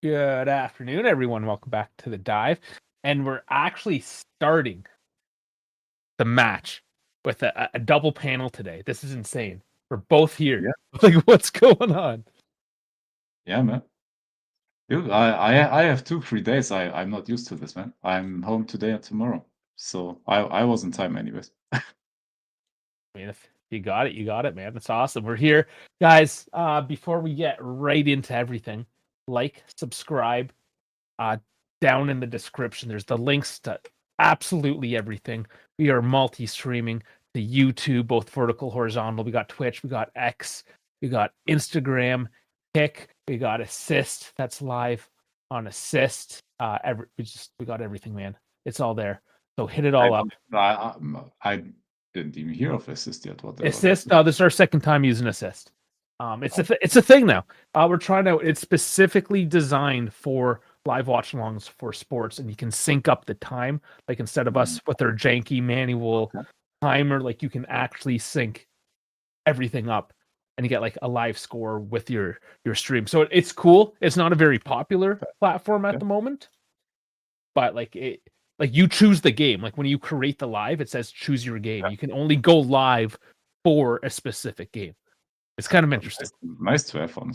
Good afternoon, everyone. Welcome back to the dive. And we're actually starting the match with a double panel today. This is insane. We're both here. Yeah. Like, what's going on? Yeah, man. Dude, I have 2 free days. I'm not used to this, man. I'm home today and tomorrow. So I was in time anyways. I mean, if you got it, you got it, man. That's awesome. We're here. Guys, before we get right into everything, like, subscribe. Down in the description, there's the links to absolutely everything. We are multi-streaming to YouTube, both vertical, horizontal. We got Twitch, we got X, we got Instagram, Kick, we got Assist. That's live on Assist. We got everything, man. It's all there. So hit it all up. I didn't even hear of Assist yet. Assist. This is our second time using Assist. It's a thing now. We're trying out. It's specifically designed for live watch-alongs for sports, and you can sync up the time. Like, instead of us with our janky manual timer, like, you can actually sync everything up, and you get like a live score with your stream. So it's cool. It's not a very popular platform at the moment, but like you choose the game. Like, when you create the live, it says choose your game. You can only go live for a specific game. It's kind of interesting. Nice to have on.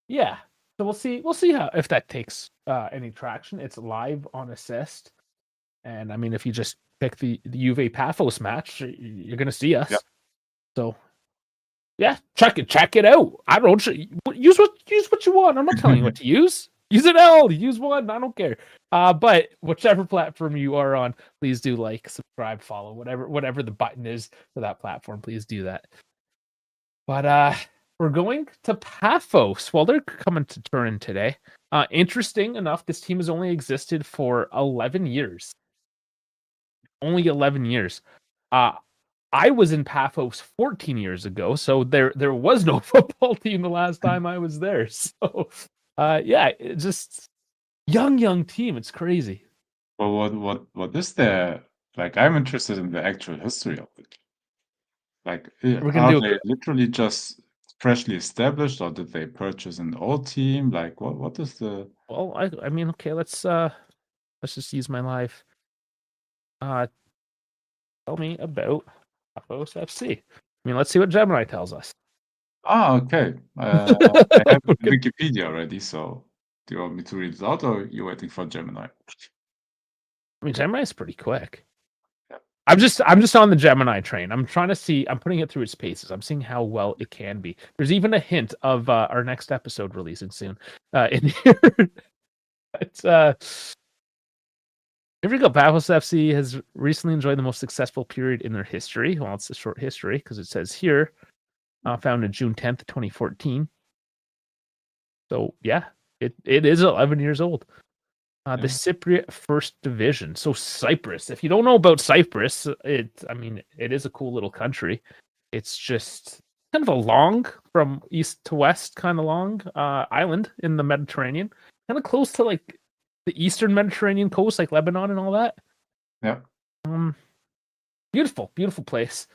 Yeah. So we'll see how if that takes any traction. It's live on Assist, and I mean, if you just pick the Juve Pafos match, you're gonna see us. Yeah. So yeah, check it out. I don't use what you want. I'm not telling you what to use. Use it all. Use one. I don't care. But whichever platform you are on, please do like, subscribe, follow, whatever the button is for that platform. Please do that. But we're going to Pafos. Well, they're coming to Turin today. Interesting enough, this team has only existed for 11 years. Only 11 years. I was in Pafos 14 years ago, so there was no football team the last time I was there. So, yeah, it's just young team. It's crazy. Well, what is there? Like, I'm interested in the actual history of it. Like, are they literally just freshly established, or did they purchase an old team? Like, what is the? Well, I mean, okay, let's just use my live. Tell me about Pafos FC. I mean, let's see what Gemini tells us. Okay. I have Wikipedia already, so do you want me to read it out, or you're waiting for Gemini? I mean, Gemini is pretty quick. Yeah. I'm just on the Gemini train. I'm trying to see. I'm putting it through its paces. I'm seeing how well it can be. There's even a hint of our next episode releasing soon. In here, it's here we go. Pafos FC has recently enjoyed the most successful period in their history. Well, it's a short history because it says here, founded June 10th, 2014. So yeah, it is 11 years old. The Cypriot First Division. So Cyprus. If you don't know about Cyprus, it is a cool little country. It's just kind of a long, from east to west, kind of long island in the Mediterranean, kind of close to like the eastern Mediterranean coast, like Lebanon and all that. Yeah. Beautiful place.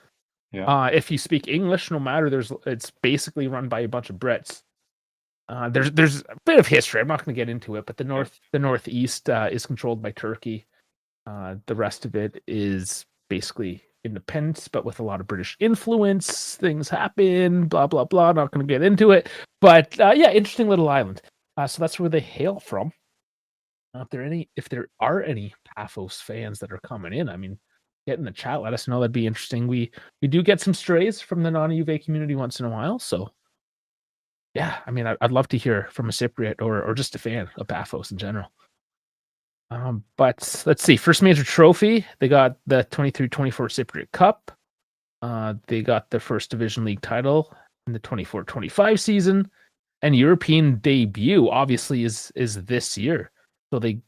Yeah. If you speak English, no matter, it's basically run by a bunch of Brits. There's a bit of history. I'm not going to get into it, but the northeast is controlled by Turkey. The rest of it is basically independent, but with a lot of British influence. Things happen, blah blah blah. Not going to get into it, but yeah, interesting little island. So that's where they hail from. If there are any Pafos fans that are coming in, I mean, get in the chat. Let us know. That'd be interesting. We do get some strays from the non-Juve community once in a while, so. Yeah, I mean, I'd love to hear from a Cypriot or just a fan of Pafos in general. But let's see. First major trophy, they got the 23-24 Cypriot Cup. They got the first Division League title in the 24-25 season. And European debut, obviously, is this year. So they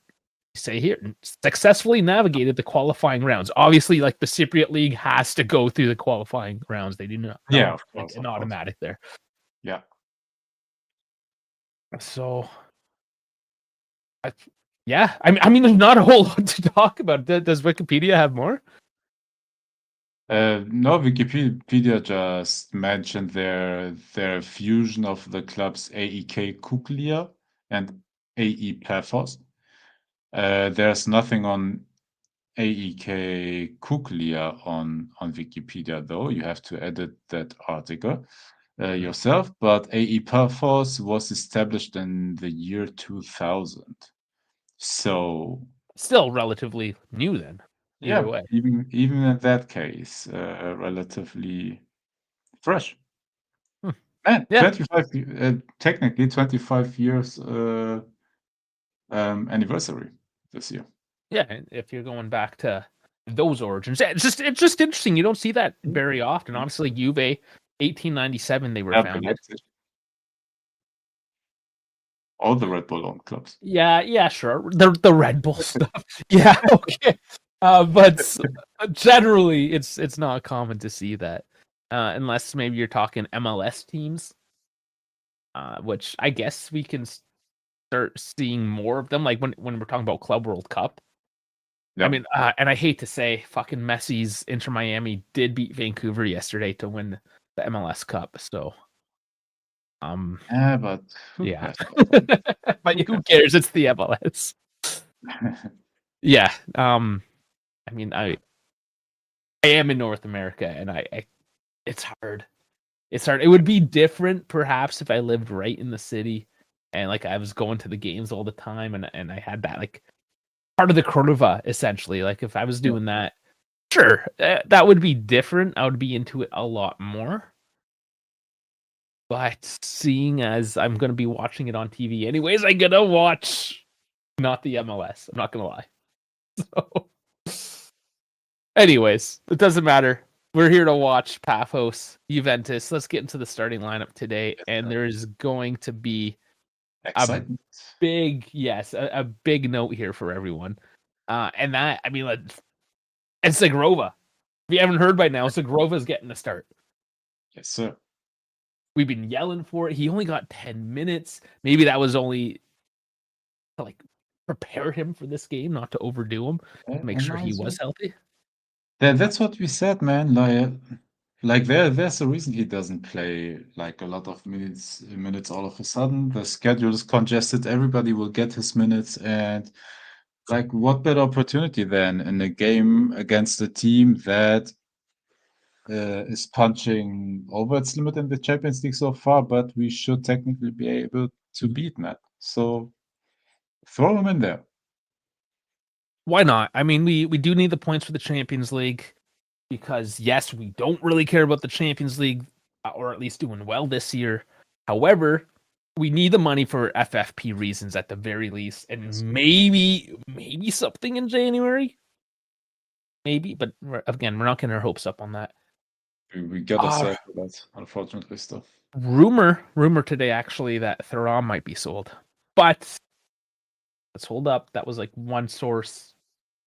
say here, successfully navigated the qualifying rounds. Obviously, like, the Cypriot League has to go through the qualifying rounds. They do not of course, an automatic there. Yeah. So, I mean, there's not a whole lot to talk about. Does Wikipedia have more? No, Wikipedia just mentioned their fusion of the clubs AEK Kuklia and AE Pafos. There's nothing on AEK Kuklia on Wikipedia, though. You have to edit that article yourself. But AE Pafos was established in the year 2000. So still relatively new then. Either way. Even in that case, relatively fresh. Man, 25 technically 25 years anniversary this year. Yeah, and if you're going back to those origins, it's just interesting. You don't see that very often. Obviously, Juve, 1897, they were founded. All the Red Bull owned clubs. Yeah, sure. The Red Bull stuff. Yeah, okay. But generally, it's not common to see that, unless maybe you're talking MLS teams, which I guess we can start seeing more of them. Like when we're talking about Club World Cup. Yep. I mean, and I hate to say, fucking Messi's Inter Miami did beat Vancouver yesterday to win the MLS Cup. So, but yeah, but who cares? It's the MLS. Yeah. I mean, I am in North America, and I it's hard. It's hard. It would be different, perhaps, if I lived right in the city, and like I was going to the games all the time, and I had that like part of the curva, essentially. Like if I was doing that, sure, that would be different. I would be into it a lot more. But seeing as I'm going to be watching it on TV anyways, I'm going to watch not the MLS. I'm not going to lie. So, anyways, it doesn't matter. We're here to watch Pafos, Juventus. Let's get into the starting lineup today. And there's going to be a big note here for everyone. And that, I mean, and Segrova. If you haven't heard by now, Segrova's getting a start. Yes, sir. We've been yelling for it. He only got 10 minutes. Maybe that was only to like prepare him for this game, not to overdo him, make sure he was healthy. That's what we said, man. Like there's a reason he doesn't play like a lot of minutes all of a sudden. The schedule is congested. Everybody will get his minutes, and like what better opportunity than in a game against a team that is punching over its limit in the Champions League so far, but we should technically be able to beat that. So throw him in there. Why not? I mean, we do need the points for the Champions League because, yes, we don't really care about the Champions League, or at least doing well this year. However, we need the money for FFP reasons at the very least, and maybe something in January. Maybe, but again, we're not getting our hopes up on that. We gotta say that, unfortunately, still. Rumor today actually that Thuram might be sold, but let's hold up. That was like one source,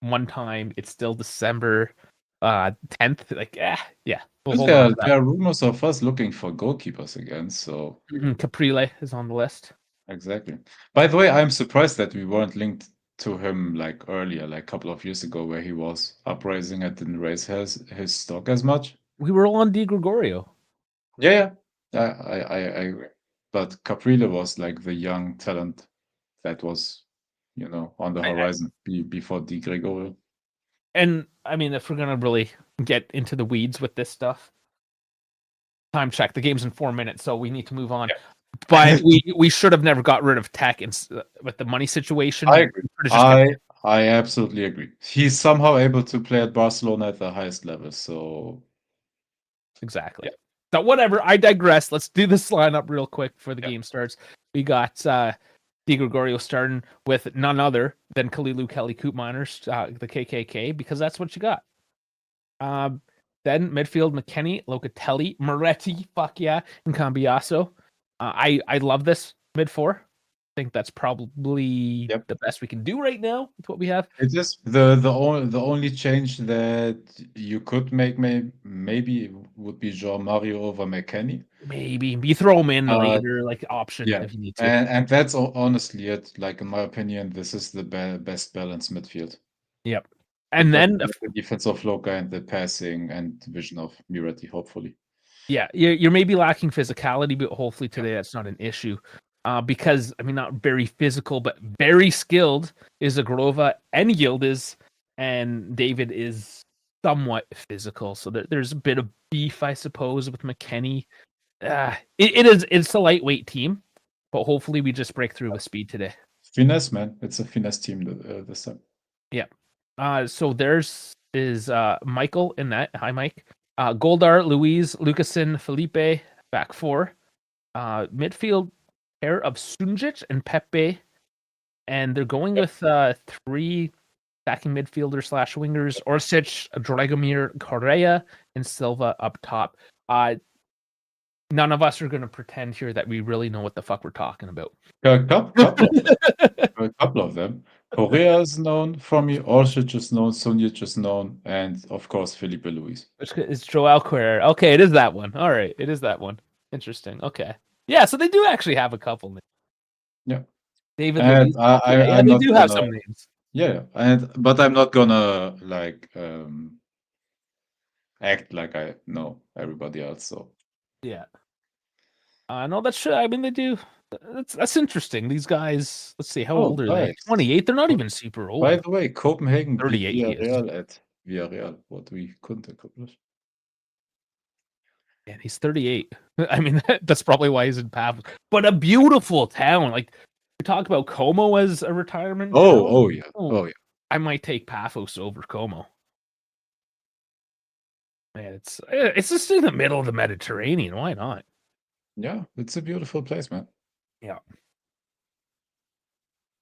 one time. It's still December 10th. Like, yeah. We'll there are rumors of us looking for goalkeepers again. So Caprile is on the list. Exactly. By the way, I'm surprised that we weren't linked to him like earlier, like a couple of years ago, where he was upraising. I didn't raise his stock as much. We were all on Di Gregorio. Yeah. I agree. But Caprile was like the young talent that was, on the horizon before Di Gregorio. And I mean, if we're gonna really get into the weeds with this stuff, time check. The game's in 4 minutes, so we need to move on. Yeah. But we should have never got rid of Tech with the money situation. I agree. I absolutely agree. He's somehow able to play at Barcelona at the highest level. So exactly. Yeah. So whatever. I digress. Let's do this lineup real quick before the game starts. We got Di Gregorio starting with none other than Kalilu Kelly Koopminers, the KKK, because that's what you got. Then midfield McKennie, Locatelli, Moretti, fuck yeah, and Cambiaso. I love this mid four. I think that's probably the best we can do right now with what we have. It is the only change that you could make maybe would be Jean Mario over McKennie. Maybe you throw him in later, like option if you need to. And that's honestly it. Like in my opinion, this is the best balanced midfield. Yep. And then the defense of Loca and the passing and vision of Moretti, hopefully. Yeah, you're maybe lacking physicality, but hopefully today that's not an issue. because I mean not very physical but very skilled is Agrova and Yildiz, and David is somewhat physical, so there's a bit of beef, I suppose, with McKenny. It's a lightweight team, but hopefully we just break through with speed today. Finesse, man. It's a finesse team this time. Yeah. So there's is Michael in that. Hi, Mike. Goldar, Louise, Lucasen, Felipe, back four. Midfield pair of Sunjic and Pepe. And they're going with three attacking midfielders / wingers: Orsic, Dragomir, Correa, and Silva up top. None of us are going to pretend here that we really know what the fuck we're talking about. A couple of them. Correa is known for me, Orsic is known, Sunjic is known, and of course Felipe Luis. It's Joel Correa. Okay, it is that one. All right, it is that one. Interesting. Okay. Yeah, so they do actually have a couple names. Yeah. David And Luiz. They do have some names. Yeah, but I'm not gonna act like I know everybody else. So yeah, no, that's true. I mean, they do. That's interesting. These guys. Let's see, how old are they? 28. They're not even super old. By the way, Copenhagen 38 beat Villarreal at Villarreal, what we couldn't accomplish. Yeah, he's 38. I mean, that's probably why he's in Pafos. But a beautiful town. Like we talk about Como as a retirement. Oh yeah. I might take Pafos over Como. Man, it's just in the middle of the Mediterranean. Why not? Yeah, it's a beautiful place, man. Yeah.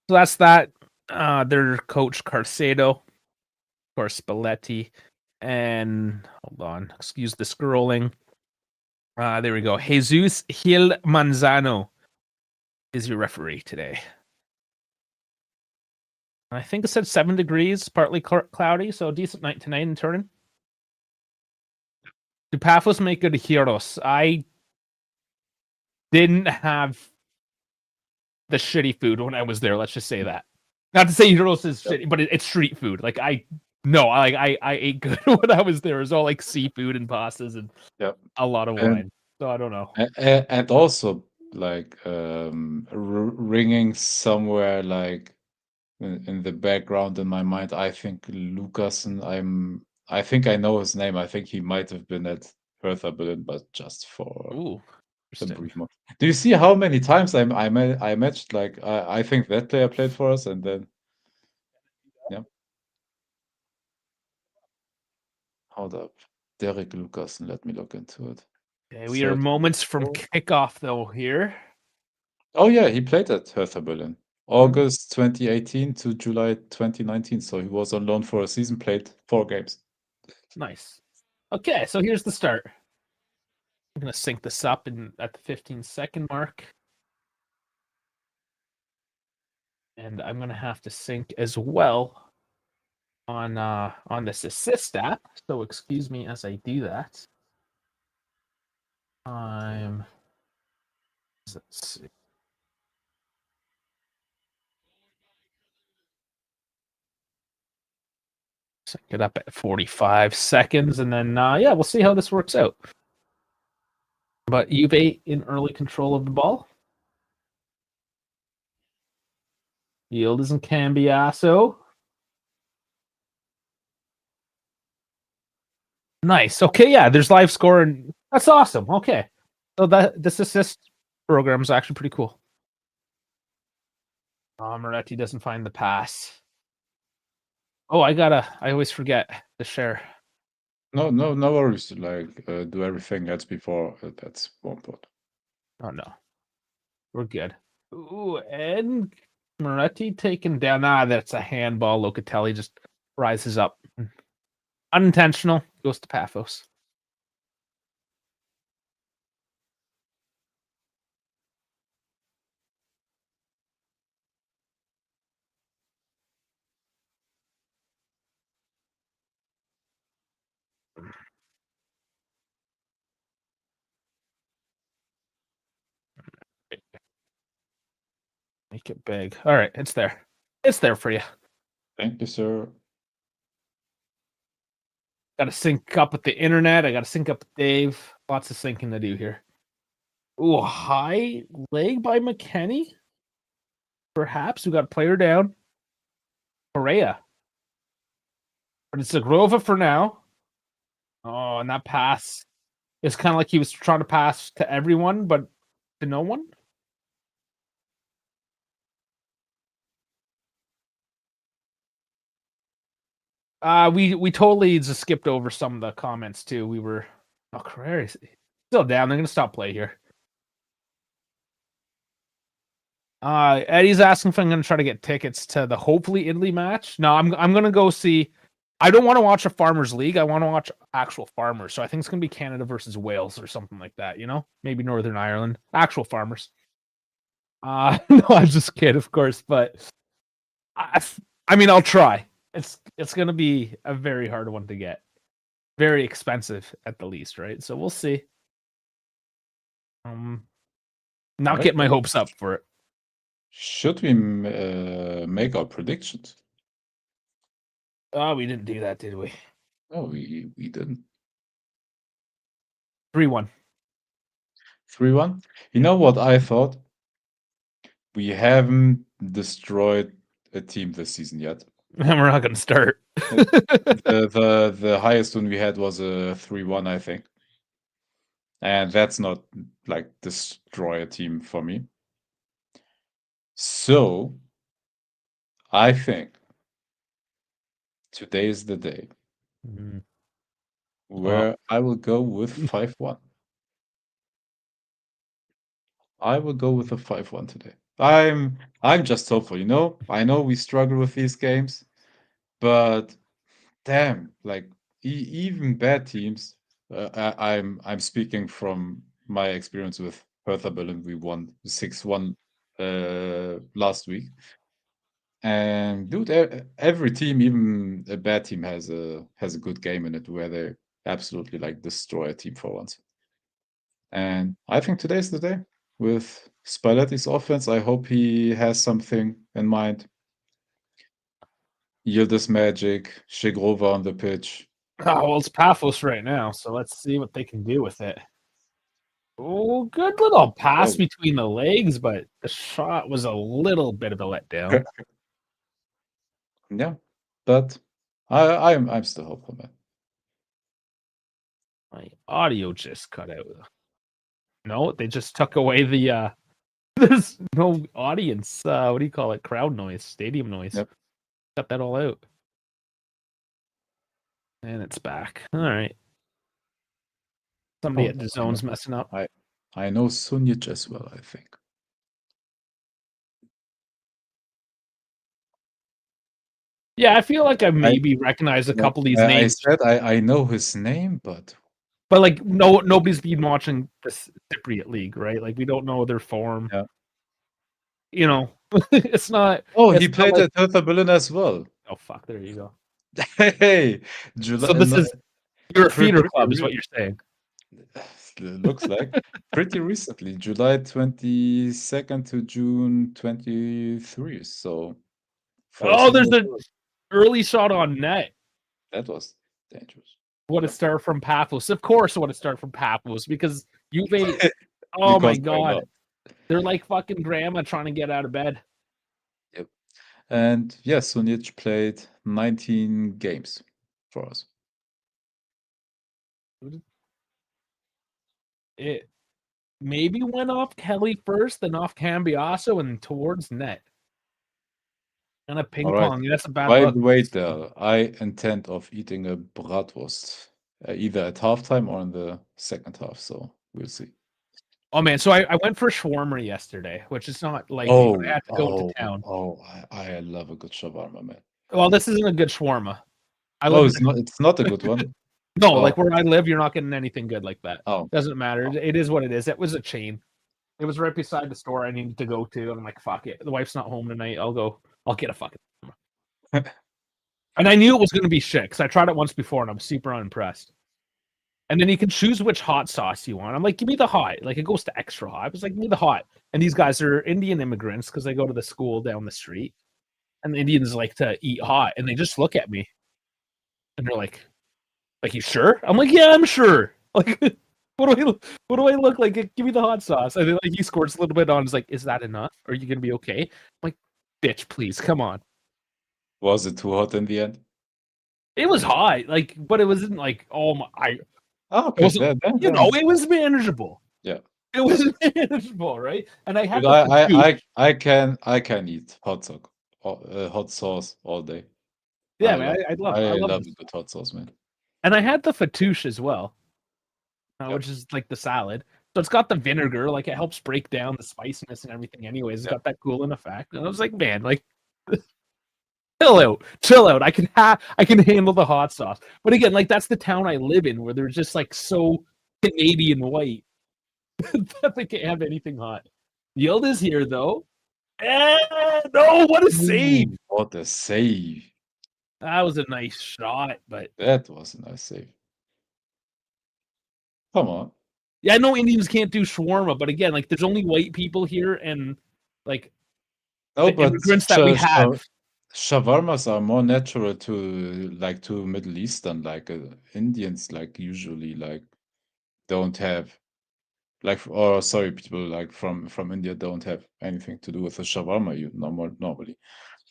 So that's that. Their coach Carcedo, of course, Spalletti, and hold on, excuse the scrolling. There we go. Jesus Gil Manzano is your referee today. I think it said 7 degrees, partly cloudy, so a decent night tonight in Turin. Do Pafos make good heroes? I didn't have the shitty food when I was there. Let's just say that. Not to say heroes is shitty, but it's street food. Like I ate good when I was there. It was all like seafood and pastas and a lot of wine. So I don't know. And also like ringing somewhere like in the background in my mind, I think Lucasen. I think I know his name. I think he might have been at Hertha Berlin, but just for a brief moment. Do you see how many times I matched? Like I think that player played for us, and then hold up, Derek Lucasen. Let me look into it. Okay, we are moments from kickoff though here. Oh yeah, he played at Hertha Berlin. August 2018 to July 2019. So he was on loan for a season, played 4 games. Nice. Okay, so here's the start. I'm going to sync this up at the 15-second mark. And I'm going to have to sync as well on this assist app. So excuse me as I do that. Let's see. Sync it up at 45 seconds, and then we'll see how this works out. But Juve in early control of the ball. Yildiz and Cambiasso. Nice. Okay, yeah, there's live score, and that's awesome. Okay. So this assist program is actually pretty cool. Moretti doesn't find the pass. Oh, I always forget to share. No worries. Like do everything else before. That's more important. Oh no, we're good. Ooh, and Moretti taken down. That's a handball. Locatelli just rises up. Unintentional. Goes to Pafos. Make it big. All right, it's there. It's there for you. Thank you, sir. Got to sync up with the internet. I got to sync up with Dave. Lots of syncing to do here. Ooh, high leg by McKenny. Perhaps we got a player down. Correa. But it's a Grova for now. Oh, and that pass is kind of like he was trying to pass to everyone, but to no one. We totally just skipped over some of the comments too. We were Carrera still down. They're gonna stop play here. Eddie's asking if I'm gonna try to get tickets to the hopefully Italy match. No, I'm gonna go see. I don't want to watch a Farmers League. I want to watch actual farmers. So I think it's gonna be Canada versus Wales or something like that. You know, maybe Northern Ireland. Actual farmers. No, I'm just kidding, of course, but I mean, I'll try. It's gonna be a very hard one to get, very expensive at the least, right? So we'll see. Not get my hopes up for it. Should we make our predictions? Oh, we didn't do that, did we? No, we didn't. 3-1. 3-1. You know what I thought? We haven't destroyed a team this season yet. And we're not going to start. the highest one we had was a 3-1, I think. And that's not like destroy a team for me. So I think today is the day where I will go with 5-1. I will go with a 5-1 today. I'm just hopeful, you know? I know we struggle with these games, but damn, like even bad teams, I'm speaking from my experience with Hertha Berlin. We won 6-1 last week. And dude, every team, even a bad team, has a good game in it where they absolutely like destroy a team for once. And I think today's the day with Spalletti's offense. I hope he has something in mind. Yildiz Magic, Shegrova on the pitch. Oh, well, it's Pafos right now, so let's see what they can do with it. Oh, good little pass between the legs, but the shot was a little bit of a letdown. Yeah, but I'm still hopeful, man. My audio just cut out. No, they just took away the there's no audience. What do you call it? Crowd noise, stadium noise. Yep. Cut that all out. And it's back. All right. Somebody at the zone's messing up. I know Sunjic as well, I think. Yeah, I feel like I maybe recognize a couple of these names. I said I know his name, but like nobody's been watching the Cypriot League, right? Like we don't know their form. Yeah. You know, it's not. Oh, he played at Hertha Berlin as well. Oh fuck! There you go. Hey, July. So this is your feeder club, is what you're saying. Looks like pretty recently, July 22nd to June 23. So, there's an early shot on net. That was dangerous. What a start from Pafos. Of course, what a start from Pafos because Juve. Oh my god, they're like fucking grandma trying to get out of bed. Yep. And yes, Sunjic played 19 games for us. It maybe went off Kelly first, then off Cambiasso, and towards net. And a ping pong. That's a bad By luck. the way, I intend of eating a bratwurst either at halftime or in the second half. So we'll see. Oh man, so I went for shawarma yesterday, which is not like I had to go to town. I love a good shawarma, man. Well, this isn't a good shawarma. It's not a good one. No, like where I live, you're not getting anything good like that. Oh, doesn't matter. It is what it is. It was a chain. It was right beside the store I needed to go to. I'm like, fuck it. The wife's not home tonight. I'll get a fucking. And I knew it was going to be shit because I tried it once before and I'm super unimpressed. And then you can choose which hot sauce you want. I'm like, give me the hot. Like it goes to extra hot. I was like, give me the hot. And these guys are Indian immigrants because they go to the school down the street. And the Indians like to eat hot. And they just look at me. And they're like, you sure? I'm like, yeah, I'm sure. Like What do I look like? Give me the hot sauce. And then like he squirts a little bit on. He's like, is that enough? Are you gonna be okay? I'm like, bitch, please, come on. Was it too hot in the end? It was hot, like, but it wasn't like, oh my, Oh, it okay. wasn't, it was manageable. Yeah. It was manageable, right? And I had Dude, the I can eat hot sauce all day. yeah, man, I I love love this. a good hot sauce, man. And I had the fatouche as well, Yep. which is like the salad. So it's got the vinegar, like it helps break down the spiciness and everything. Anyways, it's got that cooling effect. And I was like, man, like chill out. I can handle the hot sauce. But again, like that's the town I live in, where they're just like so Canadian white that they can't have anything hot. Yield is here though. No, what a save! Ooh, what a save! That was a nice shot, but That was a nice save. Come on. yeah, I know Indians can't do shawarma, but again, like there's only white people here, and like No, the but immigrants that we have. shawarmas are more natural to Middle Eastern, Indians usually don't have or sorry, people from India don't have anything to do with the shawarma normally.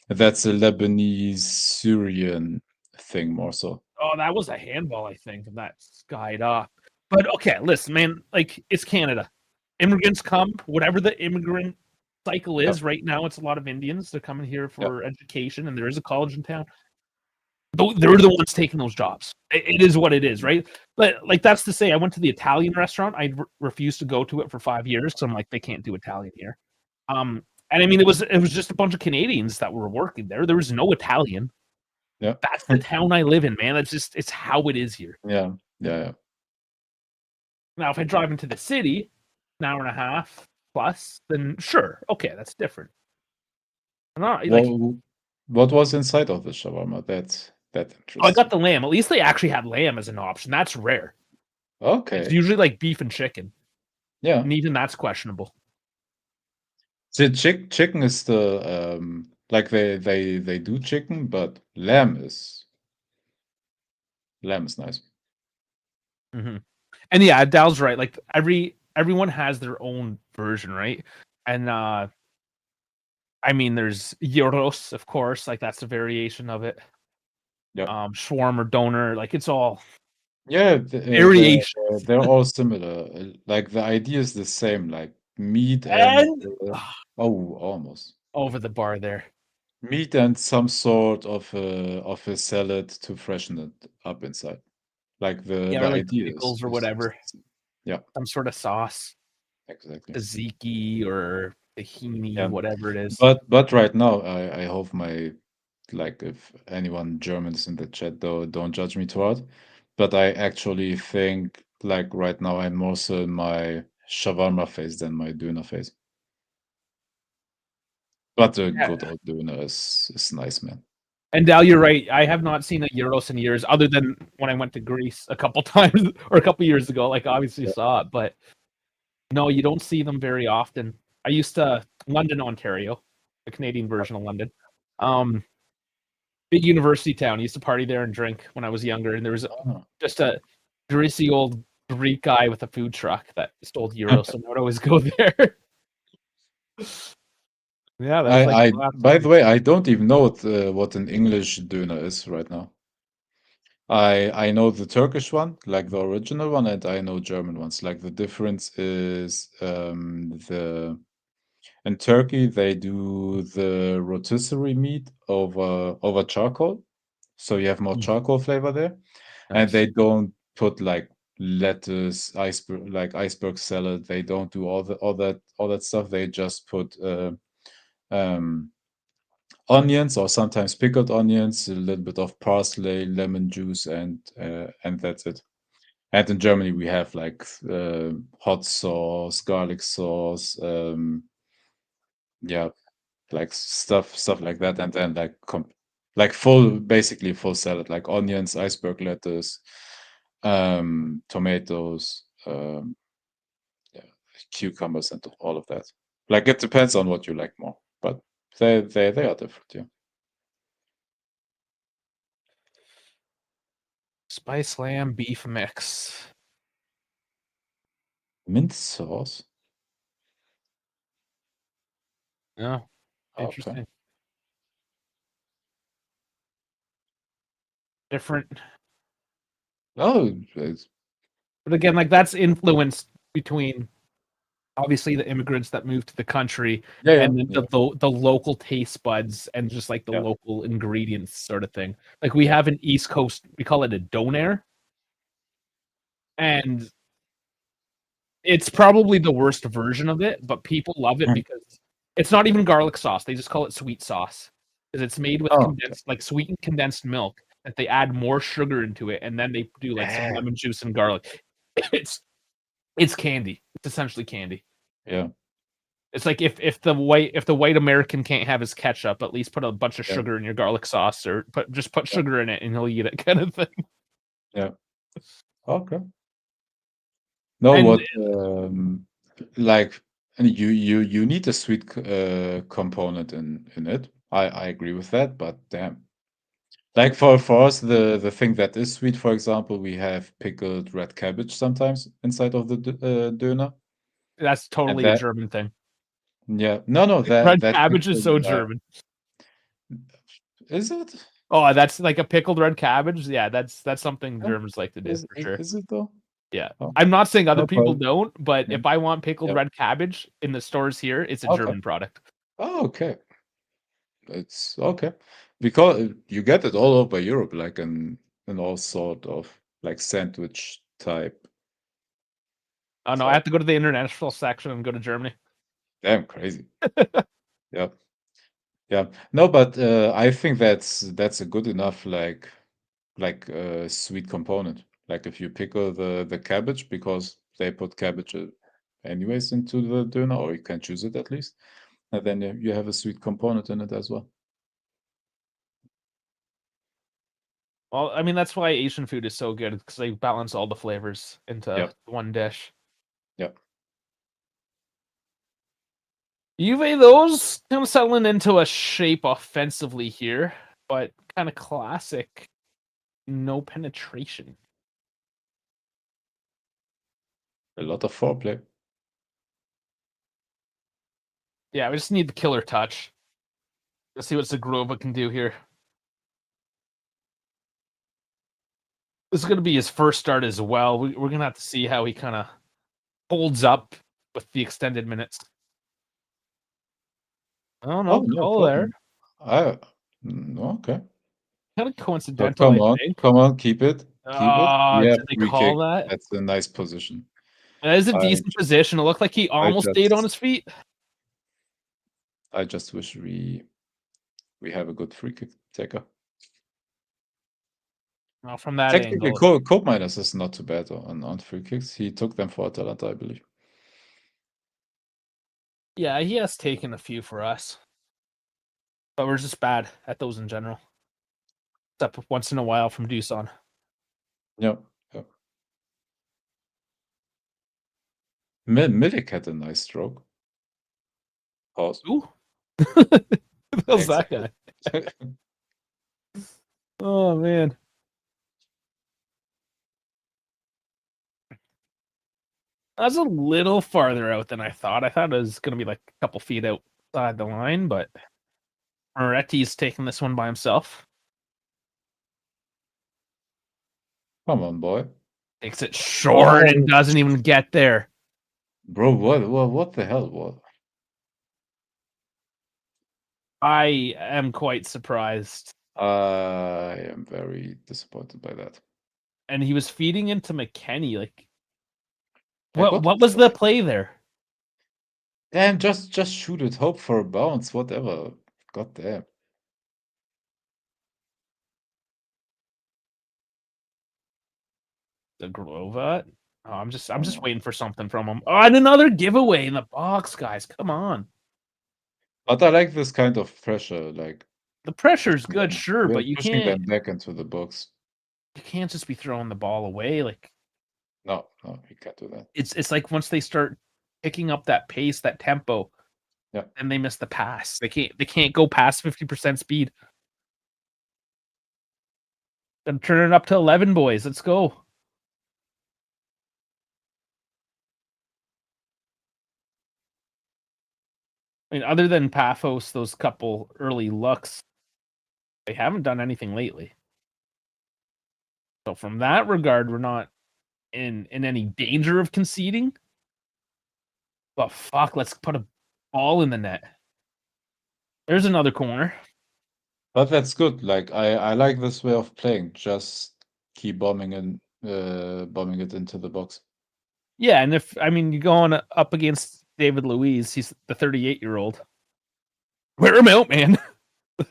That's a Lebanese Syrian thing more so. Oh, that was a handball, I think, and that skied off. But okay, listen, man, like it's Canada. Immigrants come, whatever the immigrant cycle is. Yep. Right now, it's a lot of Indians. They're coming here Yep. for education, and there is a college in town. They're the ones taking those jobs. It is what it is, right? But like that's to say, I went to the Italian restaurant. I refused to go to it for 5 years because I'm like, they can't do Italian here. And I mean, it was just a bunch of Canadians that were working there. There was no Italian. Yeah. That's the town I live in, man. It's how it is here. Yeah. Yeah. Now, if I drive into the city, an hour and a half plus, then sure, okay, that's different. Not, like, what was inside of the shawarma? That's interesting. I got the lamb. At least they actually had lamb as an option. That's rare. Okay. It's usually like beef and chicken. Yeah. And even that's questionable. The chicken is the they do chicken, but lamb is nice. Mm-hmm. And yeah, Dal's right. Like everyone has their own version, right? And I mean, there's gyros, of course, like that's a variation of it. Yeah. Shawarma, doner, like it's all variation. They're all similar. Like the idea is the same, like meat and almost over the bar there. Meat and some sort of a salad to freshen it up inside. Like the or like idea pickles is or whatever. Yeah. Some sort of sauce. Exactly. Tzatziki or tahini, whatever it is. But right now, I hope if anyone German is in the chat, though, don't judge me too hard. But I actually think right now I'm more so in my shawarma phase than my doner phase. But a good old doner is nice, man. And Dal, you're right. I have not seen a gyros in years, other than when I went to Greece a couple times or a couple years ago. Like obviously saw it, but no, you don't see them very often. I used to London, Ontario, the Canadian version of London. Big university town. I used to party there and drink when I was younger, and there was just a greasy old Greek guy with a food truck that stole gyros, so I would always go there. Yeah, that's by the way, I don't even know what an English doner is right now. I know the Turkish one, like the original one, and I know German ones. Like the difference is in Turkey they do the rotisserie meat over charcoal, so you have more charcoal flavor there, and they don't put like lettuce, iceberg salad. They don't do all that stuff. They just put onions or sometimes pickled onions, a little bit of parsley, lemon juice, and that's it. And in Germany we have hot sauce, garlic sauce, like stuff like that, and then basically full salad, like onions, iceberg lettuce, tomatoes, cucumbers, and all of that. Like it depends on what you like more, but they are different, yeah. Spice lamb beef mix. Mint sauce. Yeah, Okay. interesting. Different. Oh, But again, like that's influenced between obviously the immigrants that moved to the country and then the local taste buds and just like the local ingredients sort of thing. Like we have an East Coast, we call it a donair. And it's probably the worst version of it, but people love it because it's not even garlic sauce. They just call it sweet sauce. Because it's made with condensed, like sweetened condensed milk that they add more sugar into it, and then they do like some lemon juice and garlic. It's candy. It's essentially candy. Yeah. It's like if the white American can't have his ketchup, at least put a bunch of sugar in your garlic sauce, or put sugar in it and he'll eat it, kind of thing. Yeah. Okay. No, And what like you need a sweet component in it. I agree with that, but damn. Like for us, the thing that is sweet, for example, we have pickled red cabbage sometimes inside of the döner. that's totally a German thing. Yeah. No, Red that cabbage is so pickled, German. is it? Oh, that's like a pickled red cabbage. Yeah, that's something Germans like to do for sure. Is it though? Yeah. Oh, I'm not saying other no people problem. don't, but Yeah. if I want pickled Yeah. red cabbage in the stores here, it's a Okay. German product. Oh, okay. It's okay. Because you get it all over Europe, like in all sort of like sandwich type. Oh no, I have to go to the international section and go to Germany. Damn crazy. Yeah. Yeah. No, but I think that's a good enough like sweet component. Like if you pickle the cabbage because they put cabbage anyways into the döner, or you can choose it at least, and then you have a sweet component in it as well. Well, I mean that's why Asian food is so good because they balance all the flavors into one dish. Yep. Juve, those kind of settling into a shape offensively here, but kind of classic. No penetration. A lot of foreplay. Yeah, we just need the killer touch. Let's see what Zagrova can do here. This is going to be his first start as well. We're going to have to see how he kind of holds up with the extended minutes. Oh, no call there. Okay. Kind of So coincidental, I think. come on, keep it. Oh, Yeah, did they free call kick. that? That's a nice position. That is a decent position. It looked like he almost stayed on his feet. I just wish we have a good free kick taker. Well, from that Technically, angle. Cope Miners is not too bad on free kicks. He took them for Atalanta, I believe. Yeah, he has taken a few for us. But we're just bad at those in general. Except once in a while from Dusan. Yep. Milik had a nice stroke. Pause. Ooh. How's that guy? Oh, man. That's a little farther out than I thought. I thought it was going to be like a couple feet outside the line, but Moretti's taking this one by himself. Come on, boy. Takes it short and doesn't even get there. Bro, what the hell? What? I am quite surprised. I am very disappointed by that. And he was feeding into McKennie. Like, what was the play there? Damn, just shoot it. Hope for a bounce. Whatever. God damn. The Grova? Oh, I'm just waiting for something from him. Oh, and another giveaway in the box, guys. Come on. But I like this kind of pressure. Like the pressure's good, sure, but you pushing can't. them back into the box. You can't just be throwing the ball away. Like no, you can't do that. It's like once they start picking up that pace, that tempo, yeah, and they miss the pass. They can't go past 50% speed. Then turn it up to 11, boys. Let's go. mean, other than Pafos, those couple early looks, they haven't done anything lately. So from that regard, we're not in any danger of conceding. But fuck, let's put a ball in the net. There's another corner. But that's good. Like I like this way of playing. Just keep bombing it into the box. Yeah, and you're going up against David Luiz, he's the 38-year-old. Wear him out, man.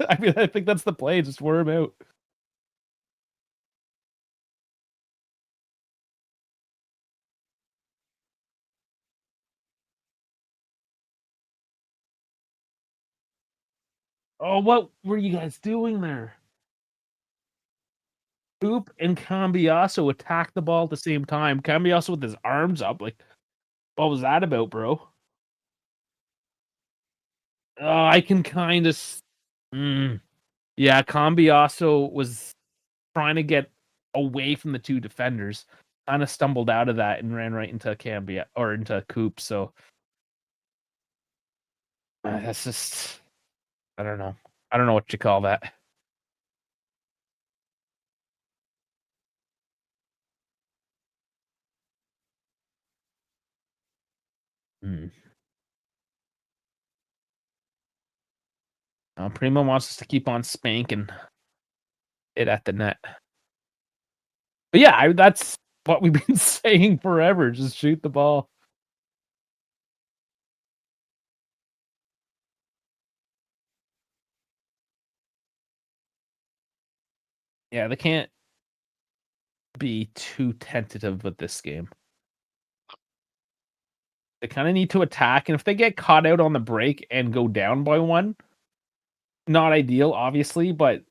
I think that's the play. Just wear him out. Oh, what were you guys doing there? Coop and Cambiasso attack the ball at the same time. Cambiasso with his arms up. Like, what was that about, bro? I can kind of... Yeah, Cambiasso was trying to get away from the two defenders. Kind of stumbled out of that and ran right into into Coop. So that's just... I don't know. I don't know what you call that. Primo wants us to keep on spanking it at the net. But yeah, that's what we've been saying forever. Just shoot the ball. Yeah, they can't be too tentative with this game. They kind of need to attack, and if they get caught out on the break and go down by one, not ideal, obviously, but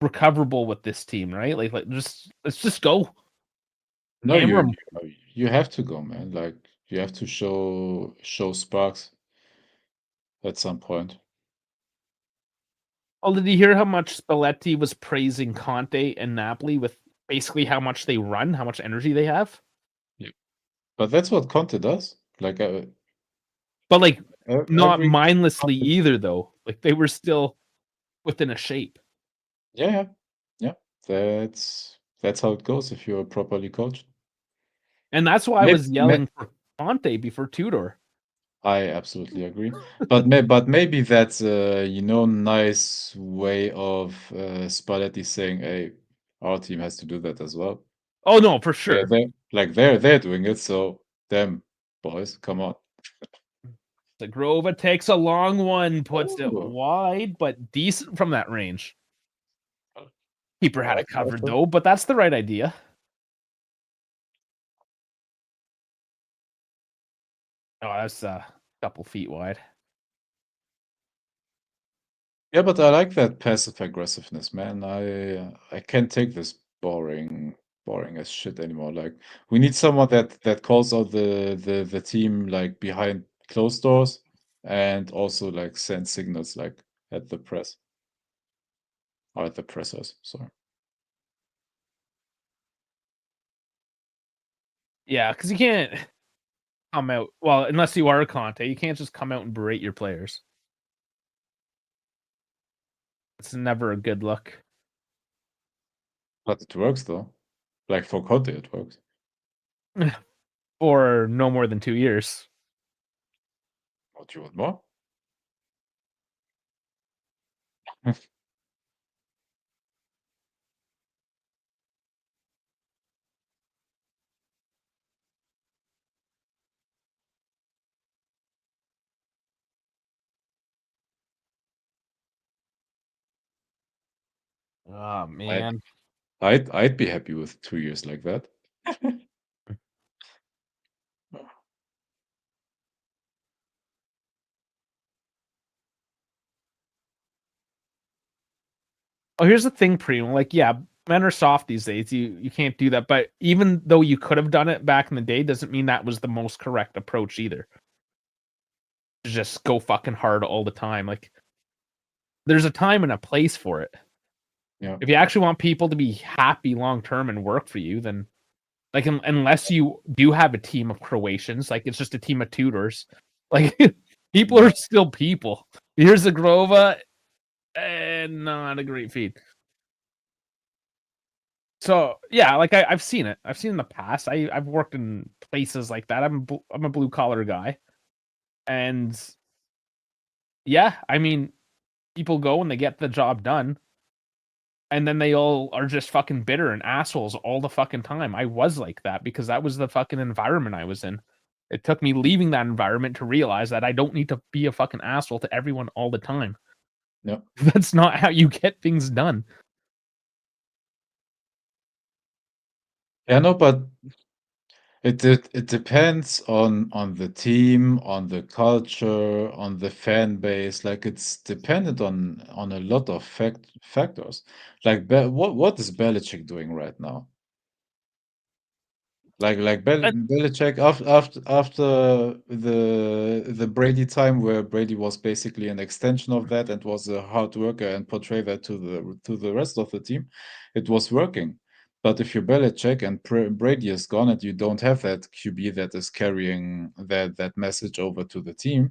recoverable with this team, right? Like let's just go. No, you have to go, man. Like you have to show sparks at some point. Oh, did you hear how much Spalletti was praising Conte and Napoli with basically how much they run, how much energy they have? Yeah. But that's what Conte does. Like, but like not mindlessly either, though. Like they were still within a shape. Yeah. That's how it goes if you're properly coached. And that's why I was yelling for Conte before Tudor. I absolutely agree. But maybe that's a nice way of Spalletti saying, "Hey, our team has to do that as well." Oh no, for sure. They're doing it, so them boys, come on. Grova takes a long one, puts it wide, but decent from that range. Keeper had it covered though, but that's the right idea. Oh, that's a couple feet wide. Yeah, but I like that passive aggressiveness, man. I can't take this boring as shit anymore. Like we need someone that calls out the team like behind closed doors and also like send signals like at the press or at the pressers. Sorry. Yeah, because you can't come out unless you are a Conte. You can't just come out and berate your players. It's never a good look. But it works though. Like for Conte, it works. For no more than 2 years. What do you want more? Oh man. I'd be happy with 2 years like that. Oh, here's the thing, Primo. Like, yeah, men are soft these days. You can't do that. But even though you could have done it back in the day, doesn't mean that was the most correct approach either. Just go fucking hard all the time. Like, there's a time and a place for it. Yeah. If you actually want people to be happy long term and work for you, then like unless you do have a team of Croatians, like it's just a team of Tudors, like People are still people. Here's Zagrova, and not a great feed. So yeah, like I've seen it. I've seen in the past. I've worked in places like that. I'm a blue collar guy, and yeah, I mean, people go and they get the job done, and then they all are just fucking bitter and assholes all the fucking time. I was like that because that was the fucking environment I was in. It took me leaving that environment to realize that I don't need to be a fucking asshole to everyone all the time. No. That's not how you get things done. Yeah, no, but it depends on the team, on the culture, on the fan base. Like it's dependent on a lot of factors. Like what is Belichick doing right now? Like Belichick after the Brady time, where Brady was basically an extension of that and was a hard worker and portray that to the rest of the team, it was working. But if you're Belichick and Brady is gone and you don't have that QB that is carrying that message over to the team,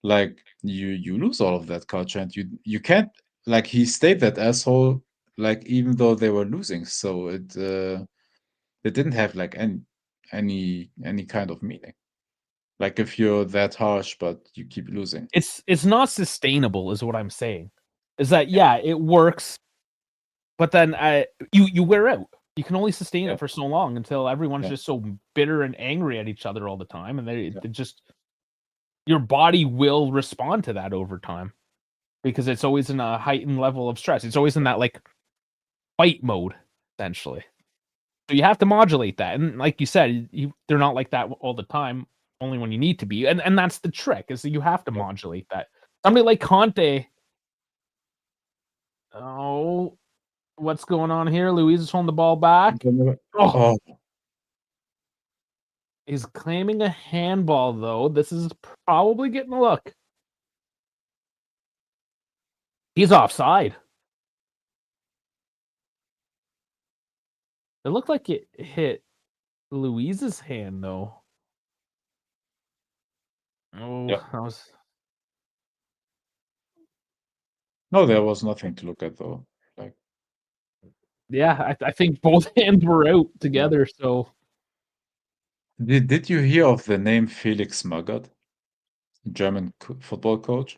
like you lose all of that culture and you can't, like, he stayed that asshole, like, even though they were losing. So it didn't have like any kind of meaning. Like if you're that harsh but you keep losing. It's not sustainable, is what I'm saying. Is that yeah, it works, but then you wear out. You can only sustain it for so long until everyone's just so bitter and angry at each other all the time, and they just, your body will respond to that over time because it's always in a heightened level of stress. It's always in that like fight mode, essentially. So you have to modulate that, and like you said, they're not like that all the time. Only when you need to be, and that's the trick, is that you have to modulate that. Somebody like Conte. Oh, what's going on here? Luis is holding the ball back. Oh. He's claiming a handball, though. This is probably getting a look. He's offside. It looked like it hit Luis's hand, though. Oh, Yeah. that was... No, there was nothing to look at, though. Like, yeah, I think both hands were out together. So, did you hear of the name Felix Magath, German football coach?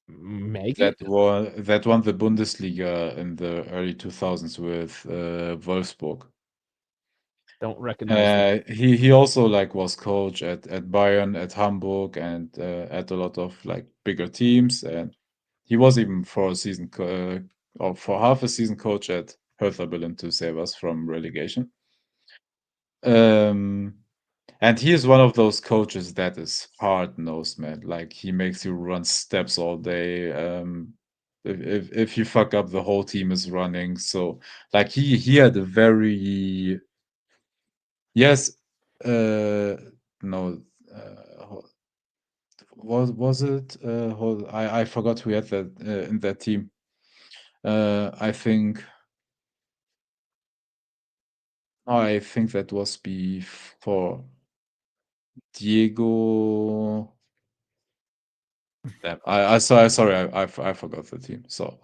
Maggot? That won the Bundesliga in the early 2000s with Wolfsburg. Don't recognize he also like was coach at Bayern, at Hamburg, and at a lot of like bigger teams, and he was even for a season or for half a season coach at Hertha Berlin to save us from relegation. And he is one of those coaches that is hard-nosed, man. Like he makes you run steps all day. If you fuck up, the whole team is running. So like he had a very no was it I forgot who had that in that team. I think that was before Diego. Yeah, I forgot the team. So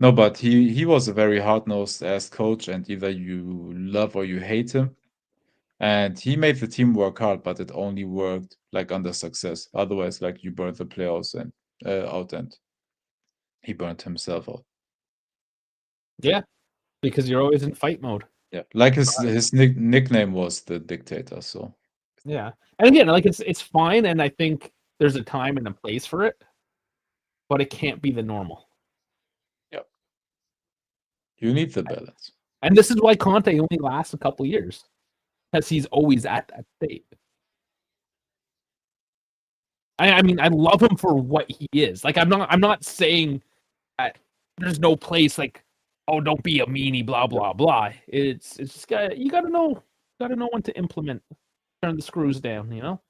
no, but he was a very hard-nosed ass coach, and either you love or you hate him. And he made the team work hard, but it only worked like under success. Otherwise, like you burned the playoffs and out, and he burned himself out. Yeah, because you're always in fight mode. Yeah, like his nickname was the Dictator. So yeah, and again, like it's fine, and I think there's a time and a place for it, but it can't be the normal. Yeah, you need the balance, and this is why Conte only lasts a couple years, because he's always at that state. I mean, I love him for what he is. Like, I'm not saying that there's no place like, oh, don't be a meanie, blah blah blah. It's just you gotta know when to implement, turn the screws down, you know.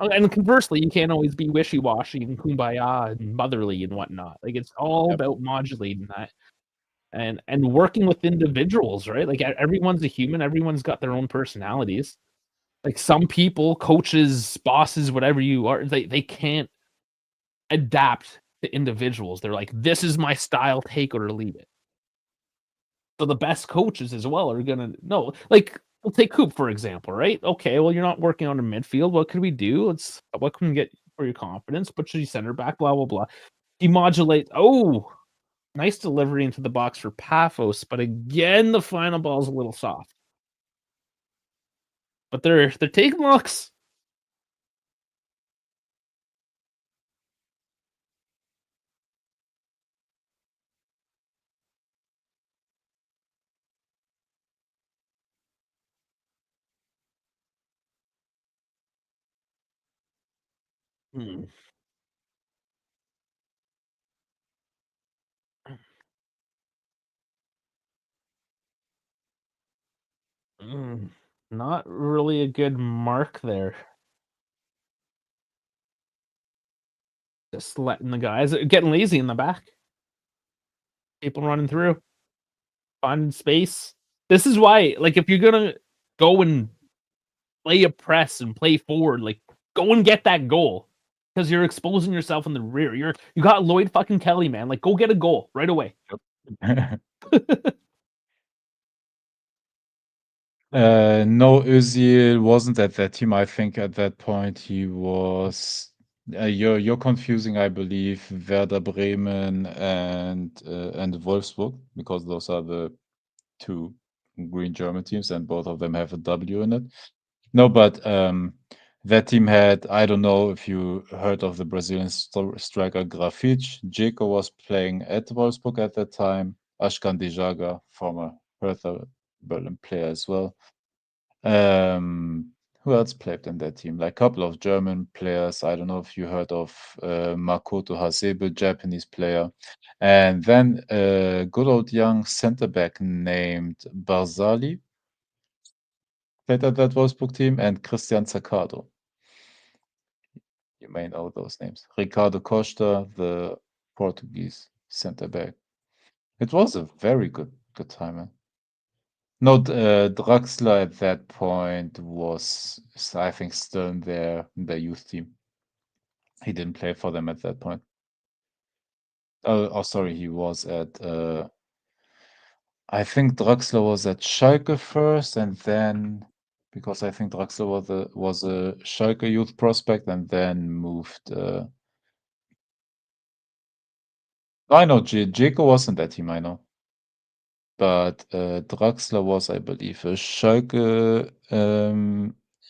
And conversely, you can't always be wishy-washy and kumbaya and motherly and whatnot. Like, it's all about modulating that and working with individuals, right? Like, everyone's a human, everyone's got their own personalities. Like some people, coaches, bosses, whatever you are, they can't adapt to individuals. They're like, this is my style, take it or leave it. So the best coaches as well are gonna know. Like, we'll take Coop for example, right? Okay, well, you're not working on a midfield. What could we do? What can we get for your confidence? Put you center back, blah blah blah. He modulates. Oh, nice delivery into the box for Pafos, but again, the final ball is a little soft. But they're taking looks. Hmm. Not really a good mark there. Just letting the guys getting lazy in the back. People running through, finding space. This is why, like, if you're gonna go and play a press and play forward, like, go and get that goal because you're exposing yourself in the rear. You got Lloyd fucking Kelly, man. Like, go get a goal right away. No, Özil wasn't at that team. I think at that point he was. You're confusing, I believe, Werder Bremen and Wolfsburg because those are the two green German teams, and both of them have a W in it. No, but that team had, I don't know if you heard of the Brazilian striker Grafite. Dzeko was playing at Wolfsburg at that time. Ashkan Dejaga, former Hertha Berlin player as well. Who else played in that team? Like a couple of German players. I don't know if you heard of Makoto Hasebe, Japanese player. And then a good old young center back named Barzali played at that Wolfsburg team, and Christian Zaccardo. You may know those names. Ricardo Costa, the Portuguese center back. It was a very good time, man. No, Draxler at that point was, I think, still in their youth team. He didn't play for them at that point. Oh, sorry, he was at. I think Draxler was at Schalke first, and then because I think Draxler was a Schalke youth prospect, and then moved. I know Dzeko was in that team. I know. But Draxler was, I believe, a Schalke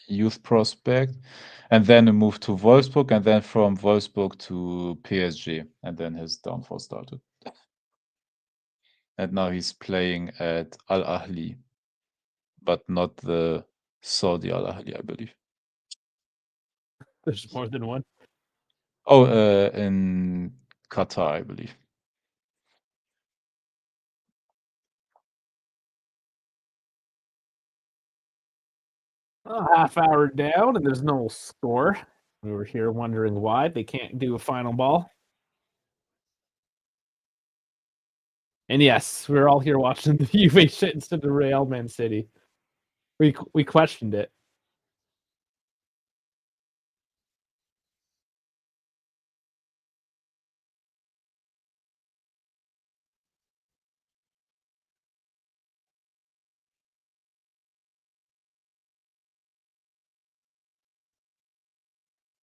youth prospect, and then he moved to Wolfsburg, and then from Wolfsburg to PSG, and then his downfall started. And now he's playing at Al Ahly, but not the Saudi Al Ahly, I believe. There's more than one. Oh, in Qatar, I believe. A half hour down, and there's no score. We were here wondering why they can't do a final ball. And yes, we were all here watching the Juve shit instead of Real Man City. We questioned it.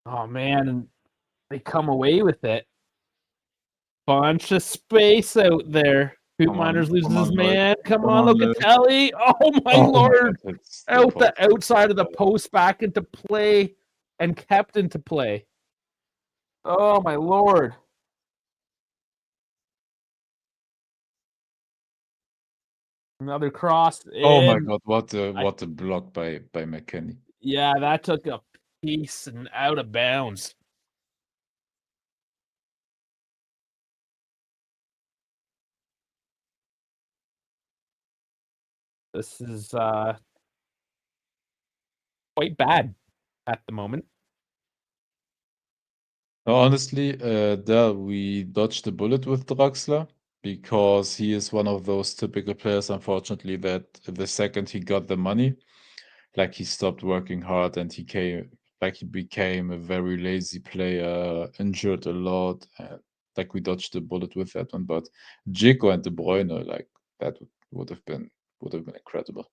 Oh man, and they come away with it. Bunch of space out there. Hoop Miners loses his man. Come on, Locatelli. Oh my lord. Out the outside of the post, back into play, and kept into play. Oh my lord. Another cross. Oh my god, what a block by McKennie. Yeah, that took a piece and out of bounds. This is quite bad at the moment. Honestly, we dodged the bullet with Draxler because he is one of those typical players, unfortunately, that the second he got the money, like he stopped working hard and he became a very lazy player, injured a lot. Like we dodged the bullet with that one, but Dzeko and De Bruyne, like that would have been incredible.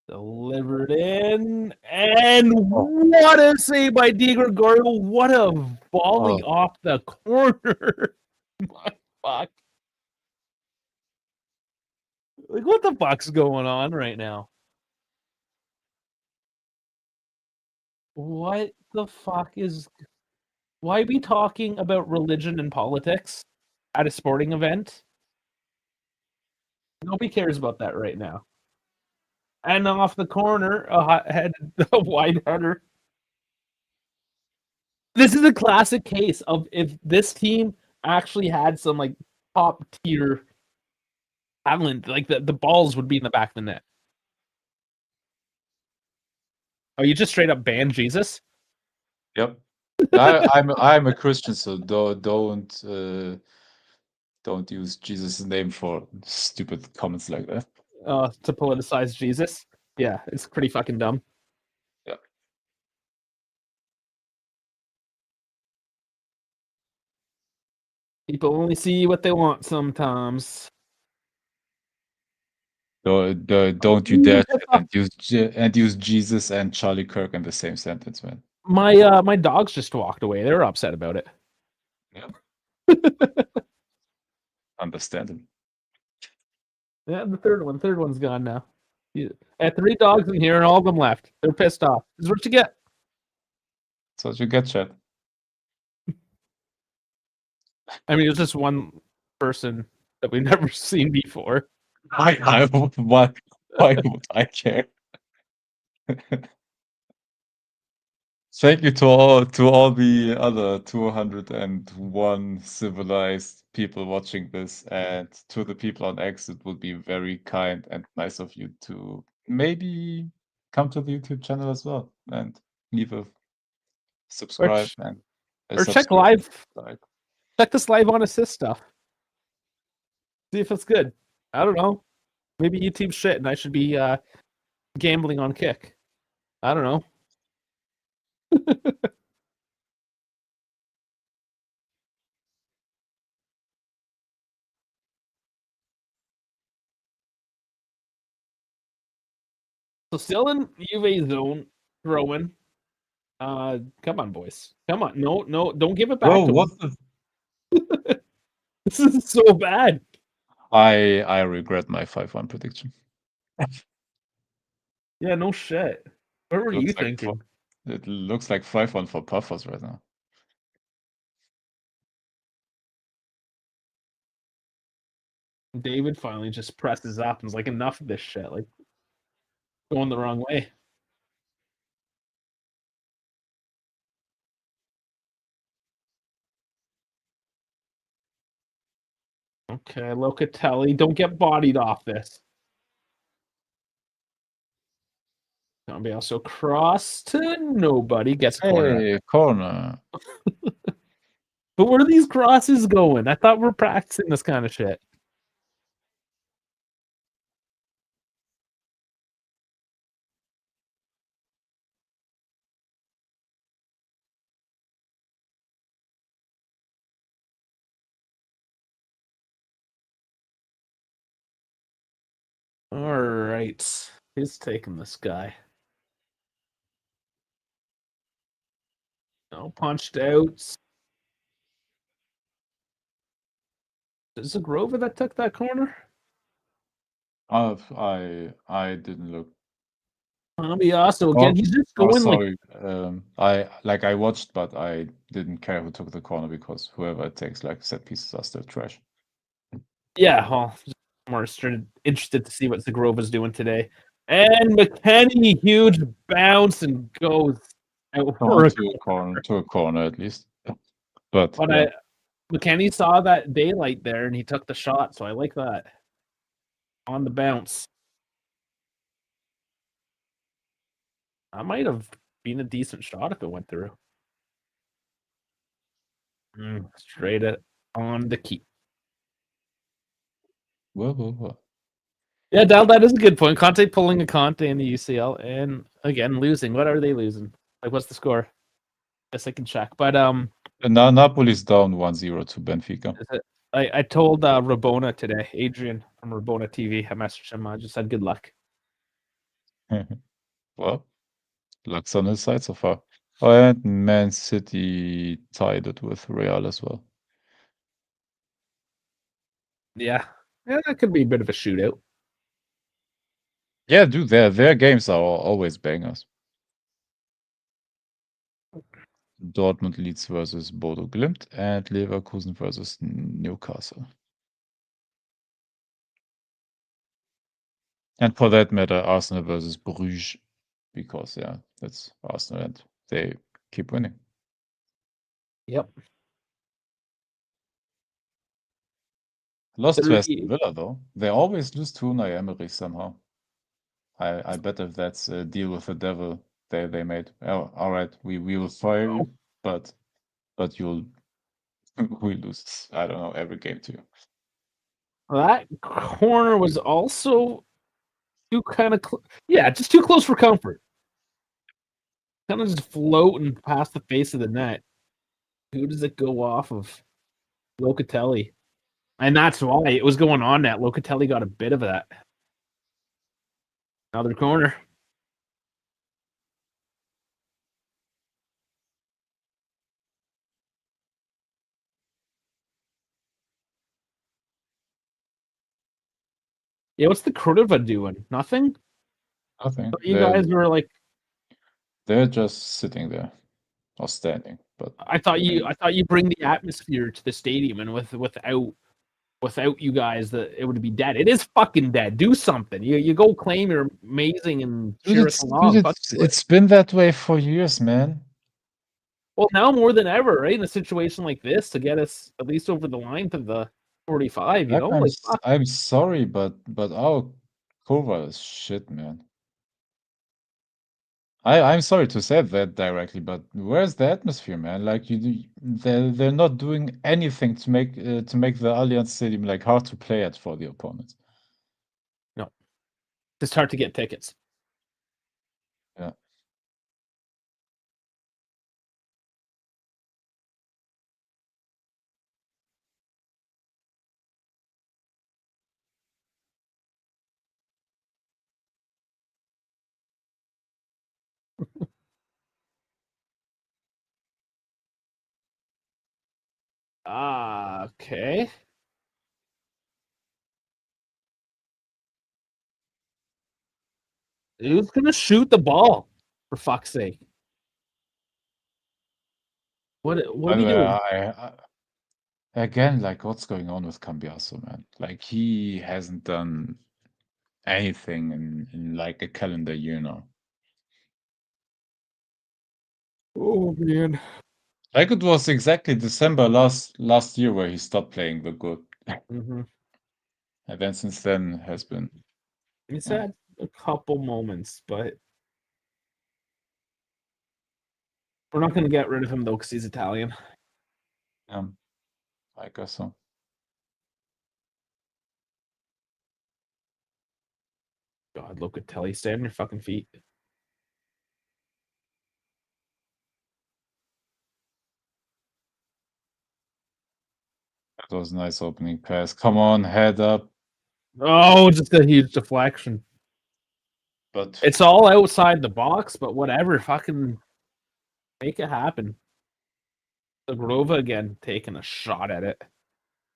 Delivered in, and what a save by Di Gregorio! What a volley off the corner! My fuck! Like, what the fuck's going on right now? What the fuck is? Why be talking about religion and politics at a sporting event? Nobody cares about that right now. And off the corner, a wide header. This is a classic case of if this team actually had some like top tier talent, like the balls would be in the back of the net. Oh, you just straight up banned Jesus? Yep. I'm a Christian, so don't use Jesus' name for stupid comments like that. To politicize Jesus? Yeah, it's pretty fucking dumb. Yeah. People only see what they want sometimes. Don't you dare and use Jesus and Charlie Kirk in the same sentence, man. My dogs just walked away. They were upset about it. Yeah. Understandable. Yeah, the third one's gone now. I had 3 dogs in here and all of them left. They're pissed off. This is what you get. That's what you get, Chad. I mean, it was just one person that we've never seen before. Why would I care? Thank you to all the other 201 civilized people watching this, and to the people on X, it would be very kind and nice of you to maybe come to the YouTube channel as well and leave a subscribe or check live. Check this live on assist stuff. See if it's good. I don't know. Maybe YouTube's shit and I should be gambling on Kick. I don't know. So still in Juve zone, throwing. Come on, boys. Come on. No, don't give it back. Bro, what the? This is so bad. I regret my 5-1 prediction. Yeah, no shit. What were you thinking? It looks like 5-1 for Pafos right now. David finally just presses up and is like, enough of this shit. Like, going the wrong way. Okay, Locatelli, don't get bodied off this. Gonna also cross to nobody. Gets a corner. Hey, corner. But where are these crosses going? I thought we're practicing this kind of shit. All right. He's taking this guy. No, punched out. Is it Grover that took that corner? I didn't look. Also, again, he's just going sorry. I watched, but I didn't care who took the corner because whoever it takes, like set pieces, are still trash. Yeah, well, more interested to see what Zagrova's doing today. And McKennie, huge bounce and goes out to a corner at least. But yeah. McKennie saw that daylight there and he took the shot, so I like that. On the bounce. That might have been a decent shot if it went through. Straight on the keep. Whoa. Yeah, Dal, that is a good point. Conte pulling a Conte in the UCL and again losing. What are they losing? Like, what's the score? Guess I can check. But Now Napoli's down 1-0 to Benfica. I told Rabona today, Adrian from Rabona TV. I messaged him. I just said good luck. Well, luck's on his side so far. Oh, and Man City tied it with Real as well. Yeah, that could be a bit of a shootout. Yeah, dude, their games are always bangers. Dortmund Leeds versus Bodo Glimt and Leverkusen versus Newcastle. And for that matter, Arsenal versus Bruges, because yeah, that's Arsenal and they keep winning. Yep. Lost to Aston Villa though. They always lose to Unai Emery somehow. I bet if that's a deal with the devil they made. Oh, all right, we will fire you, but you'll we lose. I don't know every game to you. That corner was also too kind of just too close for comfort. Kind of just floating past the face of the net. Who does it go off of? Locatelli. And that's why it was going on net. Locatelli got a bit of that. Another corner. Yeah, what's the Cordova doing? Nothing? Nothing. You guys were like, they're just sitting there or standing. But I thought you bring the atmosphere to the stadium, and without you guys, it would be dead. It is fucking dead. Do something. You go claim you're amazing and cheer us along. It's been that way for years, man. Well, now more than ever, right? In a situation like this, to get us at least over the line to the 45, I'm sorry, but our cover is shit, man. I'm sorry to say that directly, but where's the atmosphere, man? Like they're not doing anything to make the Allianz Stadium like hard to play at for the opponents. No, it's hard to get tickets. Yeah. Okay. Who's gonna shoot the ball? For fuck's sake! What are we doing? Again, like what's going on with Cambiaso, man? Like he hasn't done anything in like a calendar year now. Oh man! Like it was exactly December last year where he stopped playing the good. Mm-hmm. And then since then has been. He's had a couple moments, but we're not going to get rid of him though because he's Italian. I guess so. God, Locatelli, stay on your fucking feet. That was a nice opening pass. Come on, head up. Oh, just a huge deflection. But it's all outside the box, but whatever. Fucking make it happen. Zagrova again taking a shot at it.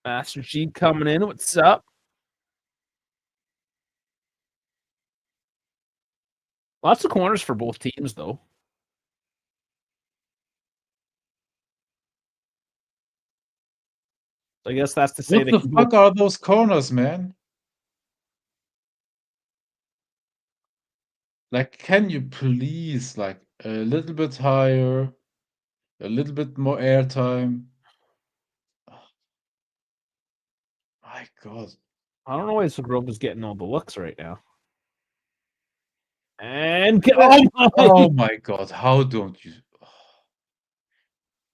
Master G coming in. What's up? Lots of corners for both teams, though. I guess that's to say what the fuck are those corners, man? Like, can you please, like, a little bit higher, a little bit more airtime? My God. I don't know why Zagrova's getting all the looks right now. And oh my God, how don't you?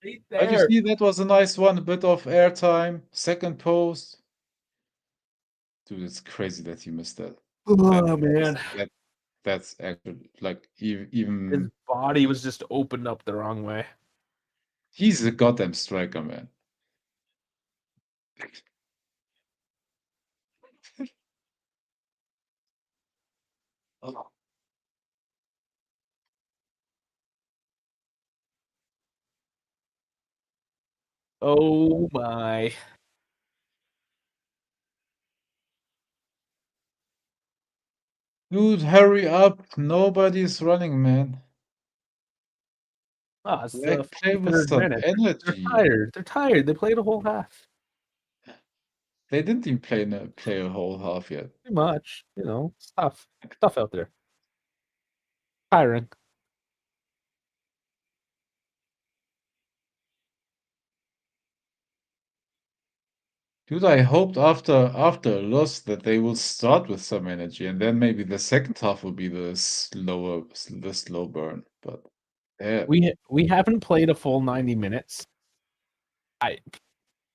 Right But you see, that was a nice one, a bit of airtime, second post. Dude, it's crazy that he missed that. Oh man, that's actually like his even body was just opened up the wrong way. he's a goddamn striker, man. Oh. Oh my. Dude, hurry up. Nobody's running, man. Oh, it's Like, the play with 43rd some minute. They're energy. tired. They're tired. They played a whole half. They didn't even play a whole half yet. Too much, it's tough. Tough out there. Tiring. Dude, I hoped after a loss that they will start with some energy, and then maybe the second half will be the slow burn. But yeah, We haven't played a full 90 minutes.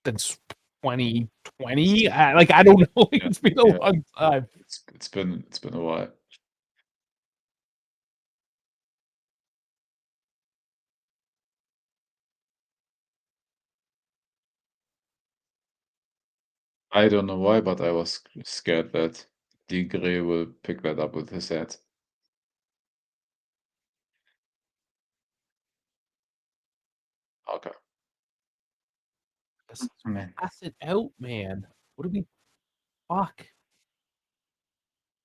Since 2020. I don't know. It's been a long time. it's been a while. I don't know why, but I was scared that Digre will pick that up with his head. Okay. Man. Pass it out, man. What do we fuck?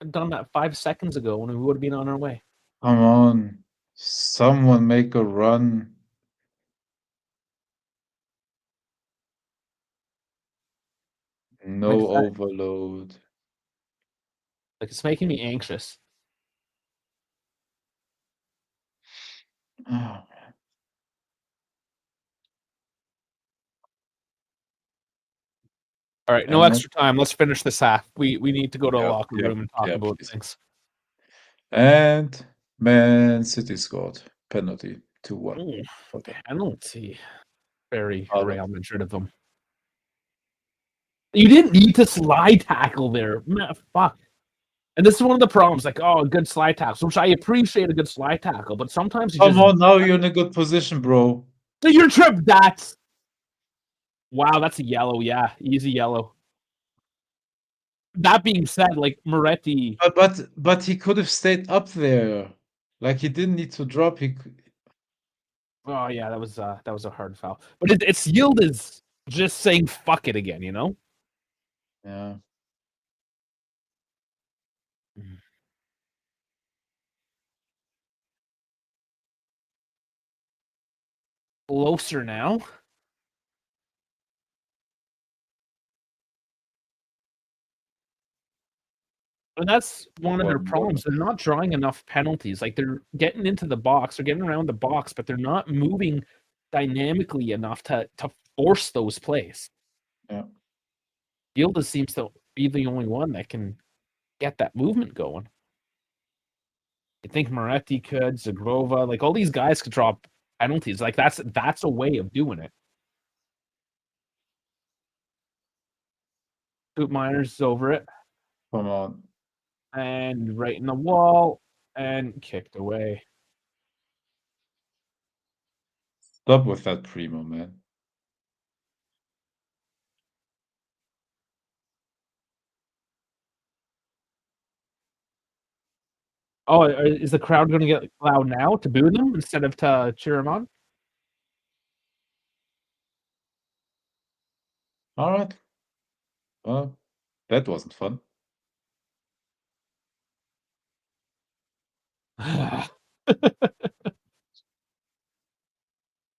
I've done that 5 seconds ago when we would have been on our way. Come on. Someone make a run. No overload. Like, it's making me anxious. Oh, man. All right, no extra time. Let's finish this half. We need to go to a locker room and talk about please. things. And Man City scored. Penalty 2-1. Penalty. Very Real Madrid of them. You didn't need to slide tackle there. Man, fuck. And this is one of the problems. Like, a good slide tackle, which I appreciate a good slide tackle, but sometimes you Come on, now you're in a good position, bro. You're tripped. That's wow. That's a yellow. Yeah, easy yellow. That being said, like Moretti, but he could have stayed up there. Like he didn't need to drop. Oh yeah, that was a hard foul. But its yield is just saying fuck it again. Yeah. Closer now. And that's one of their problems. They're not drawing enough penalties. Like they're getting into the box, they're getting around the box, but they're not moving dynamically enough to force those plays. Yeah. Yildiz seems to be the only one that can get that movement going. I think Moretti could, Zagrova, like all these guys could draw penalties. Like that's a way of doing it. Scoop Miners is over it. Come on. And right in the wall and kicked away. Stop with that Primo, man. Oh, is the crowd going to get loud now to boo them instead of to cheer them on? All right. Well, that wasn't fun.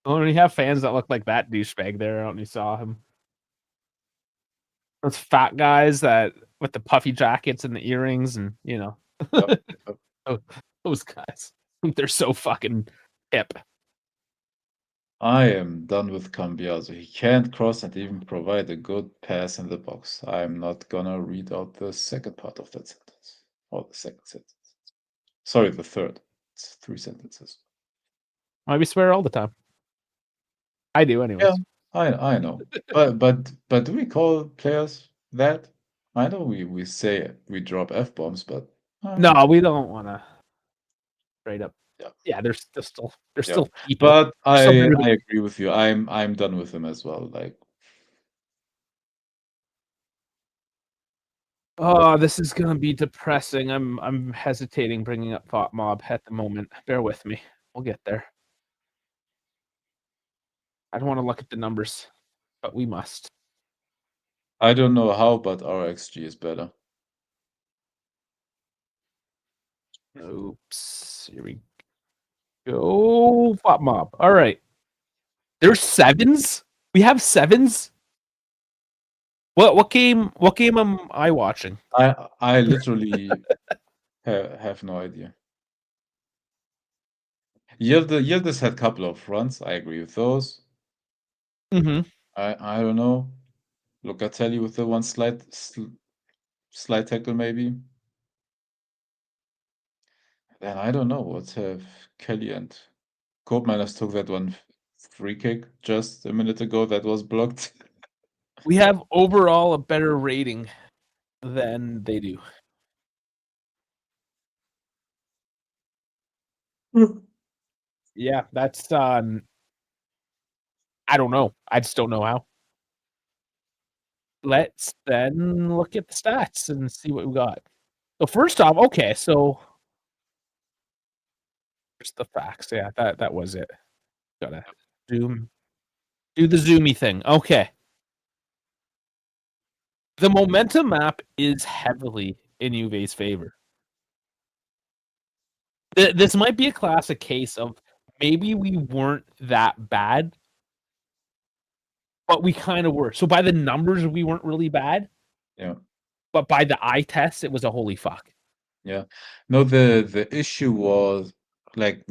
When you have fans that look like that douchebag there, I don't know if you saw him. Those fat guys that with the puffy jackets and the earrings and those guys. They're so fucking hip. I am done with Cambiaso. He can't cross and even provide a good pass in the box. I'm not gonna read out the second part of that sentence. Or the second sentence. Sorry, the third. It's 3 sentences. Why we swear all the time? I do anyways. Yeah, I know. but do we call players that? I know we say we drop F-bombs, but No, we don't want to straight up. yeah. Yeah, there's still Yeah. people. But Still I agree with you. I'm done with him as well. Like, oh, this is gonna be depressing. I'm hesitating bringing up Thought Mob at the moment. Bear with me. We'll get there. I don't want to look at the numbers, but we must. I don't know how, but our XG is better. Oops. Here we go. Thought Mob. All right. There's sevens. We have sevens. What game am I watching? I literally have no idea. Yildiz had a couple of runs. I agree with those. Mm-hmm. I don't know. Locatelli with the one slide tackle maybe. Then I don't know what have Kelly and Koopmeiners took that one free kick just a minute ago that was blocked. We have overall a better rating than they do. Yeah, that's I don't know. I just don't know how. Let's then look at the stats and see what we got. So first off, okay, so here's the facts. Yeah, that was it. Gotta do the zoomy thing. Okay. The momentum map is heavily in Juve's favor. This might be a classic case of maybe we weren't that bad, but we kind of were. So by the numbers, we weren't really bad. Yeah. But by the eye test, it was a holy fuck. Yeah. No, the issue was like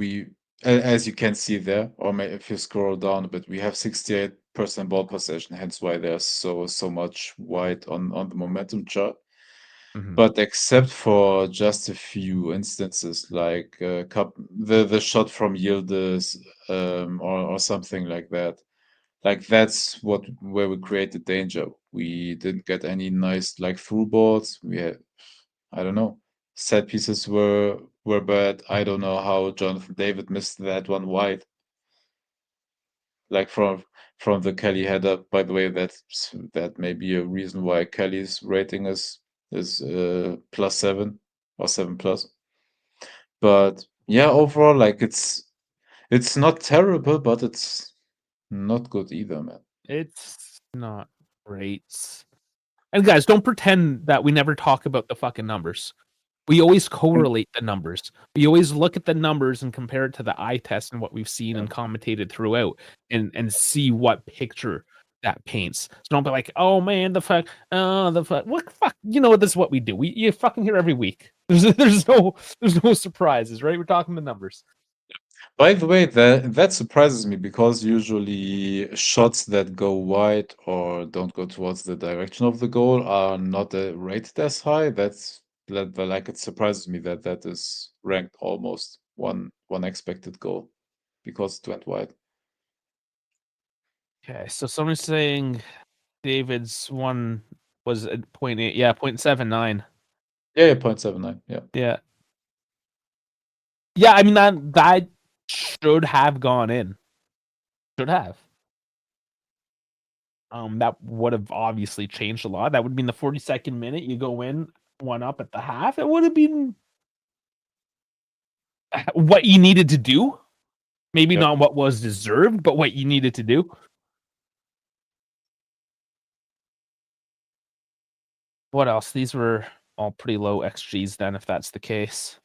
as you can see there, or if you scroll down a bit, we have 68% ball possession, hence why there's so much white on the momentum chart. Mm-hmm. But except for just a few instances, like the shot from Yildiz, or something like that. Like that's where we created danger. We didn't get any nice like through balls. We had, I don't know, set pieces were bad. I don't know how Jonathan David missed that one wide. Like from the Kelly header. By the way, that may be a reason why Kelly's rating is +7 or 7+. But yeah, overall, like it's not terrible, but it's not good either, man. It's not great. And guys, don't pretend that we never talk about the fucking numbers. We always correlate the numbers. We always look at the numbers and compare it to the eye test and what we've seen and commentated throughout and see what picture that paints. So don't be like, oh man, the fuck, what fuck? You know, this is what we do. You fucking hear every week. There's no surprises, right? We're talking the numbers. By the way, that surprises me because usually shots that go wide or don't go towards the direction of the goal are not rated as high. Like it surprises me that is ranked almost one expected goal because it went wide. Okay, so someone's saying David's one was at 0.8, yeah, 0.79. Yeah, 0.79. Yeah. Yeah. Yeah, I mean that should have gone in. Should have. That would have obviously changed a lot. That would have been the 42nd minute. You go in, one up at the half. It would have been what you needed to do. Maybe Yep. not what was deserved, but what you needed to do. What else? These were all pretty low XGs then, if that's the case.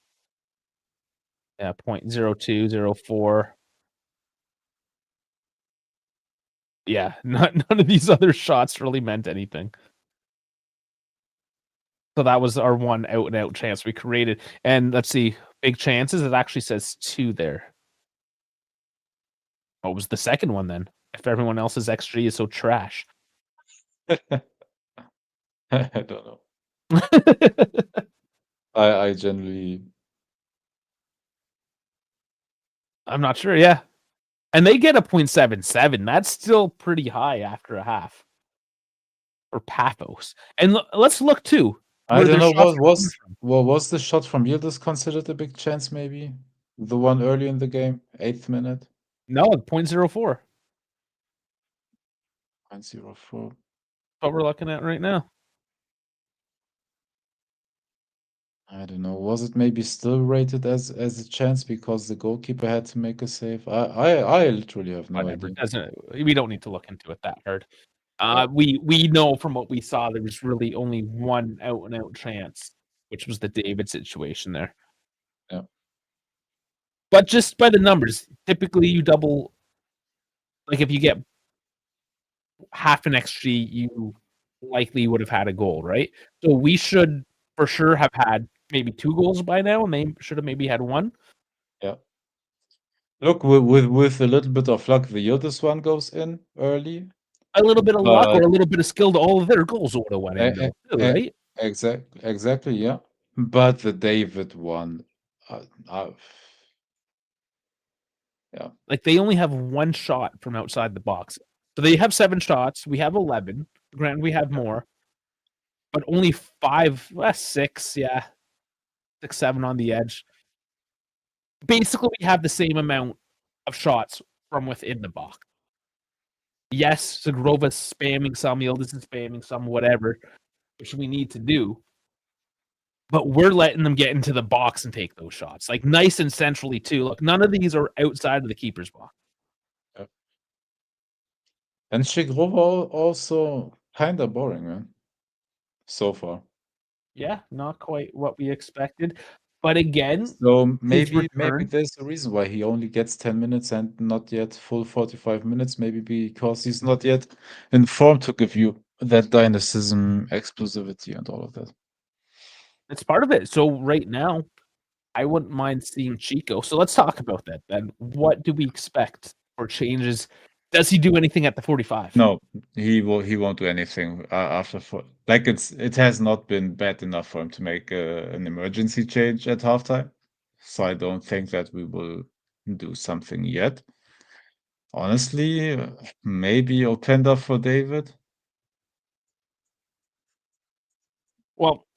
Yeah, 0.0204. Yeah, none of these other shots really meant anything. So that was our one out and out chance we created. And let's see, big chances. It actually says 2 there. What was the second one then? If everyone else's XG is so trash. I don't know. I generally. I'm not sure. Yeah. And they get a 0.77. That's still pretty high after a half. for Pafos. And let's look too. I don't know what was the shot from Yildiz considered a big chance? Maybe the one early in the game, 8th minute. No, 0.04. 0.04. What we're looking at right now. I don't know. Was it maybe still rated as a chance because the goalkeeper had to make a save? I literally have no idea. We don't need to look into it that hard. We know from what we saw there was really only one out and out chance, which was the David situation there. Yeah. But just by the numbers, typically you double. Like if you get half an XG, you likely would have had a goal, right? So we should for sure have had maybe 2 goals by now, and they should have maybe had 1. Yeah. Look, with a little bit of luck, the Yildiz one goes in early. A little bit of luck or a little bit of skill, all of their goals would have went in, though, too, right? Exactly, yeah. But the David one, yeah. Like they only have 1 shot from outside the box. So they have 7 shots. We have 11. Granted, we have more, but only 5, 6, 6, 7 on the edge. Basically, we have the same amount of shots from within the box. Yes, Zagrova's spamming some, Yildiz is spamming some, whatever, which we need to do. But we're letting them get into the box and take those shots. Like nice and centrally, too. Look, none of these are outside of the keeper's box. Yep. And Zagrova also kind of boring, man. So far. Yeah, not quite what we expected. But again, so maybe there's a reason why he only gets 10 minutes and not yet full 45 minutes. Maybe because he's not yet in form to give you that dynamism, explosivity, and all of that. It's part of it. So right now, I wouldn't mind seeing Chico. So let's talk about that then. What do we expect for changes? Does he do anything at the 45? No, he won't do anything after like it has not been bad enough for him to make an emergency change at halftime. So I don't think that we will do something yet. Honestly, maybe Openda for David. Well,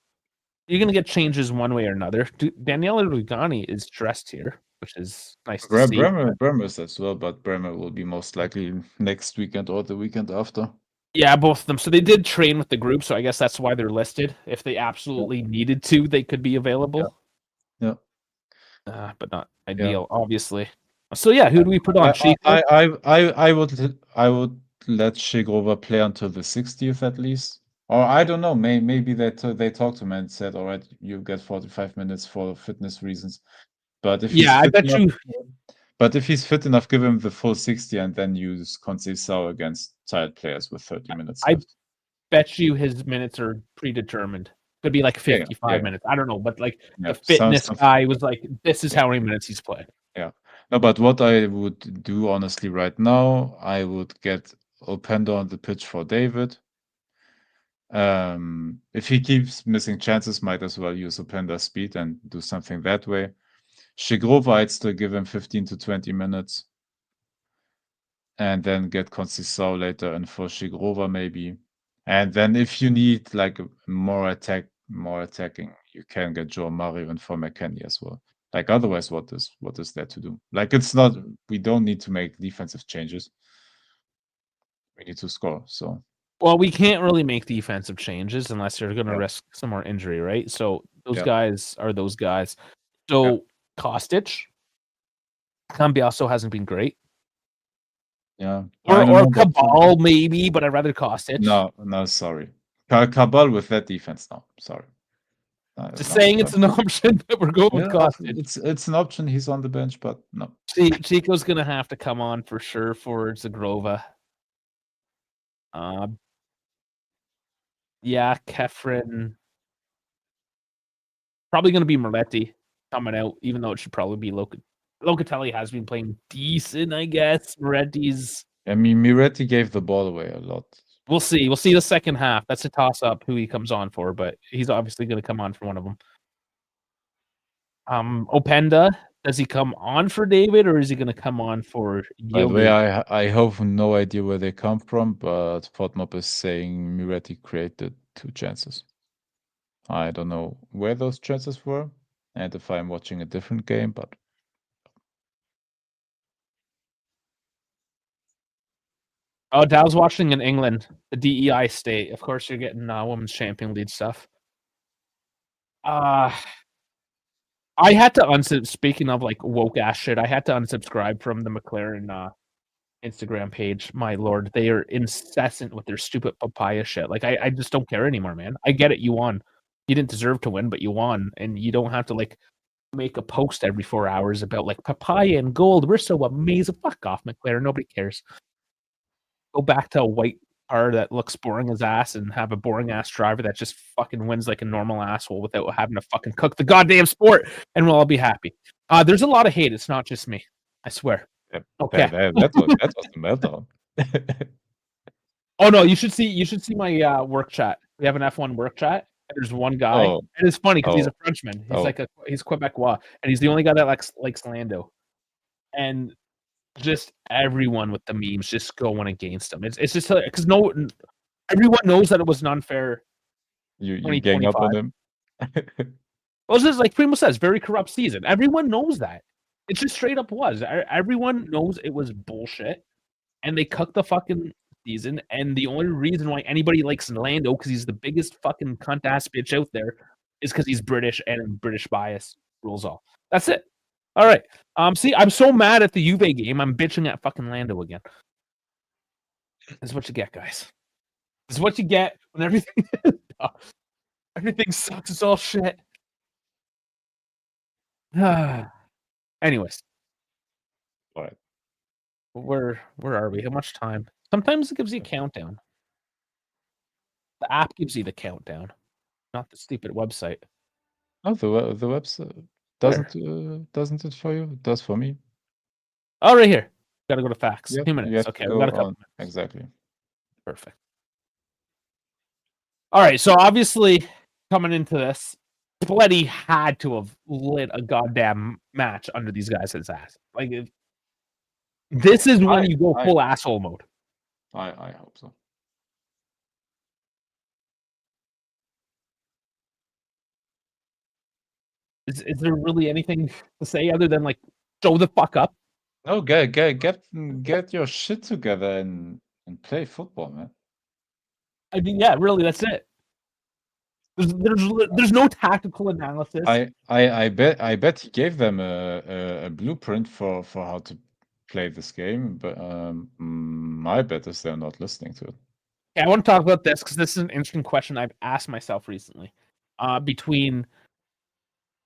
you're going to get changes one way or another. Daniele Rugani is dressed here, which is nice to see. Bremer is as well, but Bremer will be most likely next weekend or the weekend after. Yeah, both of them. So they did train with the group, so I guess that's why they're listed. If they absolutely needed to, they could be available. Yeah. But not ideal, obviously. So yeah, who do we put on? I would let Shigrova play until the 60th at least. Or I don't know, maybe they talked to him and said, all right, you get 45 minutes for fitness reasons. But if he's fit enough, give him the full 60 and then use Conceição against tired players with 30 minutes left. I bet you his minutes are predetermined. Could be like 55 minutes. I don't know, but like the fitness guy was like, this is how many minutes he's played. Yeah. No, but what I would do honestly right now, I would get Openda on the pitch for David. If he keeps missing chances, might as well use Openda's speed and do something that way. Shigrova, I'd still give him 15 to 20 minutes. And then get Conceição later and for Shigrova maybe. And then if you need like more attacking, you can get Joe Mario and for McKennie as well. Like otherwise, what is there to do? Like we don't need to make defensive changes. We need to score. So well, we can't really make defensive changes unless you're going to risk some more injury, right? So those guys are those guys. So Kostic, Cambiasso hasn't been great. Yeah. Or Cabal maybe, but I'd rather Kostic. No, sorry. Cabal with that defense, no. Sorry. Just saying it's an option, but we're going with Kostic. It's an option. He's on the bench, but no. Chico's going to have to come on for sure for Zagrova. Kefren. Probably going to be Moretti coming out, even though it should probably be Locatelli has been playing decent, I guess. Moretti's. I mean, Moretti gave the ball away a lot. We'll see. We'll see the second half. That's a toss-up who he comes on for, but he's obviously going to come on for one of them. Openda, Does he come on for David, or is he going to come on for By the way, Yogi? I have no idea where they come from, but Fortmob is saying Miretti created 2 chances. I don't know where those chances were, and if I'm watching a different game, but Oh, Dow's watching in England, the DEI state. Of course, you're getting Women's Champion League stuff. I had to speaking of like woke ass shit, I had to unsubscribe from the McLaren Instagram page. My lord, they are incessant with their stupid papaya shit. Like I just don't care anymore, man. I get it, you won. You didn't deserve to win, but you won, and you don't have to like make a post every 4 hours about like papaya and gold. We're so amazing. Fuck off, McLaren. Nobody cares. Go back to a white car that looks boring as ass and have a boring ass driver that just fucking wins like a normal asshole without having to fucking cook the goddamn sport, and we'll all be happy. There's a lot of hate. It's not just me. I swear. yeah, Okay. that was the meltdown. Oh no, you should see my work chat. We have an F1 work chat. And there's one guy, Oh. and it's funny because he's Oh. a Frenchman. He's Oh. like he's Quebecois, and he's the only guy that likes Lando. And just everyone with the memes just going against him. It's just because everyone knows that it was an unfair. You gang up on him. Well, it's just like Primo says, very corrupt season. Everyone knows that. It just straight up was. Everyone knows it was bullshit, and they cooked the fucking season. And the only reason why anybody likes Lando, because he's the biggest fucking cunt ass bitch out there, is because he's British and British bias rules all. That's it. All right. See, I'm so mad at the Juve game. I'm bitching at fucking Lando again. This is what you get, guys. This is what you get when everything sucks. It's all shit. Anyways. All right. Where are we? How much time? Sometimes it gives you a countdown. The app gives you the countdown, not the stupid website. Oh, the website doesn't it for you? It does for me. Oh, right here. Gotta go to facts. Yep, 2 minutes. Okay, we got a couple minutes. Exactly. Perfect. All right, so obviously coming into this, Spletty had to have lit a goddamn match under these guys' ass. Like, this is when you go full asshole mode. I hope so. Is there really anything to say other than like show the fuck up? No, get your shit together and play football, man. I mean, yeah, really, that's it. There's no tactical analysis. I bet he gave them a blueprint for how to play this game, but my bet is they're not listening to it. Yeah, I want to talk about this because this is an interesting question I've asked myself recently. Between,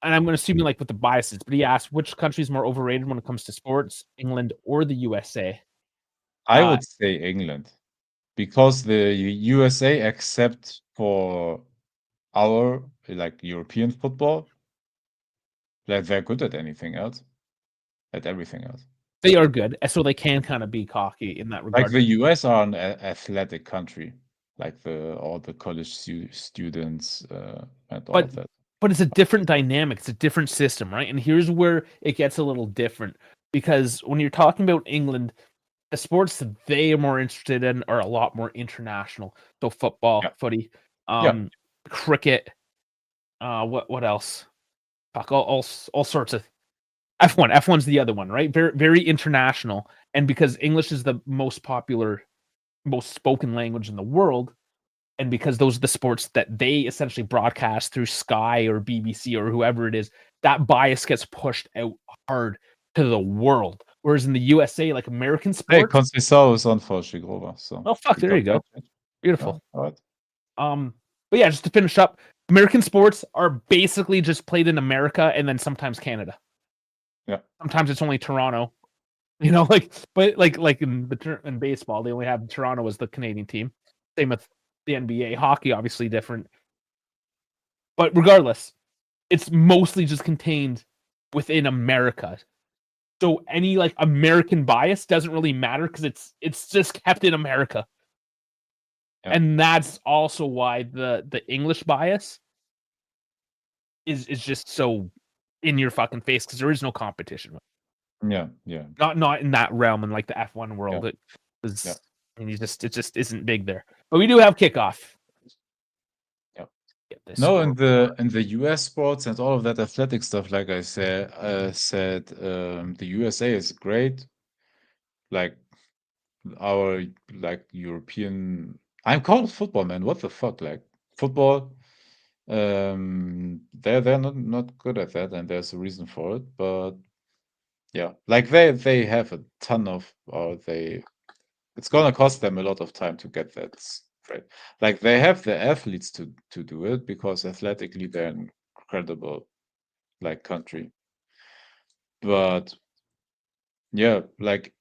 and I'm going to assume like with the biases, but he asked which country is more overrated when it comes to sports, England or the USA. I would say England, because the USA, except for our like European football, like they're good at anything else, at everything else. They are good, so they can kind of be cocky in that regard. Like the US are an athletic country, like all the college students and all of that. But it's a different dynamic. It's a different system, right? And here's where it gets a little different, because when you're talking about England, the sports that they are more interested in are a lot more international. So football, footy, cricket, what else? Fuck, all sorts of F1. F1's the other one, right? Very, very international. And because English is the most popular, most spoken language in the world, and because those are the sports that they essentially broadcast through Sky or BBC or whoever it is, that bias gets pushed out hard to the world. Whereas in the USA, like American sports, hey, Conceição is on for Shigrova, so oh fuck, there you go, beautiful. All right. But yeah, just to finish up, American sports are basically just played in America and then sometimes Canada. Yeah, sometimes it's only Toronto. You know, but in baseball, they only have Toronto as the Canadian team. Same with the NBA. Hockey, obviously different. But regardless, it's mostly just contained within America. So any like American bias doesn't really matter because it's just kept in America. Yeah. And that's also why the English bias is just so in your fucking face because there is no competition. Yeah. Not in that realm and like the F1 world. Yeah. It is, Yeah. and it just isn't big there. But we do have Kickoff. Yeah. No, in the US sports and all of that athletic stuff, like I said, the USA is great. Like our European, I'm called football, man. What the fuck? Like football, they're not good at that, and there's a reason for it. But yeah, like they have a ton of, or it's gonna cost them a lot of time to get that straight. Like they have the athletes to do it because athletically they're an incredible like country. But yeah, like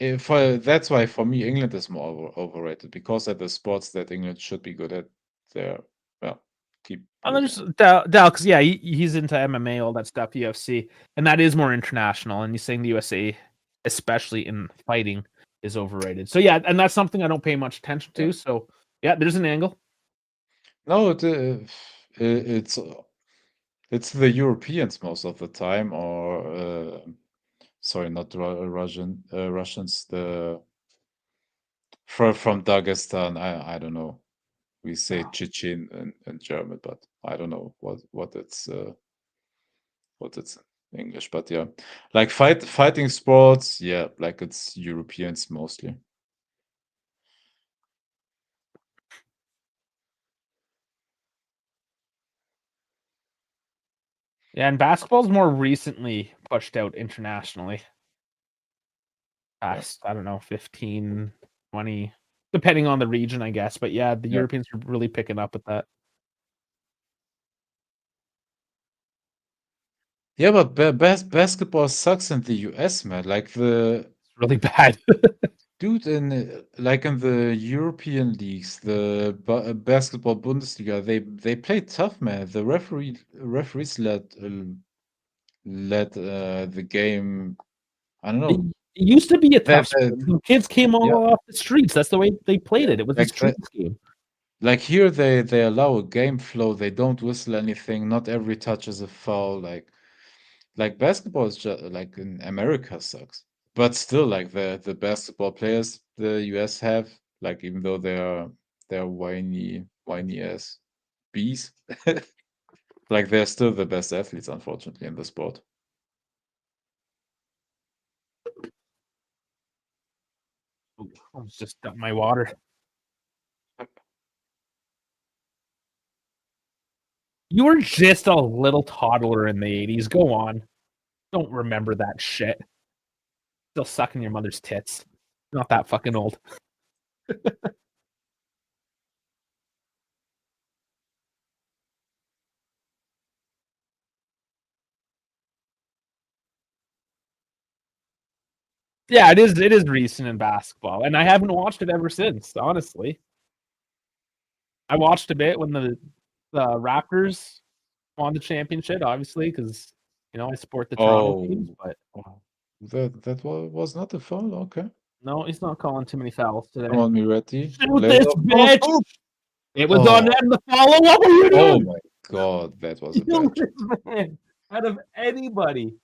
if that's why for me England is more overrated because at the sports that England should be good at, they're well keep I'm losing. just Dal because yeah, he's into MMA, all that stuff, UFC, and that is more international. And he's saying the USA, especially in fighting, is overrated. So yeah, and that's something I don't pay much attention to. Yeah. So yeah, there's an angle. No, it's the Europeans most of the time, or sorry, not Russians, the from Dagestan. I don't know. We say Chechen in German, but I don't know what it's in English. But yeah, like fighting sports, yeah, like it's Europeans mostly. Yeah, and basketball's more recently pushed out internationally. Past, I don't know, 15, 20, depending on the region, I guess. But yeah, the Europeans are really picking up with that. Yeah, but basketball sucks in the US, man. Like It's really bad. dude in the European leagues, the basketball Bundesliga, they play tough, man. The referees let the game. I don't know. It used to be a tough That sport. The kids came all yeah, off the streets. That's the way they played yeah. it. It was a Like that. streets game. Like here, they allow a game flow. They don't whistle anything. Not every touch is a foul. Like basketball is just like in America sucks. But still, like the basketball players the US have, like even though they're whiny as bees, like they're still the best athletes, unfortunately, in the sport. Ooh, almost just dumped my water. You were just a little toddler in the 80s. Go on. Don't remember that shit. Still sucking your mother's tits. Not that fucking old. Yeah, it is recent in basketball, and I haven't watched it ever since, honestly. I watched a bit when the Raptors won the championship, obviously, because I support the Toronto teams, Oh, but that was not a foul. Okay, no, he's not calling too many fouls today. come on, Miretti. Shoot this bitch! It was on Oh. them to follow. What were you Oh doing? my God, that was a Kill bad. this man out of anybody.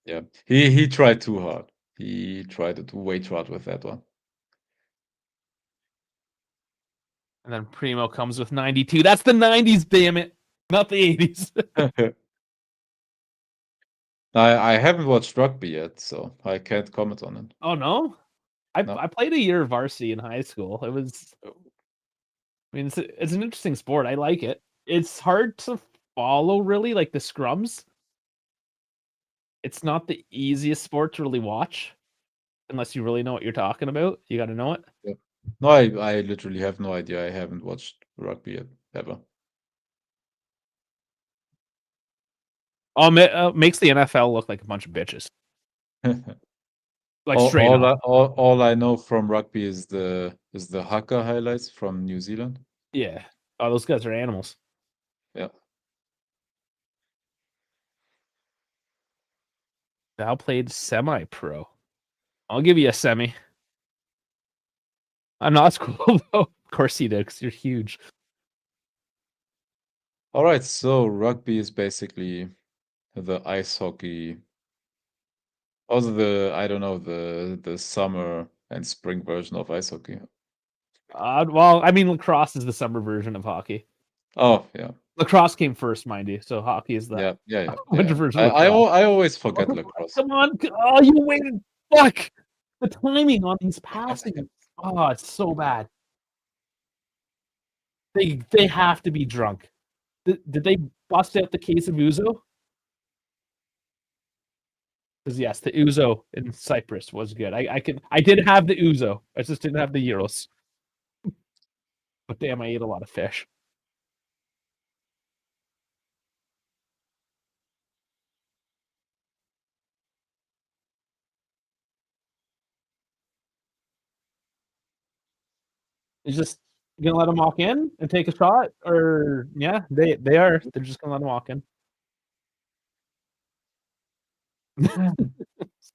Yeah, he tried too hard. He tried it way too hard with that one. And then Primo comes with 92. That's the 90s, damn it. Not the 80s. I haven't watched rugby yet, so I can't comment on it. Oh no? I No. played a year of varsity in high school. It was it's an interesting sport. I like it. It's hard to follow really, like the scrums. It's not the easiest sport to really watch unless you really know what you're talking about. You got to know it. Yeah. No, I literally have no idea. I haven't watched rugby yet, ever. Oh, makes the NFL look like a bunch of bitches. Like straight up. All I know from rugby is the haka highlights from New Zealand. Yeah. Oh, those guys are animals. Yeah. Val played semi-pro. I'll give you a semi. I'm not as cool though. Of course you did, because you're huge. All right, so rugby is basically the ice hockey, also I don't know, the summer and spring version of ice hockey. Well, I mean, lacrosse is the summer version of hockey. Oh, yeah. Lacrosse came first, mind you, so hockey is the winter version of I lacrosse. always forget lacrosse. Come on! Oh, you waited! Fuck! The timing on these passing. Oh, it's so bad. They have to be drunk. Did they bust out the case of Ouzo? Because yes, the Ouzo in Cyprus was good. I did have the Ouzo. I just didn't have the gyros. But damn, I ate a lot of fish. You just gonna let them walk in and take a shot, or yeah, they are. They're just gonna let them walk in.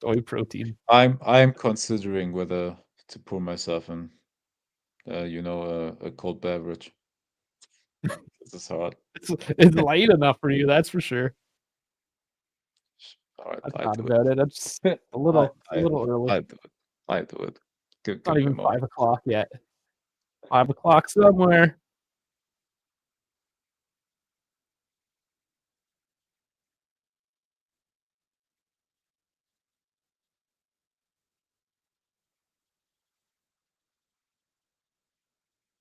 Soy protein. I'm considering whether to pour myself in, a cold beverage. This is hard. It's light enough for you, that's for sure. All right, I thought about it. It's a little early. I do it. Give Not me even a moment. 5:00 yet. 5:00 somewhere.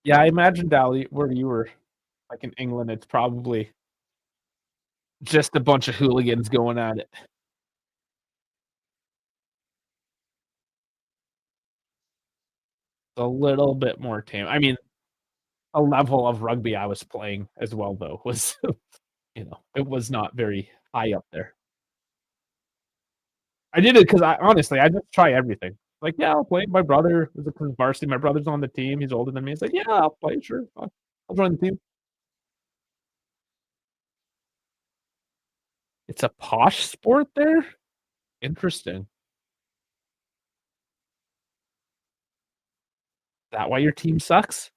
Yeah, I imagine, Dally, where you were, like in England, it's probably just a bunch of hooligans going at it. A little bit more tame. I mean, a level of rugby I was playing as well, though, was, it was not very high up there. I did it because I just try everything. Like, yeah, I'll play. My brother is a varsity. My brother's on the team. He's older than me. He's like, yeah, I'll play. Sure, I'll join the team. It's a posh sport there. Interesting. Is that why your team sucks?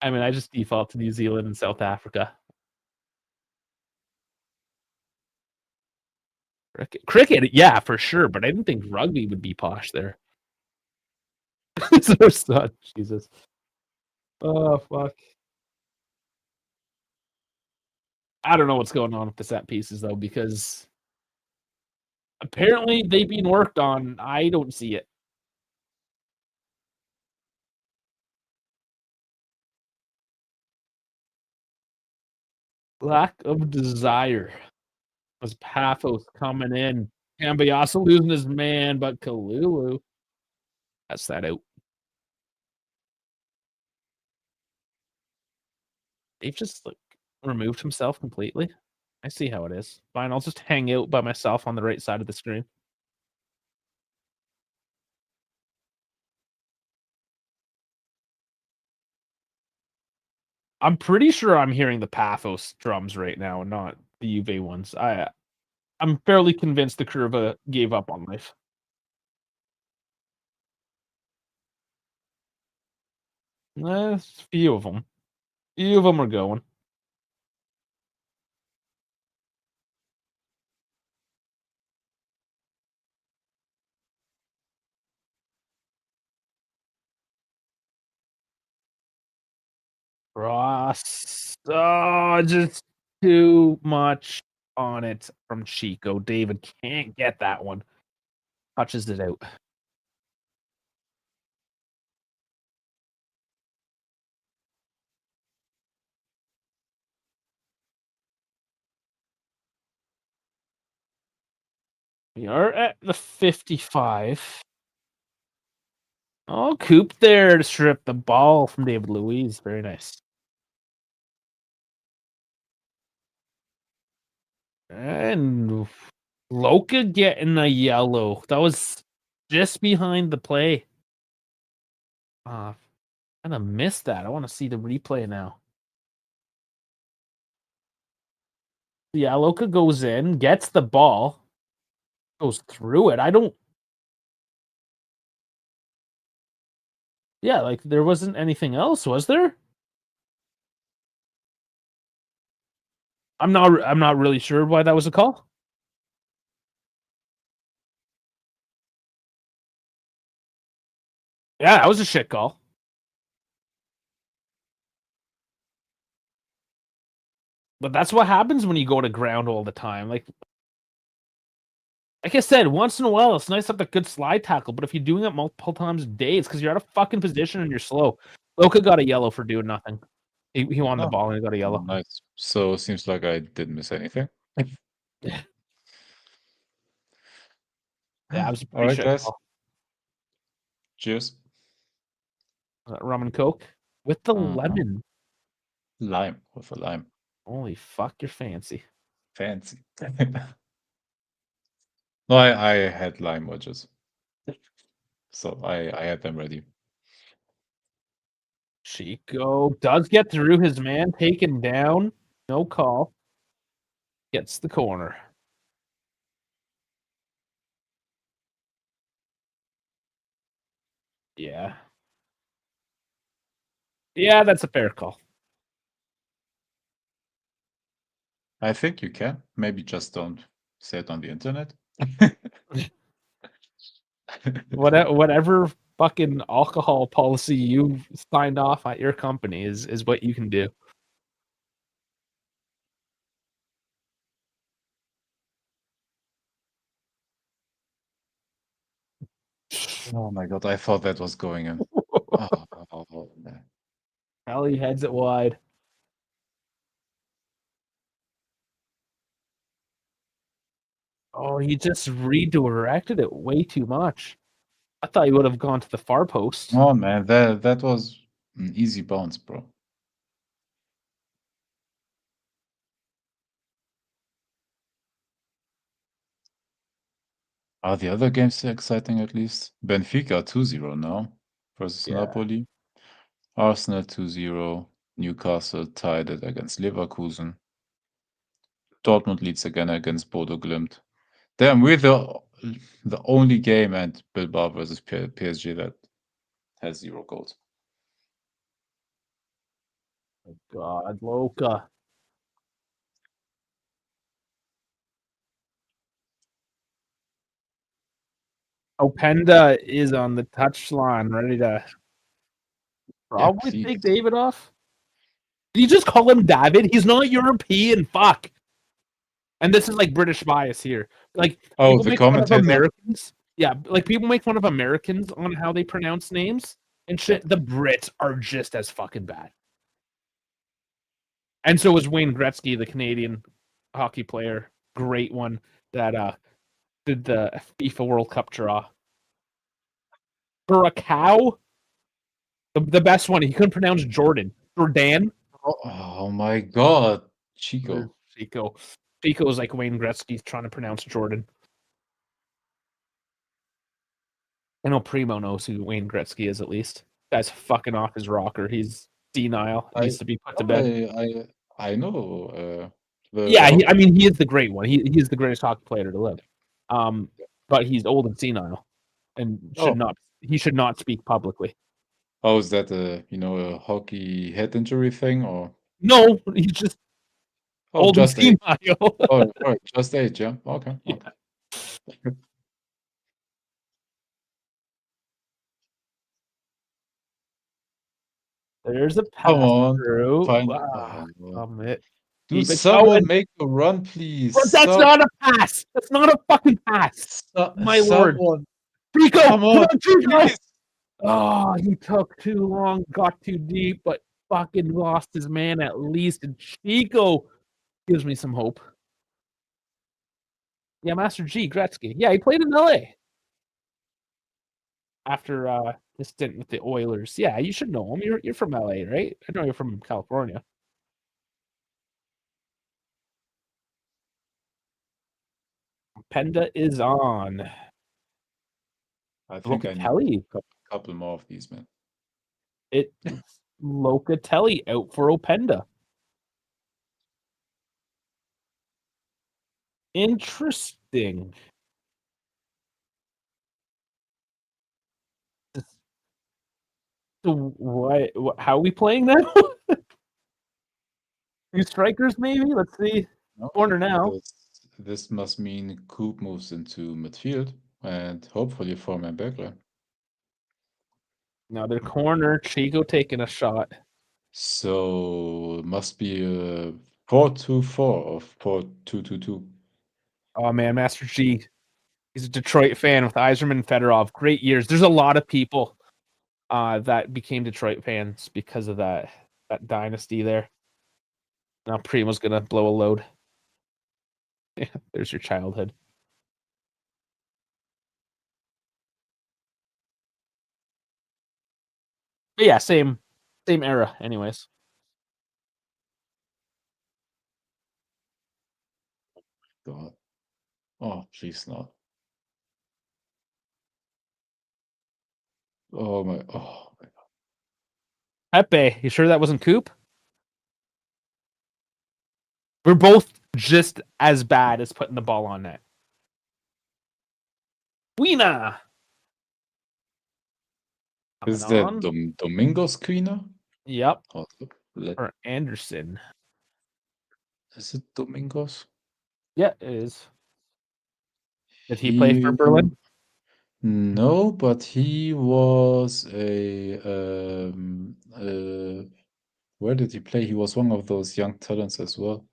I mean, I just default to New Zealand and South Africa. Cricket, yeah, for sure, but I didn't think rugby would be posh there. So, Jesus. Oh, fuck. I don't know what's going on with the set pieces, though, because apparently they've been worked on. I don't see it. Lack of desire. Was Pafos coming in. Cambiasa losing his man, but Kalulu that's that out. They've just removed himself completely. I see how it is. Fine, I'll just hang out by myself on the right side of the screen. I'm pretty sure I'm hearing the Paphos drums right now and not the Juve ones. I'm fairly convinced the Curva gave up on life. A few of them. Few of them are going. Ross. Oh, just too much on it from Chico. David can't get that one. Touches it out. We are at the 55. Oh, Coop there to strip the ball from David Luiz. Very nice. And Loca getting a yellow. That was just behind the play. I kind of missed that. I want to see the replay now. Yeah, Loca goes in, gets the ball, goes through it. I don't. Yeah, like there wasn't anything else, was there? I'm not really sure why that was a call. Yeah, that was a shit call. But that's what happens when you go to ground all the time. Like I said, once in a while, it's nice to have a good slide tackle. But if you're doing it multiple times a day, it's because you're out of fucking position and you're slow. Loka got a yellow for doing nothing. He wanted the ball and he got a yellow. Nice. So it seems like I didn't miss anything. Yeah, it was a All pretty right, shit guys. call. Cheers. Rum and Coke with the lemon. Lime with a lime. Holy fuck, you're fancy. Fancy. No, I had lime wedges. So I had them ready. Chico does get through his man, taken down. No call. Gets the corner. Yeah. Yeah, that's a fair call. I think you can. Maybe just don't say it on the internet. Whatever fucking alcohol policy you signed off at your company is what you can do. Oh my god, I thought that was going in. Oh, man. Ellie heads it wide. Oh, he just redirected it way too much. I thought he would have gone to the far post. Oh man, that was an easy bounce, bro. Are the other games still exciting at least? Benfica 2-0 now versus Yeah. Napoli. Arsenal 2-0. Newcastle tied it against Leverkusen. Dortmund leads again against Bodo Glimt. Damn, we're the only game and Bilbao versus PSG that has 0 goals. Oh God, Loka. Openda is on the touchline, ready to probably take David off. Did you just call him David? He's not European. Fuck. And this is like British bias here. Like Oh, people the make fun of commentator? Americans. Yeah, like people make fun of Americans on how they pronounce names and shit. The Brits are just as fucking bad. And so was Wayne Gretzky, the Canadian hockey player, great one that did the FIFA World Cup draw. For a cow, the best one. He couldn't pronounce Jordan. Jordan. Oh my god, Chico. Chico. Chico is like Wayne Gretzky trying to pronounce Jordan. I know Primo knows who Wayne Gretzky is at least. Guy's fucking off his rocker. He's senile. Needs to be put to bed. I know. Yeah, I mean he is the great one. He is the greatest hockey player to live. But he's old and senile, and he should not speak publicly. Oh, is that a hockey head injury thing or? No, he's just old just and age. senile. Oh, right, just age, yeah. Okay. Yeah. There's a pass through. Fine. Dude, someone make a run, please. But that's not a pass. That's not a fucking pass. My lord. Rico, come on, Chico. Oh, he took too long, got too deep, but fucking lost his man at least. And Chico gives me some hope. Yeah, Master G, Gretzky. Yeah, he played in LA after his stint with the Oilers. Yeah, you should know him. You're from LA, right? I know you're from California. Penda is on. I think Locatelli. I need a couple more of these, man. It's Locatelli out for Openda. Interesting. So what? How are we playing now? 2 strikers, maybe. Let's see. No, Corner now. this must mean Coop moves into midfield and hopefully four-man backline. Now they're corner. Chico taking a shot. So it must be a 4-2-4 or 4-2-2-2. Oh man, Master G. He's a Detroit fan with Yzerman and Fedorov. Great years. There's a lot of people that became Detroit fans because of that dynasty there. Now Primo's gonna blow a load. Yeah, there's your childhood. But yeah, same era, anyways. God. Oh, please not. Oh my God. Pepe, you sure that wasn't Coop? We're both just as bad as putting the ball on net. Quina. Is that Domingos Quina? Yep. Oh, Or Anderson. Is it Domingos? Yeah, it is. Did he play for Berlin? No, but he was where did he play? He was one of those young talents as well.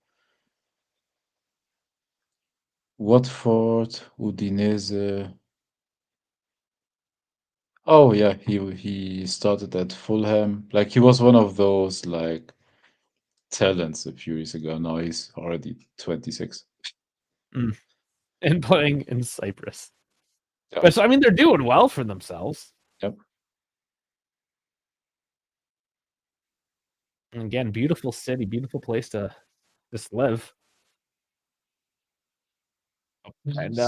Watford, Udinese. Oh yeah, he started at Fulham. Like he was one of those like talents a few years ago. Now he's already 26. And playing in Cyprus. Yeah. But so, I mean, they're doing well for themselves. Yep. And again, beautiful city, beautiful place to just live. And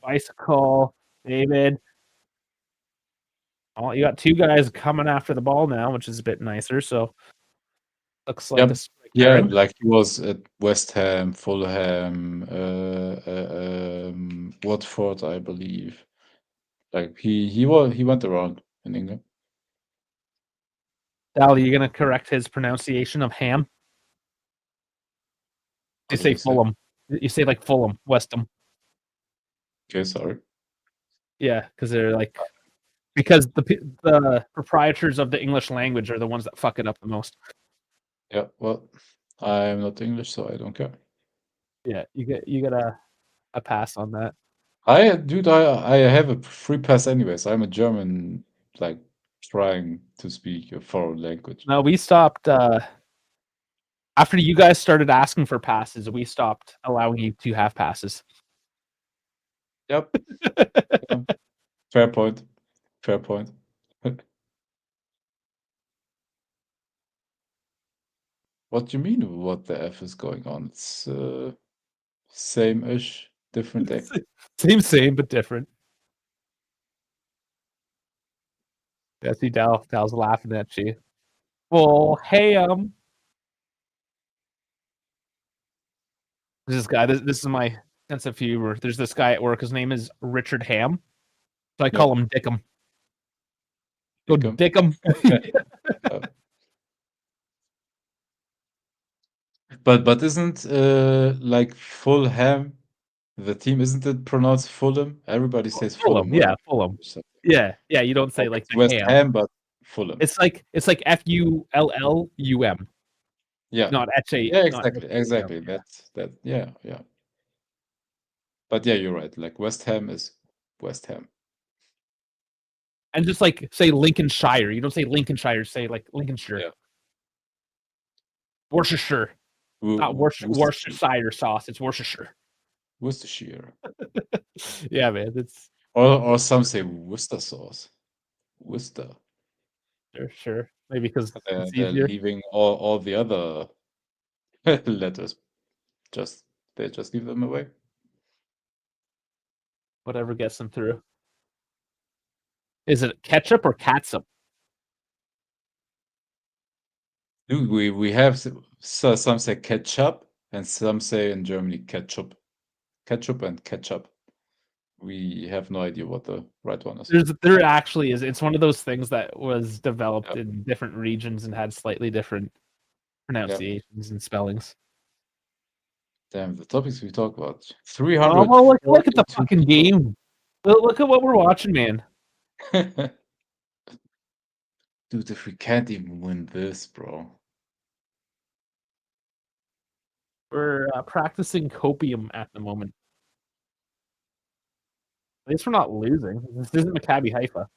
bicycle, David. Oh, you got 2 guys coming after the ball now, which is a bit nicer. So looks like Yep. Yeah, like he was at West Ham, Fulham, Watford, I believe. Like he went around in England. Dal, you gonna correct his pronunciation of ham? You say Fulham. You say like Fulham, West Ham. Okay, sorry. Yeah, because they're like because the proprietors of the English language are the ones that fuck it up the most. Yeah, well, I'm not English, so I don't care. Yeah, you get a pass on that. I have a free pass anyways. I'm a German, like trying to speak a foreign language. No, we stopped after you guys started asking for passes, we stopped allowing you to have passes. Yep. Yeah. Fair point. Fair point. What do you mean? What the F is going on? It's same-ish, different day. Same, but different. Yeah, see, Dal's laughing at you. Well, hey, this guy. This is my sense of humor. There's this guy at work. His name is Richard Ham, so I call him Dickum. Go Dickum. But isn't like Fulham the team? Isn't it pronounced Fulham? Everybody says Fulham. Yeah, Fulham. Yeah. You don't say like West Ham, but Fulham. It's like Fullum. Yeah. Not H-A. Yeah, exactly. That's that. Yeah. But yeah, you're right. Like West Ham is West Ham. And just like say Lincolnshire. You don't say Lincolnshire. Say like Lincolnshire. Yeah. Worcestershire. Not Worcestershire sauce. It's Worcestershire. Worcestershire. Yeah, man. It's or some say Worcester sauce. Worcester. Sure. Maybe because they're leaving all the other letters. They just leave them away. Whatever gets them through. Is it ketchup or catsup? Dude, we have some say ketchup and some say in Germany ketchup. Ketchup and ketchup. We have no idea what the right one is. There actually is. It's one of those things that was developed in different regions and had slightly different pronunciations and spellings. Damn, the topics we talk about. 300. Oh, well, look at the fucking game. Look at what we're watching, man. Dude, if we can't even win this, bro. We're practicing copium at the moment. At least we're not losing. This isn't Maccabi Haifa.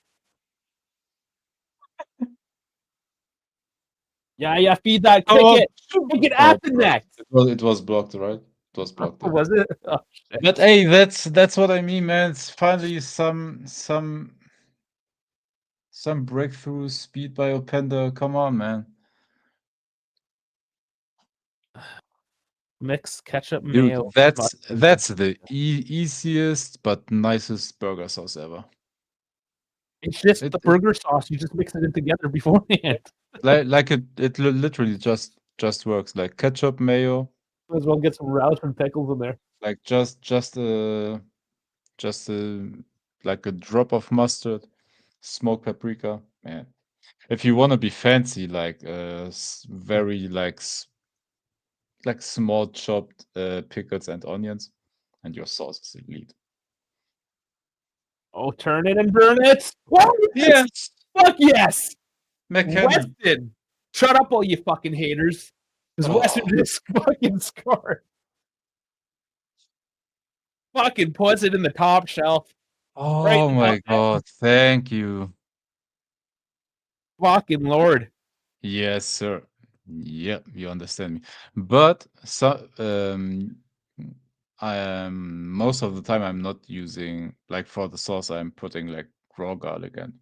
Yeah, feed that. Kick it. Kick it at the net. It was blocked, right? It was blocked. Was it? Oh, shit. But hey, that's what I mean, man. It's finally some breakthrough speed by Openda. Come on, man. Mix ketchup, Dude, mayo. that's the easiest but nicest burger sauce ever. It's just the burger sauce. You just mix it in together beforehand. Like it literally just works. Like ketchup, mayo. Might as well get some relish and pickles in there. Like just like a drop of mustard, smoked paprika. Man, if you want to be fancy, like very like small chopped pickles and onions, and your sauce is elite. Oh, turn it and burn it! What? Yes! Fuck yes! McKenna. Weston! Shut up, all you fucking haters! Because Weston just fucking scored. Fucking puts it in the top shelf. Oh Right my god, thank you. Fucking Lord. Yes, sir. Yep, you understand me. But I am most of the time I'm not using, like, for the sauce I'm putting like raw garlic and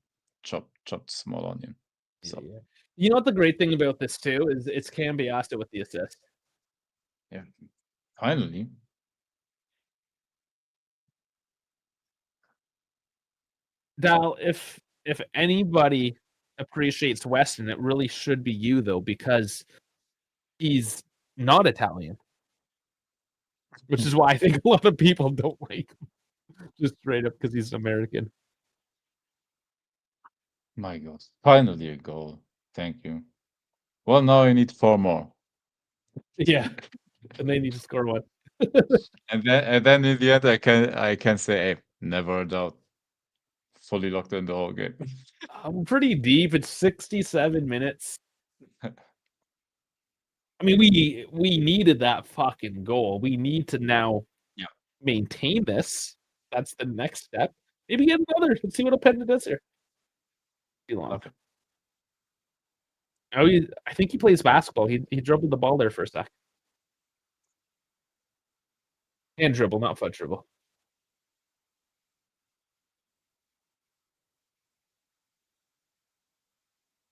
chopped small onion. So Yeah. You know what the great thing about this too is it's Cambiasta with the assist. yeah, finally. Dal, if anybody appreciates Weston, it really should be you though, because he's not Italian. Which is why I think a lot of people don't like him. Just straight up because he's American. My God, finally a goal. Thank you. Well, now I need 4 more. Yeah. And they need to score one. And then in the end I can say, hey, never a doubt. Fully locked in the whole game. I'm pretty deep. It's 67 minutes. I mean, we needed that fucking goal. We need to now maintain this. That's the next step. Maybe get another. Let's see what Openda does here. Oh, I think he plays basketball. He dribbled the ball there for a sec. And dribble, not foot dribble.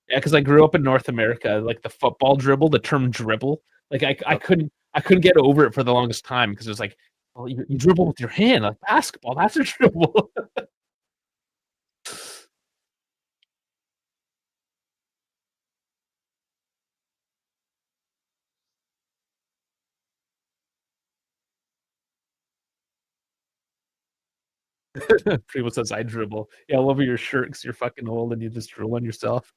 Yeah, because I grew up in North America. Like the football dribble, the term dribble. Like I couldn't get over it for the longest time because it was like, well, you dribble with your hand, like basketball. That's a dribble. Primo says I dribble. Yeah, all over your shirt because you're fucking old and you just dribble on yourself.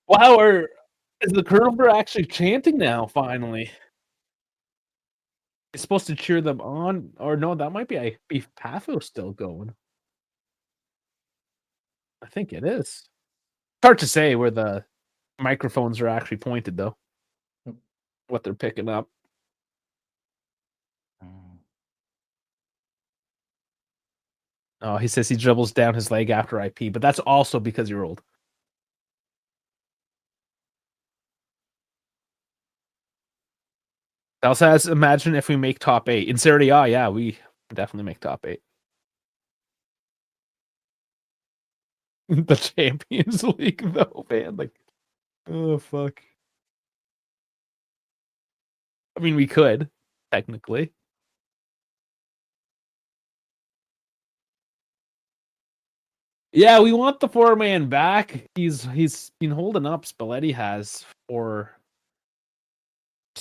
Wow, is the curver actually chanting now? Finally, it's supposed to cheer them on, or no? That might be Pafos still going. I think it is. It's hard to say where the microphones are actually pointed, though. What they're picking up. Oh, he says he dribbles down his leg after I pee, but that's also because you're old. Sal says, imagine if we make top 8. In Serie A, yeah, we definitely make top 8. The Champions League, though, man. Like, oh, fuck. I mean, we could, technically. Yeah, we want the 4-man back. He's been holding up. Spalletti has for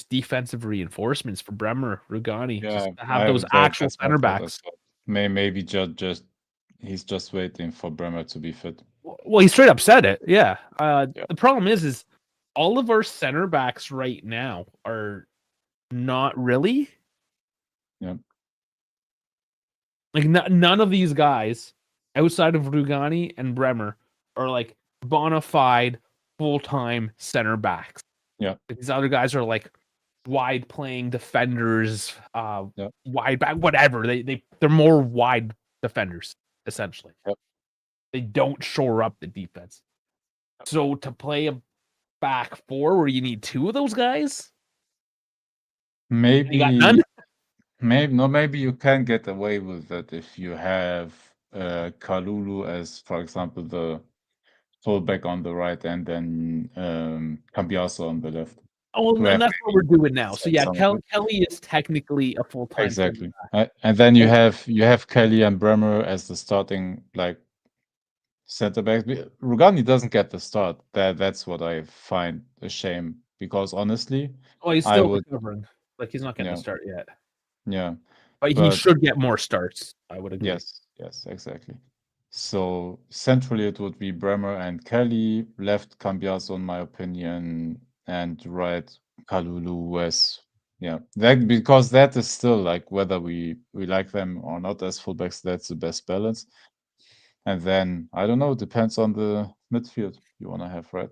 defensive reinforcements for Bremer, Rugani, Yeah, just to have those actual that's my center thought backs. as well. Maybe just he's just waiting for Bremer to be fit. Well, he straight up said it. Yeah. The problem is all of our center backs right now are not really. Yeah. Like none of these guys outside of Rugani and Bremer are like bona fide full-time center backs. Yeah. These other guys are like wide playing defenders, wide back, whatever. They're more wide defenders, essentially. Yep. They don't shore up the defense. So to play a back four where you need two of those guys, maybe you got none. Maybe you can get away with that if you have Kalulu as, for example, the fullback on the right, and then Cambiaso on the left. Oh, and that's what we're doing now. So yeah, Kelly is technically a full-time. Exactly. And then you have Kelly and Bremer as the starting center backs. Rugani doesn't get the start. That's what I find a shame, because honestly, he's still recovering. Like he's not getting a start yet. Yeah. But he should get more starts. I would agree. Yes, exactly. So centrally it would be Bremer and Kelly, left Cambiaso in my opinion, and right Kalulu as because that is still like, whether we like them or not as fullbacks, that's the best balance. And then I don't know, depends on the midfield you want to have, right?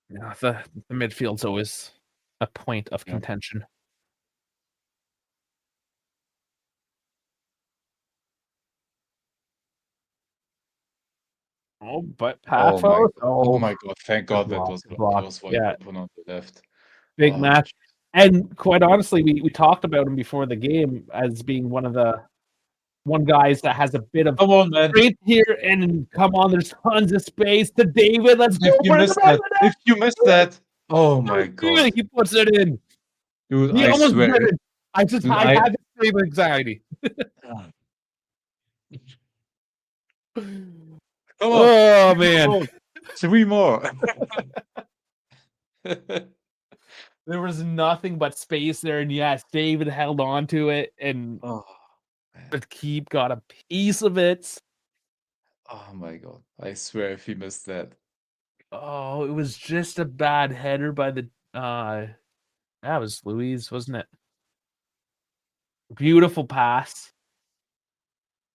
Yeah, the midfield's always a point of contention. Oh, but Pafos. Oh my god! Thank God that was one open on the left. Big match, and quite honestly, we talked about him before the game as being one guys that has a bit of strength here. And come on, there's tons of space to David. Let's go. If you missed that, oh my god! He puts it in. Dude, he almost did it. I had the same anxiety. Come on. Oh man, 3 more. There was nothing but space there, and yes, David held on to it, and the keep got a piece of it. Oh my god! I swear, if he missed that. Oh, it was just a bad header by the that was Louise, wasn't it? Beautiful pass.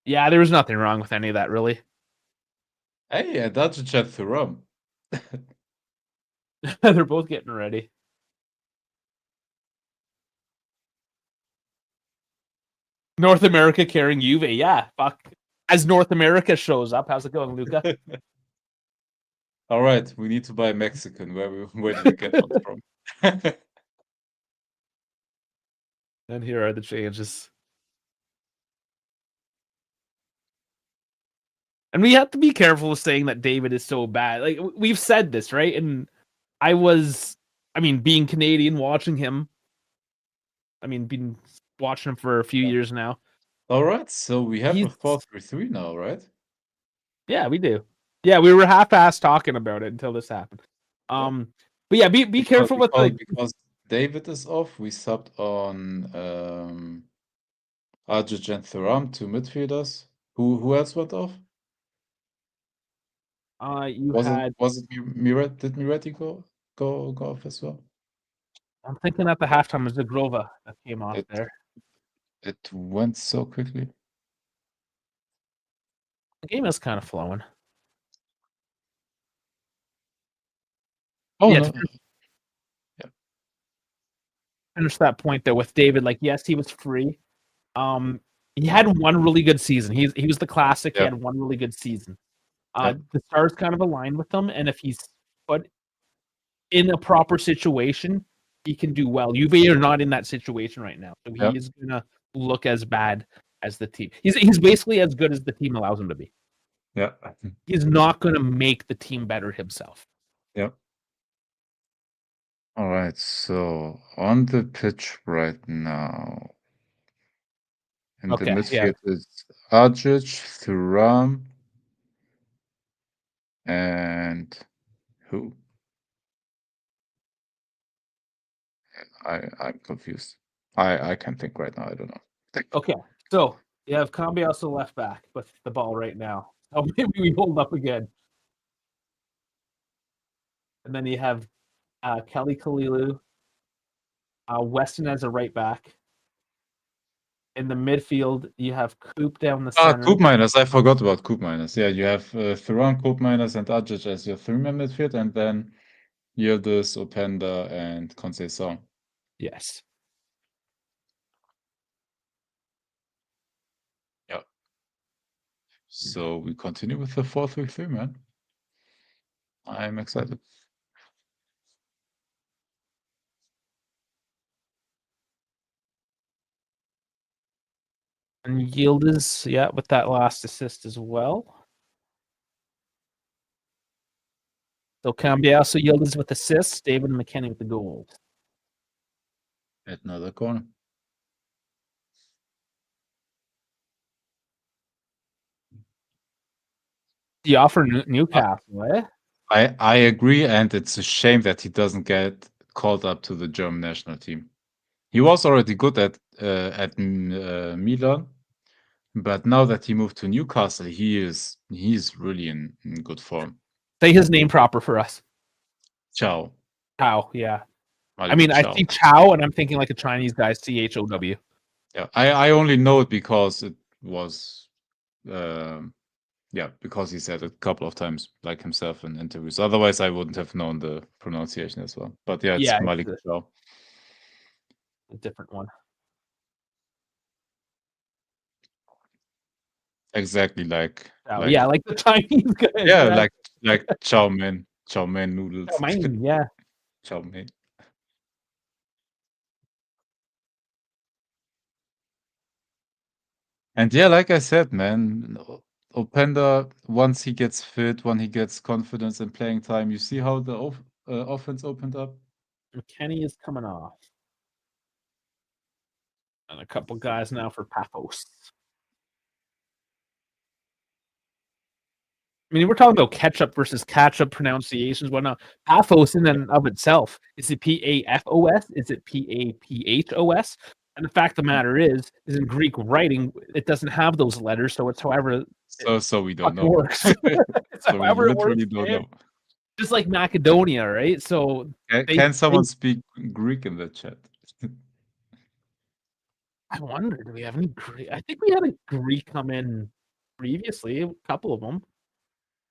Yeah, there was nothing wrong with any of that, really. Hey, that's a chat to rum. They're both getting ready. North America carrying Juve. Yeah, fuck. As North America shows up, how's it going, Luca? All right, we need to buy Mexican. Where did we get that from? And here are the changes. And we have to be careful of saying that David is so bad. Like, we've said this, right? And being Canadian, watching him. Been watching him for a few years now. All right, so we have a 4-3-3 now, right? Yeah, we do. Yeah, we were half-assed talking about it until this happened. But yeah, be careful with because David is off. We subbed on Arjic and Thuram, 2 midfielders. Who else went off? Was it Miretti? Did Miretti go off as well? I'm thinking at the halftime was the Grova that came off there. It went so quickly. The game is kind of flowing. Oh, no. Finish that point though with David. Like, yes, he was free. He had one really good season. He was the classic. He had one really good season. The stars kind of aligned with him, and if he's put in a proper situation, he can do well. Juve are not in that situation right now, so he is gonna look as bad as the team. He's basically as good as the team allows him to be. Yeah, he's not gonna make the team better himself. Yep. All right, so on the pitch right now, in the midfield is Arjic, Thuram, and who? I'm confused. I can't think right now. I don't know. Okay, so you have Cambiasso left back with the ball right now. Oh, maybe we hold up again. And then you have Kelly Kalilu, Weston as a right back. In the midfield, you have Coop down the center. Coop minus. I forgot about Coop minus. Yeah, you have Thuram, Coop minus, and Ajic as your three-man midfield, and then Yildiz, Openda, and Conceição. Yes. Yeah. So we continue with the 4-3-3, man. I'm excited. And Yildiz, yeah, with that last assist as well. So Cambiasso, Yildiz with assists, David and McKennie with the goals. At another corner. The offer Newcastle, eh? I agree, and it's a shame that he doesn't get called up to the German national team. He was already good at Milan, but now that he moved to Newcastle, he's really in good form. Say his name proper for us. Chow. Chow, yeah. I mean, I see Chow, and I'm thinking like a Chinese guy, CHOW. Yeah, I only know it because it was, because he said it a couple of times, like himself in interviews. Otherwise, I wouldn't have known the pronunciation as well. But yeah, it's Malik Chow. A different one. Exactly like the Chinese guy. Yeah, like chow mein noodles. Chow mein, yeah. Chow mein. And yeah, like I said, man, Openda, once he gets fit, when he gets confidence and playing time, you see how the offense opened up. McKennie is coming off. And a couple guys now for Pafos. I mean, we're talking about ketchup versus catch-up pronunciations, whatnot. Pafos in and of itself, is it P-A-F-O-S? Is it P-A-P-H-O-S? And the fact of the matter is in Greek writing, it doesn't have those letters, so it's however so we don't know. Works. So however we literally don't know. Just like Macedonia, right? So can someone speak Greek in the chat? I wonder, do we have any Greek? I think we had a Greek come in previously, a couple of them.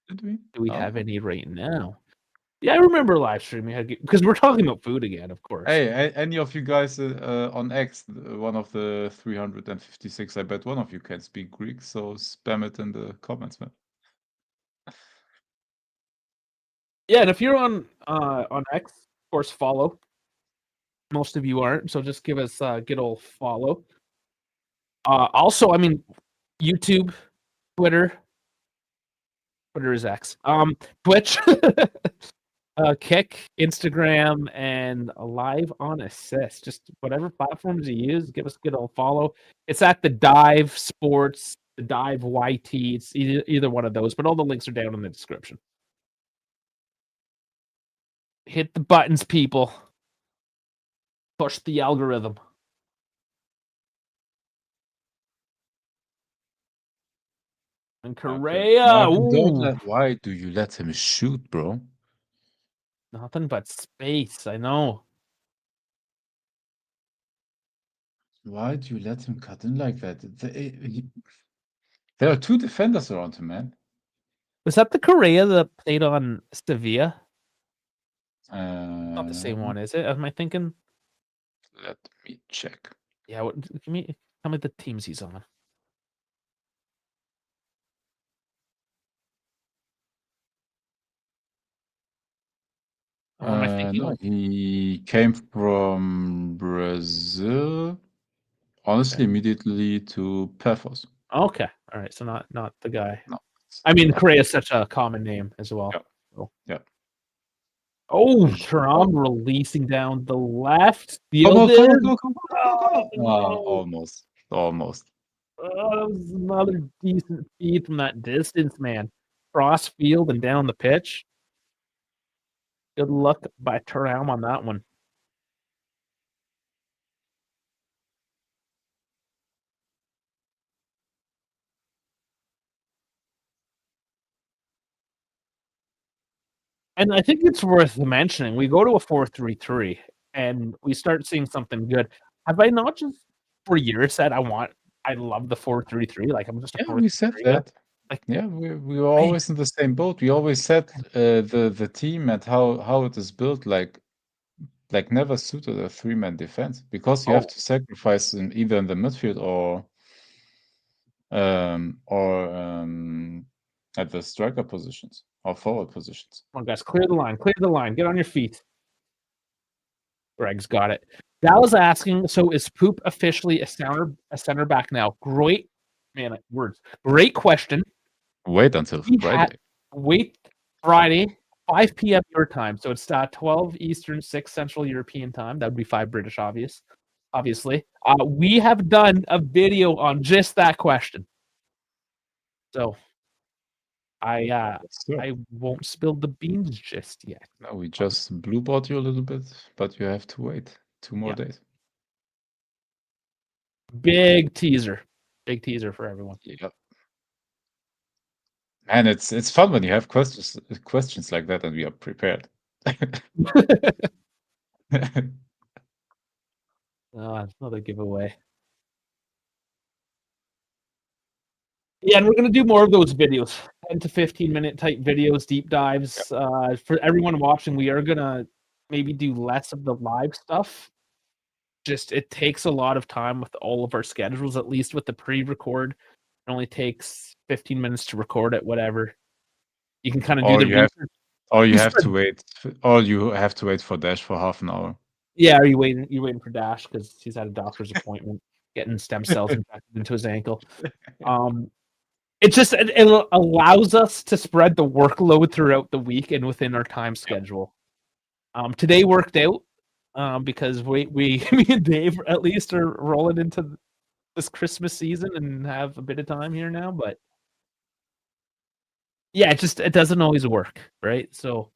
Did we? Do we have any right now? Yeah, I remember live streaming because we're talking about food again, of course. Hey, any of you guys on X, one of the 356, I bet one of you can speak Greek, so spam it in the comments, man. Yeah, and if you're on X, of course, follow. Most of you aren't, so just give us a good old follow. Also, I mean, YouTube, Twitter is X. Twitch, Kick, Instagram, and Live on Assist. Just whatever platforms you use, give us a good old follow. It's at the Dive Sports, the Dive YT. It's either one of those, but all the links are down in the description. Hit the buttons, people. Push the algorithm. And Correa. Why do you let him shoot, bro? Nothing but space. I know. Why do you let him cut in like that? There are two defenders around him, man. Was that the Correa that played on Sevilla? Not the same one, is it? Am I thinking? Let me check. Yeah, tell me the teams he's on. Am I thinking? No, he came from Brazil. Honestly, immediately to Pafos. Okay, all right. So not the guy. No, I mean, Correa is such a common name as well. Yeah. So. Yeah. Oh, Trump releasing down the left. Almost. That was another decent feed from that distance, man. Cross field and down the pitch. Good luck by Thuram on that one. And I think it's worth mentioning, we go to a 4-3-3 and we start seeing something good. Have I not just for years said I love the 4-3-3? Like I'm just a 4-3-3 we said guy? that. Like we were always in the same boat. We always said the team and how it is built like never suited a three-man defense because you have to sacrifice either in the midfield or at the striker positions or forward positions. Come on, guys, clear the line, get on your feet. Greg's got it. Dallas asking, so is Poop officially a center back now? Great question. Wait until Friday. Wait Friday, 5 p.m. your time. So it's 12 Eastern, 6 Central European time. That would be 5 British, obviously. We have done a video on just that question. So I won't spill the beans just yet. No, we just blue-balled you a little bit, but you have to wait 2 more days. Big teaser for everyone. Yeah. And it's fun when you have questions like that and we are prepared. Another giveaway. Yeah, and we're going to do more of those videos, 10 to 15-minute type videos, deep dives. For everyone watching, we are going to maybe do less of the live stuff. Just it takes a lot of time with all of our schedules, at least with the pre-record. It only takes 15 minutes to record it, whatever. You can kind of do the research. You have to wait for Dash for half an hour. Yeah, are you waiting? You're waiting for Dash because he's had a doctor's appointment, getting stem cells infected into his ankle. It allows us to spread the workload throughout the week and within our time schedule. Today worked out because me and Dave at least are rolling into this Christmas season and have a bit of time here now. But yeah, it doesn't always work, right? So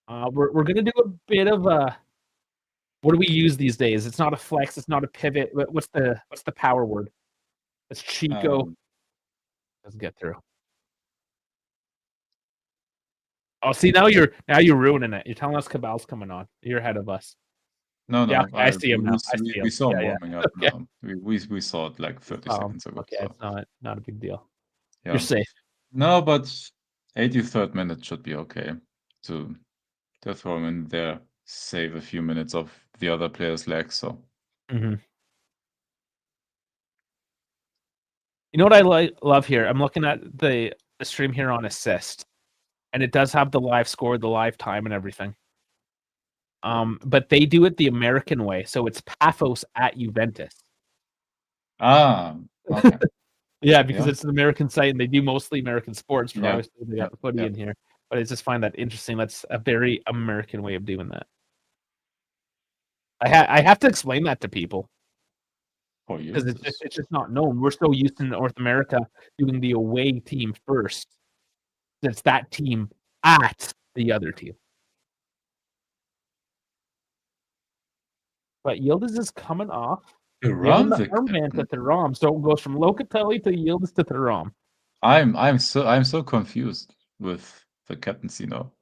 we're gonna do a bit of a. What do we use these days? It's not a flex. It's not a pivot. What's the power word? It's Chico. Doesn't get through. Oh, see now you're ruining it. You're telling us Cabal's coming on. You're ahead of us. No. Yeah, I see him now. We saw him warming up now. We saw it like 30 seconds ago. Okay, so. it's not a big deal. Yeah. You're safe. No, but 83rd minute should be okay to throw him in there, save a few minutes of the other player's legs. So. Mm-hmm. You know what I love here? I'm looking at the stream here on assist, and it does have the live score, the live time, and everything. But they do it the American way, so it's Pafos at Juventus. Okay. Yeah, because it's an American site, and they do mostly American sports. Obviously, they got the footy in here, but I just find that interesting. That's a very American way of doing that. I have to explain that to people. Because it's just not known. We're so used to North America doing the away team first. It's that team at the other team. But Yildiz is coming off. Giving the armband to Thuram. So it goes from Locatelli to Yildiz to Thuram. I'm so confused with the captaincy now.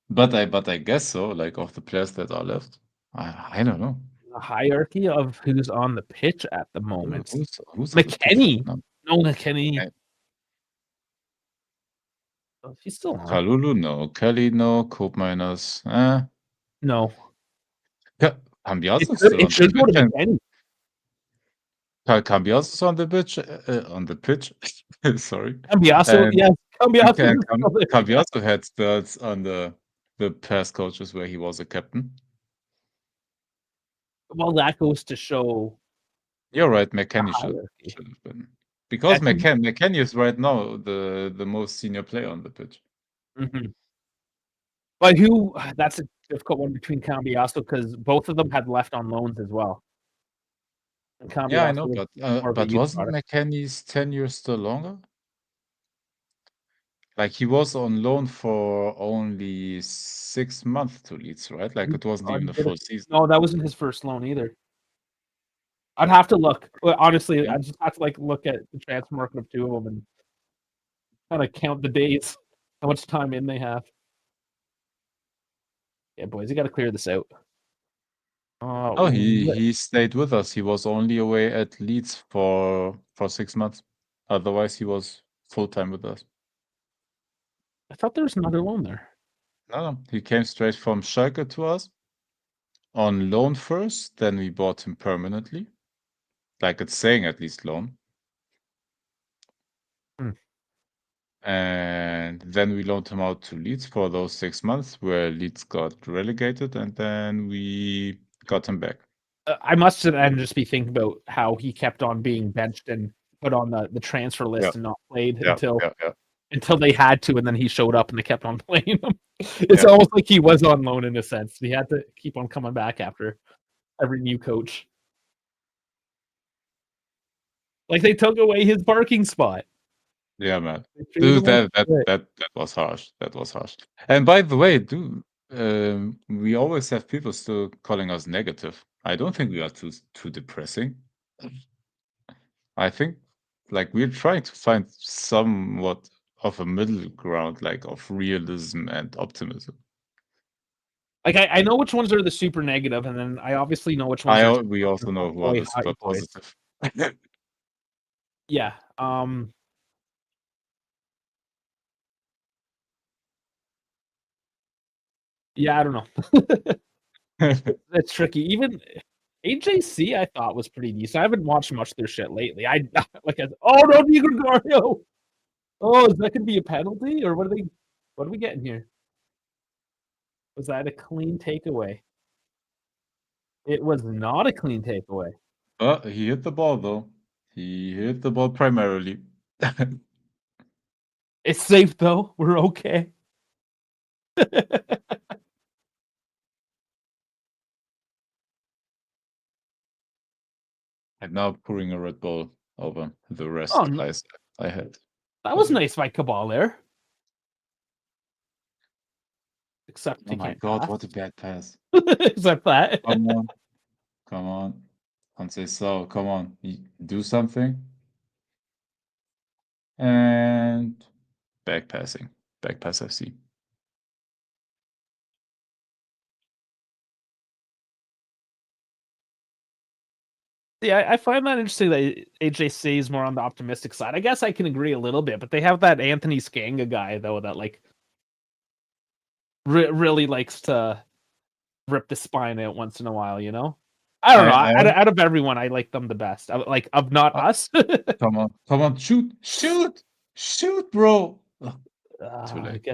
but I guess so, like of the players that are left. I don't know. A hierarchy of who's on the pitch at the moment. Who's McKenny. No, McKenny. Okay. Oh, he's still on. Kalulu, no. Kelly, no. Cope Miners, no. Cambiaso it should go to McKenny. Cambiaso's on the pitch. Sorry. Cambiaso, yes. Cambiaso had stats on the past coaches where he was a captain. Well, that goes to show. You're right. McKenny should have been, because McKenny is right now the most senior player on the pitch. Mm-hmm. But who? That's a difficult one between Cambiaso because both of them had left on loans as well. Yeah, I know, but wasn't McKenny's tenure still longer? Like he was on loan for only 6 months to Leeds, right? Like it wasn't even a full season. No, that wasn't his first loan either. I'd have to look. Honestly, I just have to look at the transfer market of two of them and kind of count the days. how much time in they have. Yeah, boys, you got to clear this out. Oh, he stayed with us. He was only away at Leeds for 6 months. Otherwise, he was full-time with us. I thought there was another loan there. No, he came straight from Schalke to us on loan first. Then we bought him permanently. Like it's saying at least loan. And then we loaned him out to Leeds for those 6 months where Leeds got relegated, and then we got him back. I must then just be thinking about how he kept on being benched and put on the transfer list and not played until they had to, and then he showed up and they kept on playing him. It's almost like he was on loan in a sense. He had to keep on coming back after every new coach. Like they took away his parking spot. Yeah, man. Dude, that was harsh. That was harsh. And by the way, dude, we always have people still calling us negative. I don't think we are too depressing. I think like we're trying to find somewhat of a middle ground, like of realism and optimism. Like I know which ones are the super negative, and then I obviously know which ones. We also know who are the super positive. Yeah. Yeah, I don't know. That's tricky. Even AJC, I thought was pretty decent. I haven't watched much of their shit lately. Oh no, Di Gregorio! Oh, is that gonna be a penalty, or what are we getting here? Was that a clean takeaway? It was not a clean takeaway. He hit the ball though. He hit the ball primarily. It's safe though. We're okay. I'm now pouring a Red Bull over the rest I had. That was nice by Cabal there. Except oh my god, pass. What a bad pass. Except that. Come on. Can't say so. Come on. Do something. And back passing. Back pass FC. Yeah, I find that interesting that AJC is more on the optimistic side. I guess I can agree a little bit, but they have that Anthony Skanga guy though that like really likes to rip the spine out once in a while. You know, I don't know. Out of everyone, I like them the best. Like of not us. Come on, shoot, bro. Too late.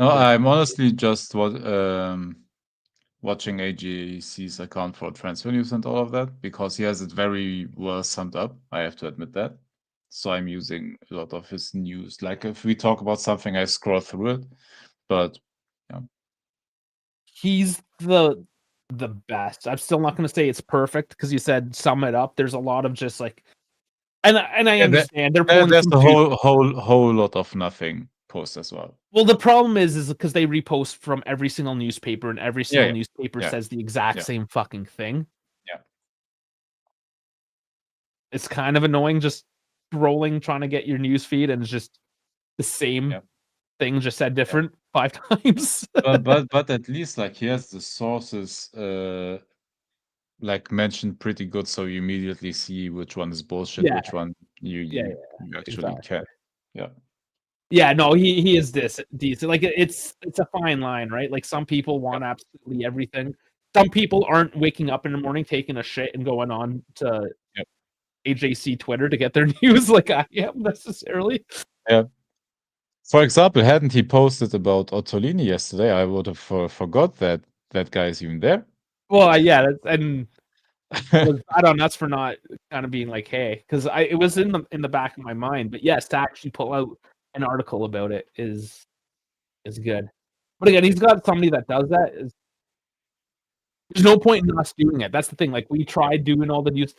No, I'm honestly just watching AJC's account for transfer news and all of that because he has it very well summed up. I have to admit that. So I'm using a lot of his news. Like if we talk about something, I scroll through it. But yeah, he's the best. I'm still not going to say it's perfect because you said sum it up. There's a lot of just like, and I understand they're pulling. There's a whole lot of nothing post as well. Well, the problem is because they repost from every single newspaper, and every single newspaper says the exact same fucking thing. Yeah, it's kind of annoying just scrolling, trying to get your news feed, and it's just the same thing, just said different 5 times. but at least like he has the sources like mentioned pretty good, so you immediately see which one is bullshit, which one you actually can. Yeah, no, he is decent. Like it's a fine line, right? Like some people want absolutely everything. Some people aren't waking up in the morning, taking a shit, and going on to AJC Twitter to get their news like I am necessarily. Yeah. For example, hadn't he posted about Ottolini yesterday, I would have forgot that guy is even there. Well, yeah, and I don't know, that's for not kind of being like, hey, because it was in the back of my mind. But yes, to actually pull out an article about it is good. But again, he's got somebody that does that. There's no point in us doing it. That's the thing. Like we tried doing all the news.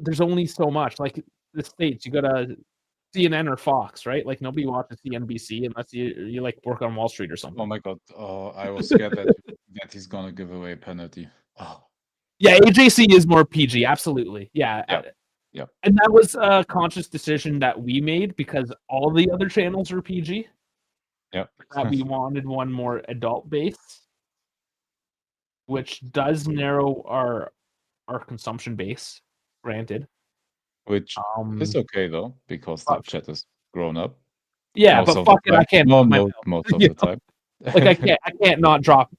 There's only so much. Like the States, you got to CNN or Fox, right? Like nobody watches CNBC unless you like work on Wall Street or something. Oh my god! I was scared that he's gonna give away a penalty. Oh. Yeah, AJC is more PG. Absolutely. Yeah. Yeah. And that was a conscious decision that we made because all the other channels are PG. Yeah. That we wanted one more adult base, which does narrow our consumption base, granted. Which is okay though, because the chat is grown up. Yeah, but fuck it, I can't. Most of the time. Like I can't not drop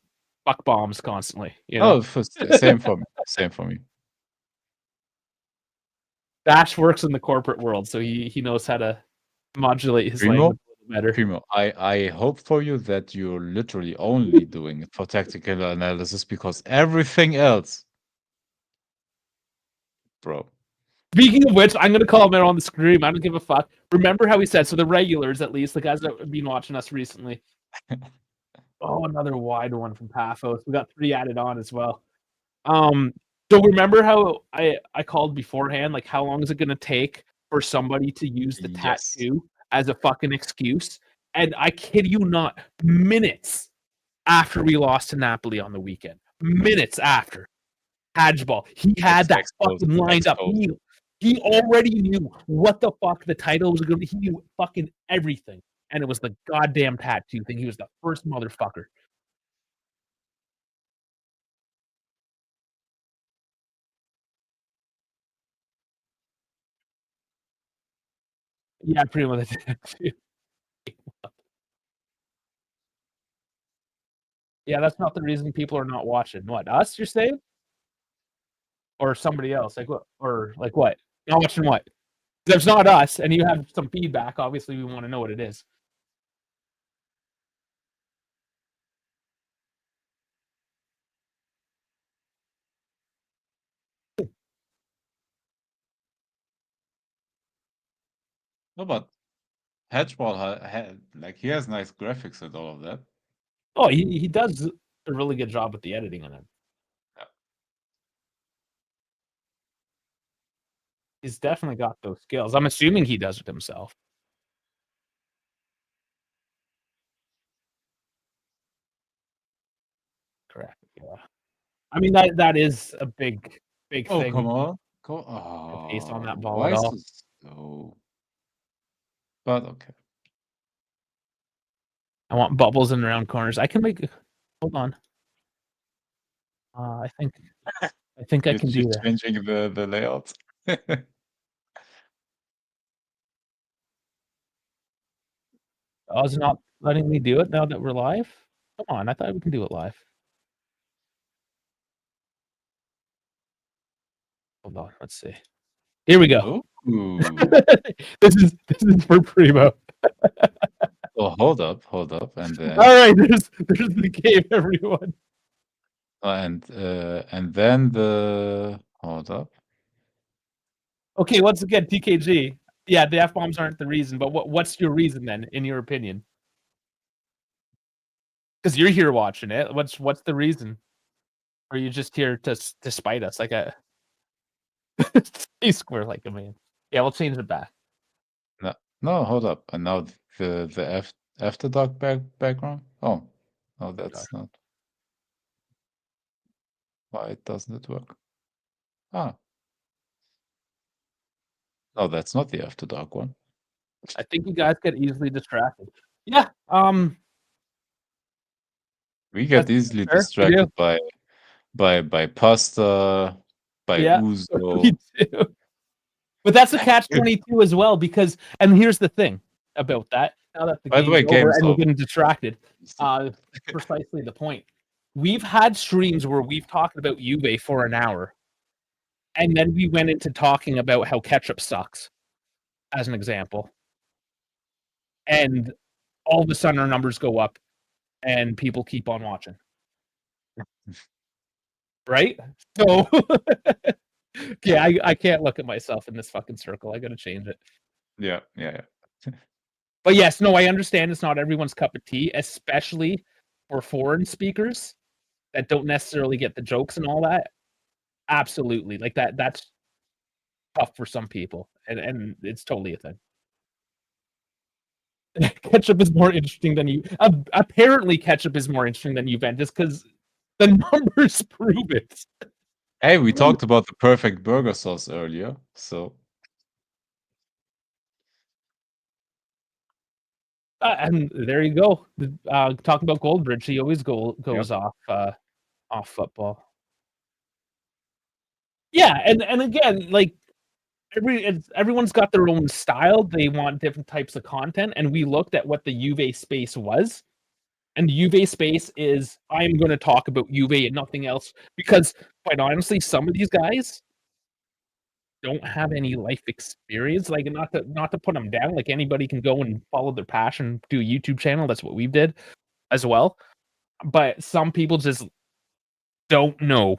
fuck bombs constantly. You know? Same for me. Same for me. Dash works in the corporate world, so he knows how to modulate his language a little better. Primo, I hope for you that you're literally only doing it for tactical analysis, because everything else, bro. Speaking of which, I'm gonna call him out on the screen. I don't give a fuck. Remember how he said, so the regulars, at least, the guys that have been watching us recently. Oh, another wide one from Pafos. We got 3 added on as well. So remember how I called beforehand, like how long is it gonna take for somebody to use the tattoo as a fucking excuse? And I kid you not, minutes after we lost to Napoli on the weekend, minutes after Hadgeball, he had that fucking lined up. He already knew what the fuck the title was going to be. He knew fucking everything. And it was the goddamn tattoo thing. He was the first motherfucker. Yeah, pretty much the tattoo. Yeah, that's not the reason people are not watching. What, us, you're saying? Or somebody else? Like what? Or like what? Not watching what? There's not us, and you have some feedback. Obviously, we want to know what it is. No, but Hedgeball like he has nice graphics and all of that. Oh, he does a really good job with the editing on it. Yeah. He's definitely got those skills. I'm assuming he does it himself. Correct. Yeah. I mean that is a big thing. Oh, come on. Go Pace on that ball why at all. is so? But okay. I want bubbles in the round corners. I can make. Hold on. I think I can do that. Changing the layout. Oh, is it not letting me do it now that we're live? Come on, I thought we can do it live. Hold on, let's see. Here we go. This is for Primo. Oh, hold up, and then. All right, there's the game, everyone. And then the hold up. Okay, once again, TKG. Yeah, the F-bombs aren't the reason, but what's your reason then, in your opinion? Because you're here watching it. What's the reason? Or are you just here to spite us like a stay square like a man? Yeah, we'll change it back. No, hold up. And now the after dark background. Oh, no, that's not. Why doesn't it work? Ah. No, that's not the after dark one. I think you guys get easily distracted. Yeah. We get easily distracted by pasta, by Uzo. We do. But that's a catch-22 as well, because and here's the thing about that. Now that the game's over and we're getting distracted, precisely the point. We've had streams where we've talked about Juve for an hour, and then we went into talking about how ketchup sucks, as an example. And all of a sudden our numbers go up and people keep on watching. Right? So okay, I can't look at myself in this fucking circle. I gotta change it. Yeah. But yes, no, I understand it's not everyone's cup of tea, especially for foreign speakers that don't necessarily get the jokes and all that. Absolutely. Like that's tough for some people. And it's totally a thing. Ketchup is more interesting than you. Apparently, ketchup is more interesting than Juventus because the numbers prove it. Hey, we talked about the perfect burger sauce earlier, so. And there you go. Talking about Goldbridge, he always goes off football. Yeah, and again, like everyone's got their own style. They want different types of content, and we looked at what the Juve space was, and the Juve space is I'm going to talk about Juve and nothing else because, quite honestly, some of these guys don't have any life experience. Like, not to put them down. Like, anybody can go and follow their passion, do a YouTube channel. That's what we did as well. But some people just don't know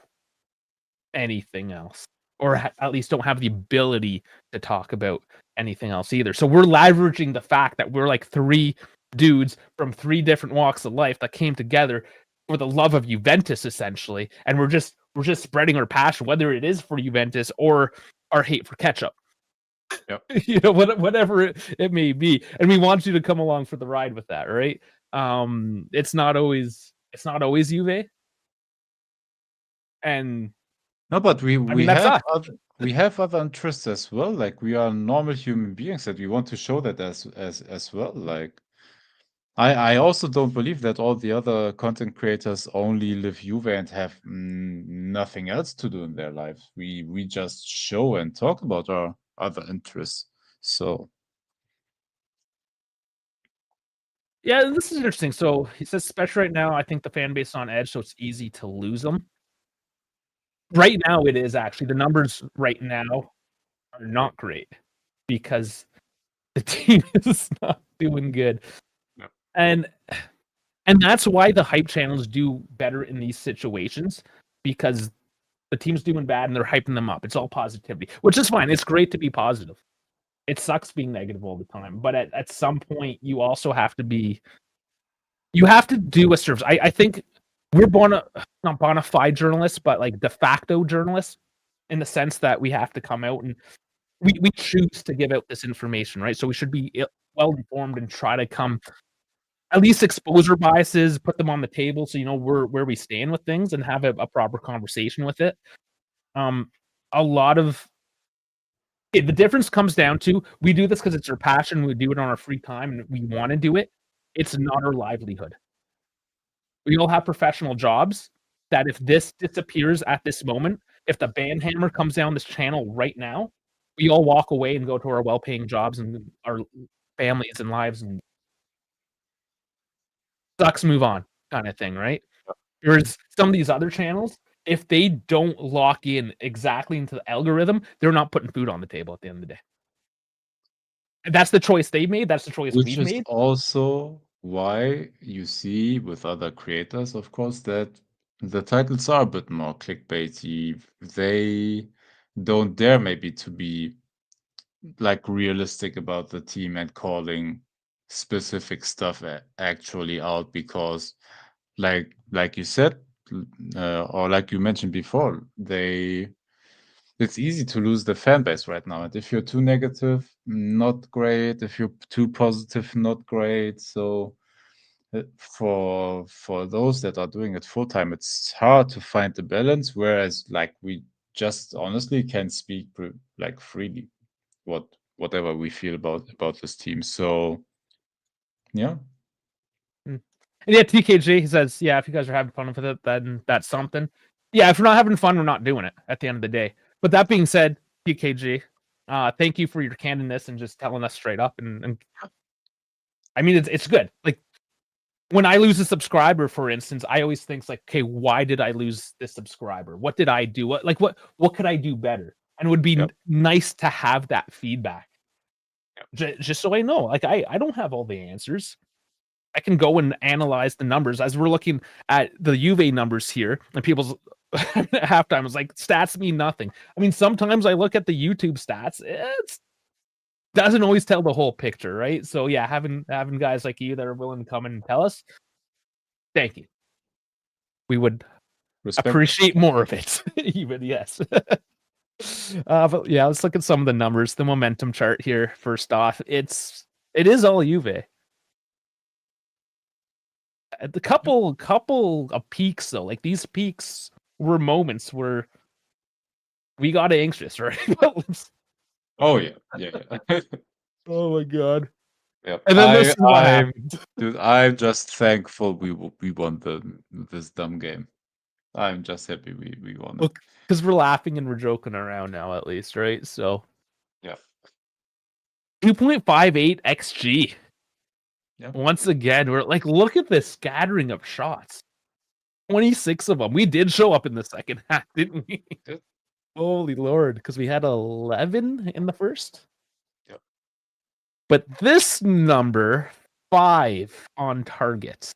anything else, or at least don't have the ability to talk about anything else either. So we're leveraging the fact that we're like three dudes from three different walks of life that came together for the love of Juventus, essentially, and we're just spreading our passion, whether it is for Juventus or our hate for ketchup. Yep. You know, whatever it may be, and we want you to come along for the ride with that, right? It's not always Juve, and No, but we that's have other interests as well. Like, we are normal human beings that we want to show that as well. Like, I also don't believe that all the other content creators only live Juve and have nothing else to do in their lives. We just show and talk about our other interests. So yeah, this is interesting. So he says, especially right now, I think the fan base is on edge, so it's easy to lose them. Right now, it is actually. The numbers right now are not great because the team is not doing good. No. And that's why the hype channels do better in these situations, because the team's doing bad and they're hyping them up. It's all positivity, which is fine. It's great to be positive. It sucks being negative all the time. But at some point, you also have to be, you have to do a service. I think we're not bona fide journalists, but like de facto journalists, in the sense that we have to come out and we choose to give out this information, right? So we should be well informed and try to come, at least expose our biases, put them on the table, so you know where we stand with things, and have a proper conversation with it. A lot of the difference comes down to, we do this because it's our passion. We do it on our free time, and we want to do it. It's not our livelihood. We all have professional jobs that if this disappears at this moment, if the band hammer comes down this channel right now, we all walk away and go to our well-paying jobs and our families and lives, and sucks, move on kind of thing, right? Whereas some of these other channels, if they don't lock in exactly into the algorithm, they're not putting food on the table at the end of the day. And that's the choice they made. That's the choice which we've is made. also why you see with other creators, of course, that the titles are a bit more clickbaity. They don't dare maybe to be like realistic about the team and calling specific stuff actually out, because like you said, or like you mentioned before, it's easy to lose the fan base right now. And if you're too negative, not great. If you're too positive, not great. So for those that are doing it full time, it's hard to find the balance. Whereas, like, we just honestly can speak like freely whatever we feel about this team. So yeah. And yeah, TKG, he says, yeah, if you guys are having fun with it, then that's something. Yeah, if we're not having fun, we're not doing it at the end of the day. But that being said, TKG, thank you for your candidness and just telling us straight up. And I mean, it's good. Like, when I lose a subscriber, for instance, I always think like, okay, why did I lose this subscriber? What did I do? What could I do better? And it would be nice to have that feedback. Just so I know, like, I don't have all the answers. I can go and analyze the numbers as we're looking at the Juve numbers here, and people's halftime is like, stats mean nothing. I mean, sometimes I look at the YouTube stats, it doesn't always tell the whole picture, right? So yeah, having guys like you that are willing to come and tell us, thank you. We would appreciate more of it, even, yes. But yeah, let's look at some of the numbers. The momentum chart here. First off, it is all Juve. The couple of peaks though, like these peaks were moments where we got anxious, right? Oh yeah. Oh my god. Yeah. And then this is what happened. Dude, I'm just thankful we won this dumb game. I'm just happy we won it. Look, because we're laughing and we're joking around now, at least, right? So Yeah. 2.58 XG. Yeah. Once again, we're like, look at this scattering of shots. 26 of them. We did show up in the second half, didn't we? Yeah. Holy Lord, because we had 11 in the first. Yep. But this number, 5 on target.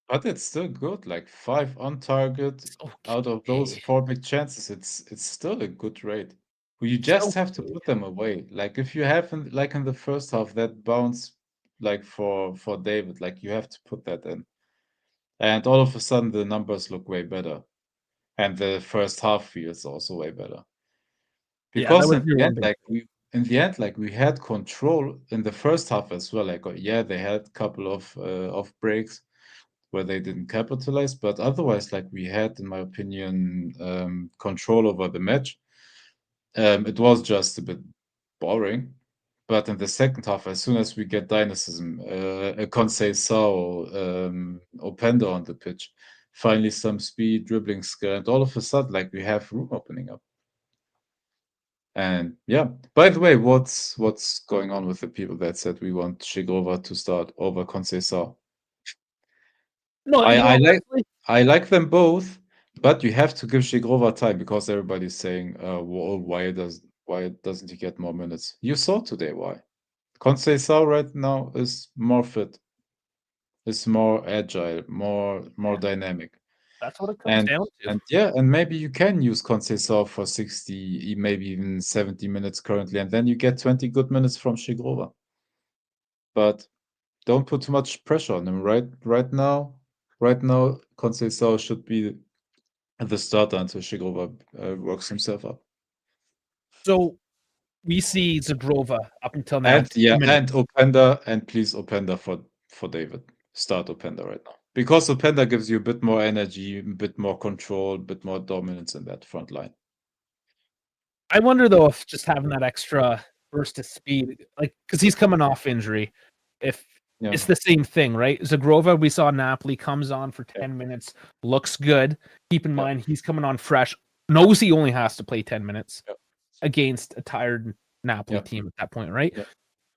But it's still good. Like 5 on target out of those 4 big chances. It's still a good rate. You just have to put them away. Like if you have like in the first half that bounce like for David, like you have to put that in. And all of a sudden the numbers look way better. And the first half feels also way better. Because in the end, like we had control in the first half as well. Like yeah, they had a couple of breaks where they didn't capitalize, but otherwise, like we had, in my opinion, control over the match. It was just a bit boring. But in the second half, as soon as we get dynamism, Conceição, Openda on the pitch, finally some speed, dribbling skill, and all of a sudden, like we have room opening up. And yeah, by the way, what's going on with the people that said we want Shigova to start over Conceição? No, I like them both, but you have to give Shigrova time because everybody's saying, well, why doesn't he get more minutes? You saw today why. Conceição right now is more fit, is more agile, more dynamic. That's what it comes down to. And yeah, and maybe you can use Conceição for 60, maybe even 70 minutes currently, and then you get 20 good minutes from Shigrova. But don't put too much pressure on him. Right now, Conceição should be the starter until Shigrova works himself up. So we see Zagrova up until now. And Openda, and please Openda for David. Start Openda right now. Because Openda gives you a bit more energy, a bit more control, a bit more dominance in that front line. I wonder though if just having that extra burst of speed, like because he's coming off injury, if it's the same thing, right? Zagrova, we saw Napoli comes on for 10 minutes, looks good. Keep in mind he's coming on fresh, knows he only has to play 10 minutes against a tired Napoli team at that point, right?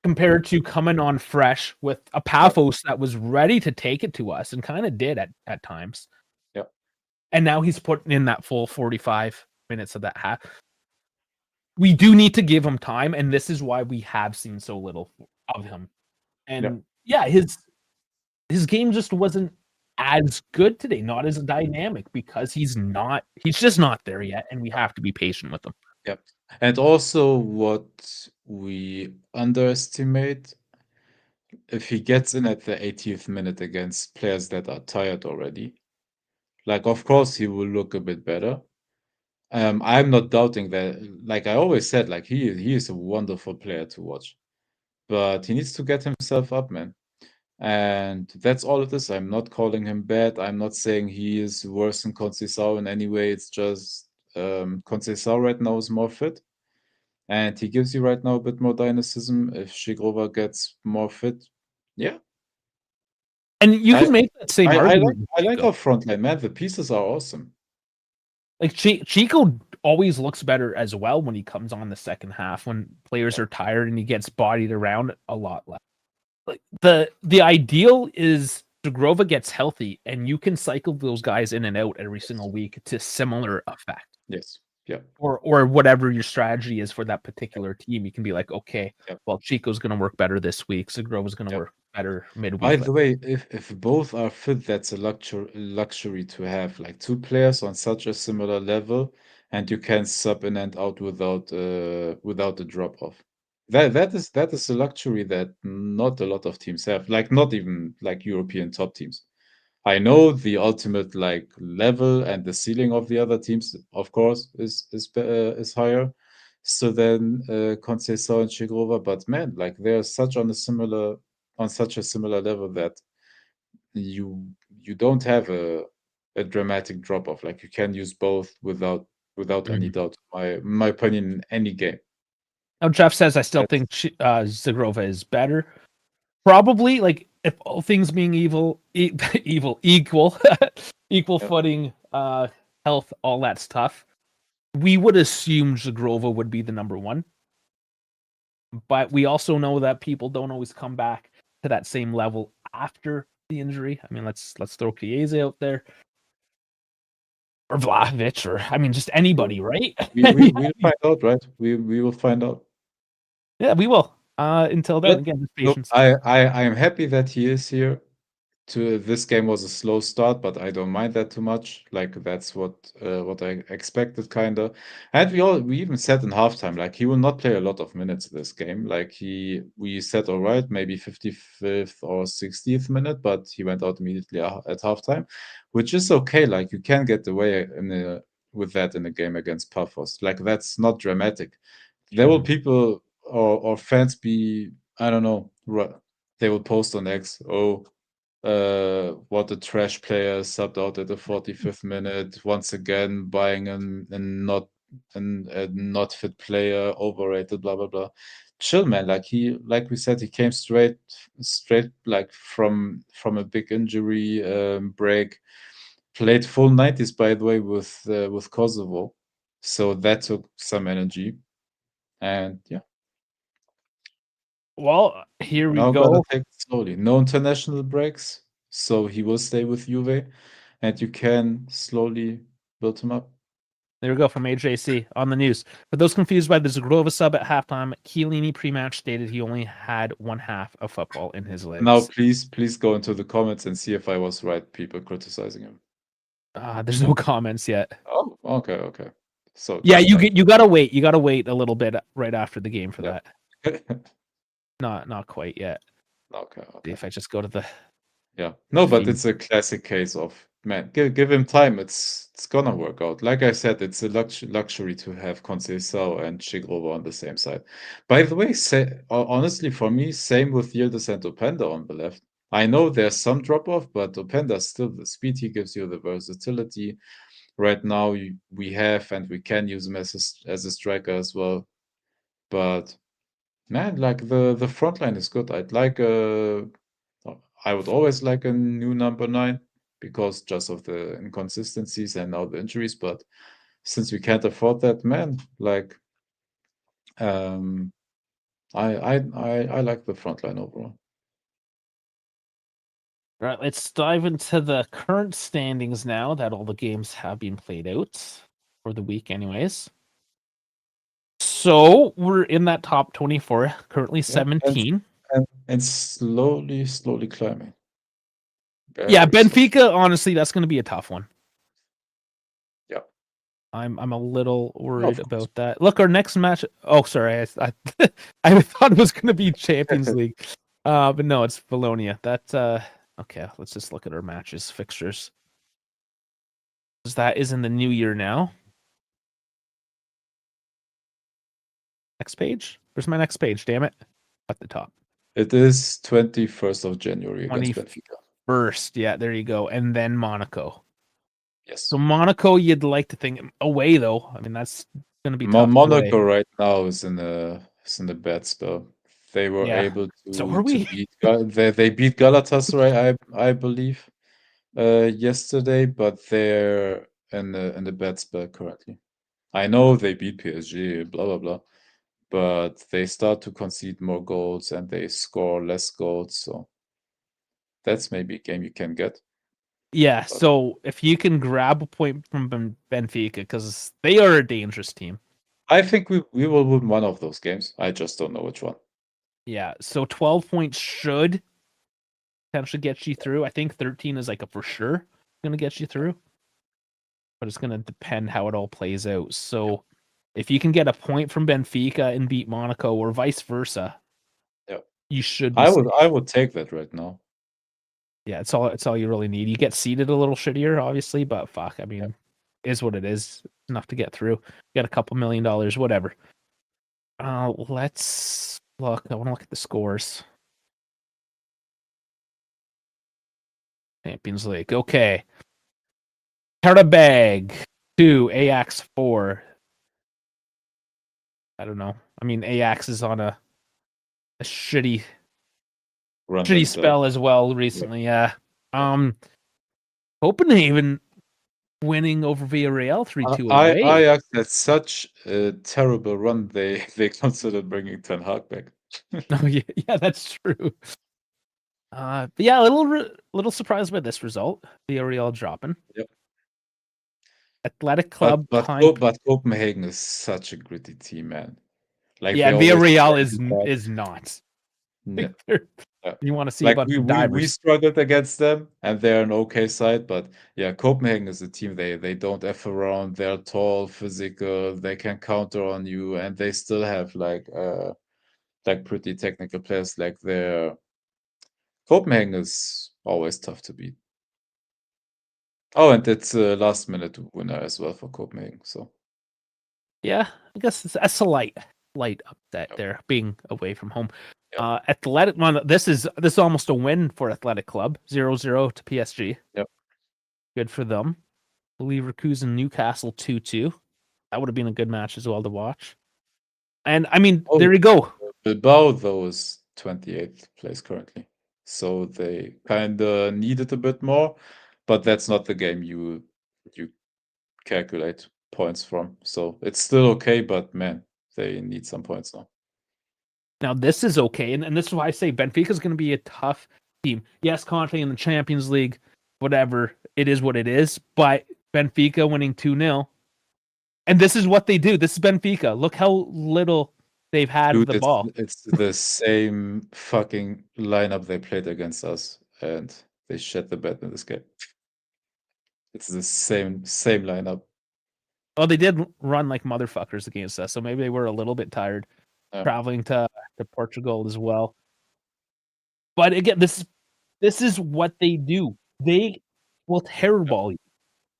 Compared to coming on fresh with a Pafos that was ready to take it to us and kind of did at times. And now he's putting in that full 45 minutes of that half. We do need to give him time, and this is why we have seen so little of him. And his game just wasn't as good today, not as dynamic, because he's just not there yet, and we have to be patient with him. Yep. And also what we underestimate, if he gets in at the 80th minute against players that are tired already, like of course he will look a bit better. I'm not doubting that. Like I always said, like he is a wonderful player to watch, but he needs to get himself up, man. And that's all it is. I'm not calling him bad. I'm not saying he is worse than Conceição in any way. It's just Conceição right now is more fit, and he gives you right now a bit more dynamism. If Shigrova gets more fit, and you can make that same argument. I like our front line, man. The pieces are awesome. Like Chico always looks better as well when he comes on the second half, when players are tired and he gets bodied around a lot less. Like the ideal is Zagrova gets healthy and you can cycle those guys in and out every single week to similar effect. Yes. Yeah. Or whatever your strategy is for that particular team. You can be like, okay, well, Chico's going to work better this week. Zagrova's going to work better midweek. By the way, if both are fit, that's a luxury to have. Like 2 players on such a similar level, and you can sub in and out without a drop off. That is a luxury that not a lot of teams have. Like not even like European top teams. I know the ultimate like level and the ceiling of the other teams, of course, is higher. So then Conceição and Shigrova, but man, like they're such on such a similar level that you don't have a dramatic drop off. Like you can use both without without any doubt. My opinion in any game. Now, Jeff says I still think Zagrova is better. Probably, like, if all things being equal, equal footing, health, all that stuff, we would assume Zagrova would be the number one. But we also know that people don't always come back to that same level after the injury. I mean, let's throw Chiesa out there. Or Vlahovic, or I mean, just anybody, right? We'll find out, right? We will find out. Yeah, we will. Until then, again, just patience. I am happy that he is here. This game was a slow start, but I don't mind that too much. Like that's what I expected, kinda. And we even said in halftime, like he will not play a lot of minutes this game. Like we said, all right, maybe 55th or 60th minute, but he went out immediately at halftime, which is okay. Like you can get away with that in a game against Pafos. Like that's not dramatic. There will people or fans be, I don't know, they will post on X, what a trash player subbed out at the 45th minute. Once again, buying a not fit player, overrated, blah blah blah. Chill, man. Like we said, he came straight like from a big injury break. Played full 90s, by the way, with Kosovo, so that took some energy. And yeah. Well, here we Now go. gotta take it slowly. No international breaks, so he will stay with Juve, and you can slowly build him up. There we go from AJC on the news. For those confused by the Zagrova sub at halftime, Chiellini pre-match stated he only had one half of football in his legs. Now, please go into the comments and see if I was right. People criticizing him. There's no comments yet. Oh, okay. So yeah, you gotta wait. You gotta wait a little bit right after the game for that. Not quite yet. Okay. If I just go to the but it's a classic case of, man, give him time. It's gonna work out. Like I said, it's a luxury to have Conceição and Chigrova on the same side. By the way, honestly, for me, same with Yildiz and Openda on the left. I know there's some drop off, but Openda still the speed he gives you, the versatility. Right now, we have and we can use him as a striker as well. But man, like the front line is good. I would always like a new number 9 because just of the inconsistencies and now the injuries. But since we can't afford that, man, like I like the front line overall. All right, let's dive into the current standings now that all the games have been played out for the week, anyways. So we're in that top 24, currently 17. And slowly climbing. Benfica, honestly, that's going to be a tough one. Yeah. I'm a little worried about that. Look, our next match. Oh, sorry. I thought it was going to be Champions League. But no, it's Bologna. Okay, let's just look at our matches, fixtures. That is in the new year now. Next page? Where's my next page? Damn it. At the top. It is 21st of January against Benfica. First, yeah, there you go. And then Monaco. Yes. So Monaco, you'd like to think away though. I mean, that's going to be tough. Monaco right now is in a bad spell. They were able to. So are we? They beat Galatasaray, I believe, yesterday, but they're in the bad spell currently. I know they beat PSG, blah blah blah, but they start to concede more goals and they score less goals. So that's maybe a game you can get. Yeah, so if you can grab a point from Benfica, because they are a dangerous team. I think we will win one of those games. I just don't know which one. Yeah, so 12 points should potentially get you through. I think 13 is like a for sure going to get you through. But it's going to depend how it all plays out. So if you can get a point from Benfica and beat Monaco or vice versa, you should be I would take that right now. Yeah, it's all you really need. You get seeded a little shittier, obviously, but fuck, I mean, is what it is. Enough to get through. You got a couple $1 million, whatever. Let's look. I want to look at the scores. Champions League. Okay. Carabag. 2, Ajax 4. I don't know. I mean, Ajax is on a shitty spell as well recently. Yeah. Copenhagen winning over Villarreal 3-2 away. Ajax had such a terrible run. They considered bringing Ten Hag back. Oh yeah, that's true. But yeah, a little surprised by this result. Villarreal dropping. Yep. Athletic Club, but Copenhagen is such a gritty team, man. Like, yeah, Villarreal is not. Yeah. You want to see like a bunch of divers. we struggled against them, and they're an okay side, but yeah, Copenhagen is a team. They don't F around. They're tall, physical. They can counter on you, and they still have like pretty technical players. Like Copenhagen is always tough to beat. Oh, and it's a last minute winner as well for Copenhagen. So yeah, I guess it's a slight upset there, being away from home. Athletic, this is almost a win for Athletic Club. 0-0 to PSG. Yep. Good for them. Leverkusen Newcastle 2-2. That would have been a good match as well to watch. And I mean, there you go. Bilbao though is 28th place currently, so they kind of needed a bit more, but that's not the game you calculate points from. So it's still okay, but man, they need some points now. Now this is okay, and this is why I say Benfica is going to be a tough team. Yes, Conte in the Champions League, whatever, it is what it is. But Benfica winning 2-0, and this is what they do. This is Benfica. Look how little they've had the ball. It's the same fucking lineup they played against us, and they shed the bed in this game. It's the same lineup. Oh, they did run like motherfuckers against us, so maybe they were a little bit tired. Traveling to Portugal as well. But again, this is what they do. They will terrorball you.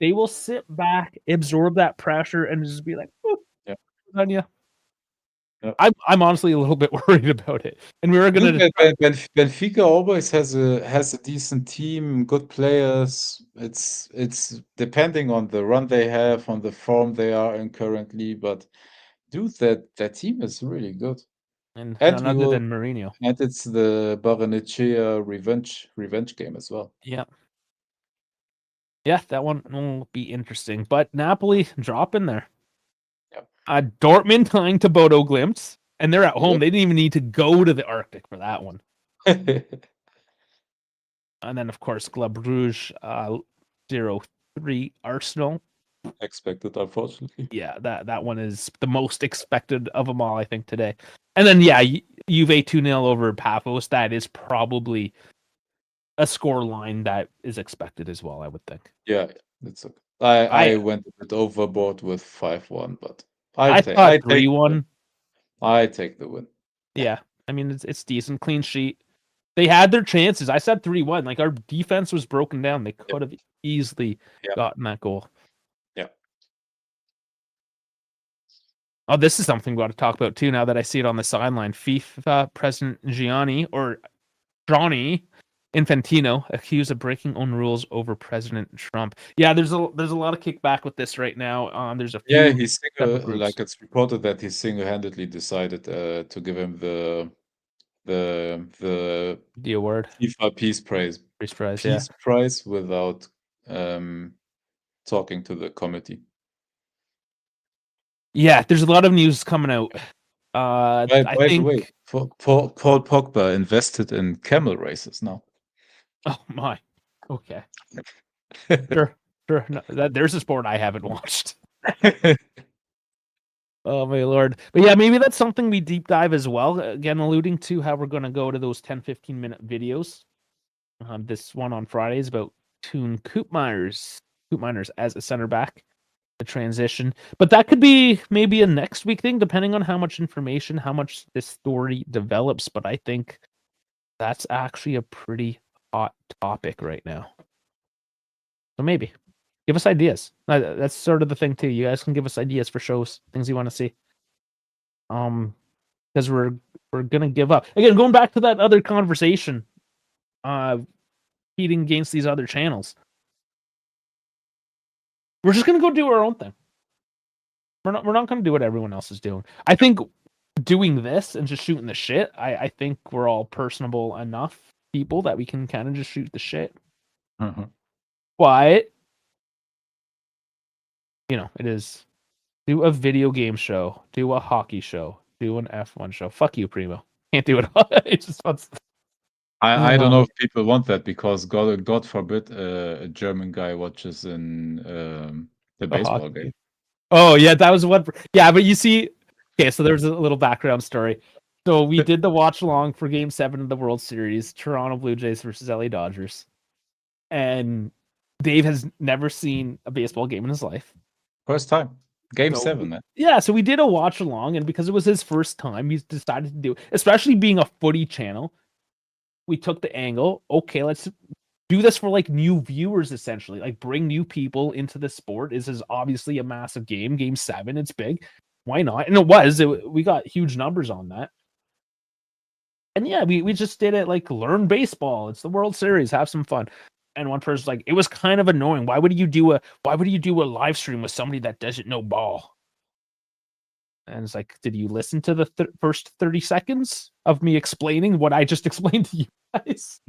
They will sit back, absorb that pressure, and just be like, on you. I'm honestly a little bit worried about it. And we were gonna Benfica always has a decent team, good players. It's depending on the run they have, on the form they are in currently, but dude, that team is really good. And none other than Mourinho. And it's the Barrenechea revenge game as well. Yeah. Yeah, that one will be interesting. But Napoli drop in there. Yep. Dortmund tying to Bodo Glimt, and they're at home. Yep. They didn't even need to go to the Arctic for that one. And then, of course, Club Brugge 0-3 Arsenal. Expected, unfortunately. Yeah, that one is the most expected of them all, I think, today. And then, yeah, Juve 2-0 over Pafos. That is probably a score line that is expected as well, I would think. Yeah, it's okay. I went a bit overboard with 5-1, but I thought 3-1. I take the win. Yeah, I mean, it's decent. Clean sheet. They had their chances. I said 3-1. Like, our defense was broken down. They could have easily gotten that goal. Yeah. Oh, this is something we got to talk about, too, now that I see it on the sideline. FIFA President Gianni Infantino accused of breaking own rules over President Trump. Yeah, there's a lot of kickback with this right now. There's a few he's like it's reported that he single-handedly decided to give him the award, FIFA Peace Prize without talking to the committee. Yeah, there's a lot of news coming out. By the way, Paul Pogba invested in camel races now. Oh my. Okay. Sure. No, there's a sport I haven't watched. Oh my lord. But yeah, maybe that's something we deep dive as well. Again, alluding to how we're going to go to those 10-15 minute videos. This one on Friday is about Toon Koopmeiners as a center back, the transition. But that could be maybe a next week thing, depending on how much information, how much this story develops. But I think that's actually a pretty hot topic right now. So maybe give us ideas. That's sort of the thing too. You guys can give us ideas for shows, things you want to see. Because we're gonna give up again. Going back to that other conversation, competing against these other channels. We're just gonna go do our own thing. We're not gonna do what everyone else is doing. I think doing this and just shooting the shit, I think we're all personable enough people that we can kind of just shoot the shit. But it is do a video game show, do a hockey show, do an F1 show. Fuck you, Primo. Can't do it all. It just wants. I don't know if people want that because God forbid a German guy watches in the baseball hockey game. Oh yeah, that was one. Yeah, but you see, okay, so there's a little background story. So we did the watch along for Game 7 of the World Series, Toronto Blue Jays versus LA Dodgers, and Dave has never seen a baseball game in his life. First time, Game So, 7, man. Yeah, so we did a watch along, and because it was his first time, he decided to do it. Especially being a footy channel, we took the angle. Okay, let's do this for like new viewers, essentially. Like bring new people into the sport. This is obviously a massive game. Game 7, it's big. Why not? And it was. We got huge numbers on that. And yeah, we just did it like learn baseball. It's the World Series. Have some fun. And one person's like, it was kind of annoying. Why would you do a live stream with somebody that doesn't know ball? And it's like, did you listen to the first 30 seconds of me explaining what I just explained to you guys?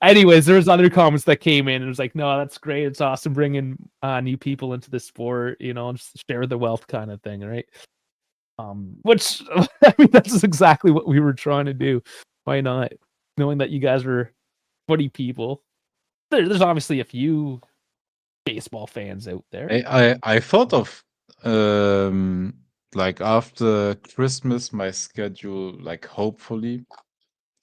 Anyways, there was other comments that came in and it was like, no, that's great. It's awesome bringing new people into the sport, just share the wealth kind of thing, right? Which, I mean, that's exactly what we were trying to do. Why not? Knowing that you guys were footy people. There's obviously a few baseball fans out there. I thought of like after Christmas, my schedule like hopefully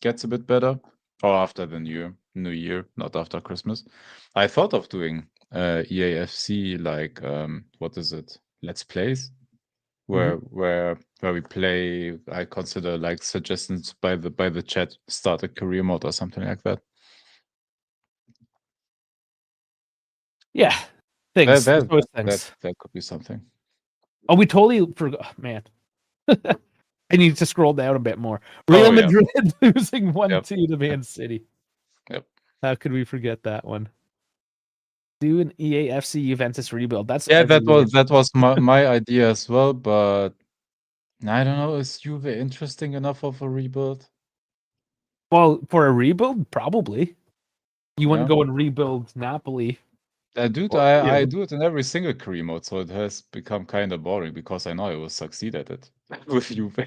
gets a bit better, or after the new year, not after Christmas. I thought of doing EAFC like what is it? Let's Plays, where we play. I consider like suggestions by the chat, start a career mode or something like that. Yeah, things. That could be something. Oh, we totally forgot, man. I need to scroll down a bit more. Real Madrid losing 1-2 to Man City. Yep. How could we forget that one? Do an EAFC Juventus rebuild. That was my idea as well, but I don't know. Is Juve interesting enough of a rebuild? Well, for a rebuild, probably. You wouldn't go and rebuild Napoli. I do it in every single career mode, so it has become kind of boring because I know I will succeed at it with Juve.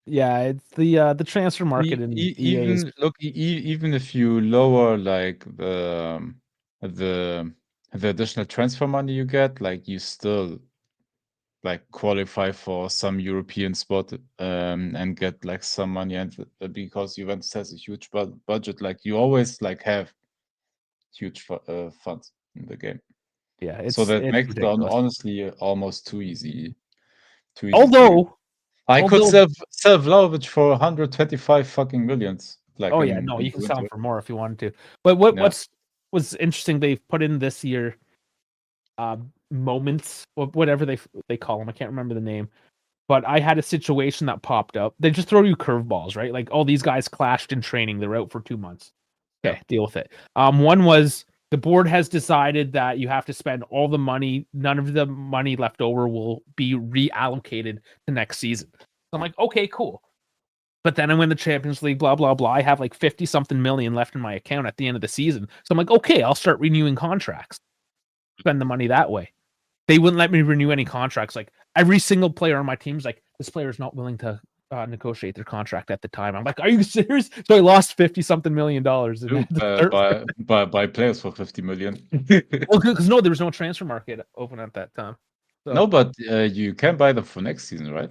Yeah, it's the transfer market in even if you lower like the additional transfer money you get, like you still like qualify for some European spot and get like some money, and because Juventus has a huge budget, like you always like have huge funds in the game. Yeah, so that makes ridiculous. it honestly almost too easy. Although I could sell Vlahovic for 125 fucking millions. Like you can sell him for more if you wanted to. But what's interesting, they've put in this year moments, whatever they call them. I can't remember the name. But I had a situation that popped up. They just throw you curveballs, right? Like, oh, these guys clashed in training. They're out for 2 months. Okay, deal with it. One was the board has decided that you have to spend all the money. None of the money left over will be reallocated to next season. So I'm like, okay, cool. But then I win the Champions League, blah, blah, blah. I have like 50-something million left in my account at the end of the season. So I'm like, okay, I'll start renewing contracts. Spend the money that way. They wouldn't let me renew any contracts. Like every single player on my team's like, this player is not willing to negotiate their contract at the time. I'm like, are you serious? So I lost $50-something million. By players for 50 million. Well, because there was no transfer market open at that time. So. No, but you can buy them for next season, right?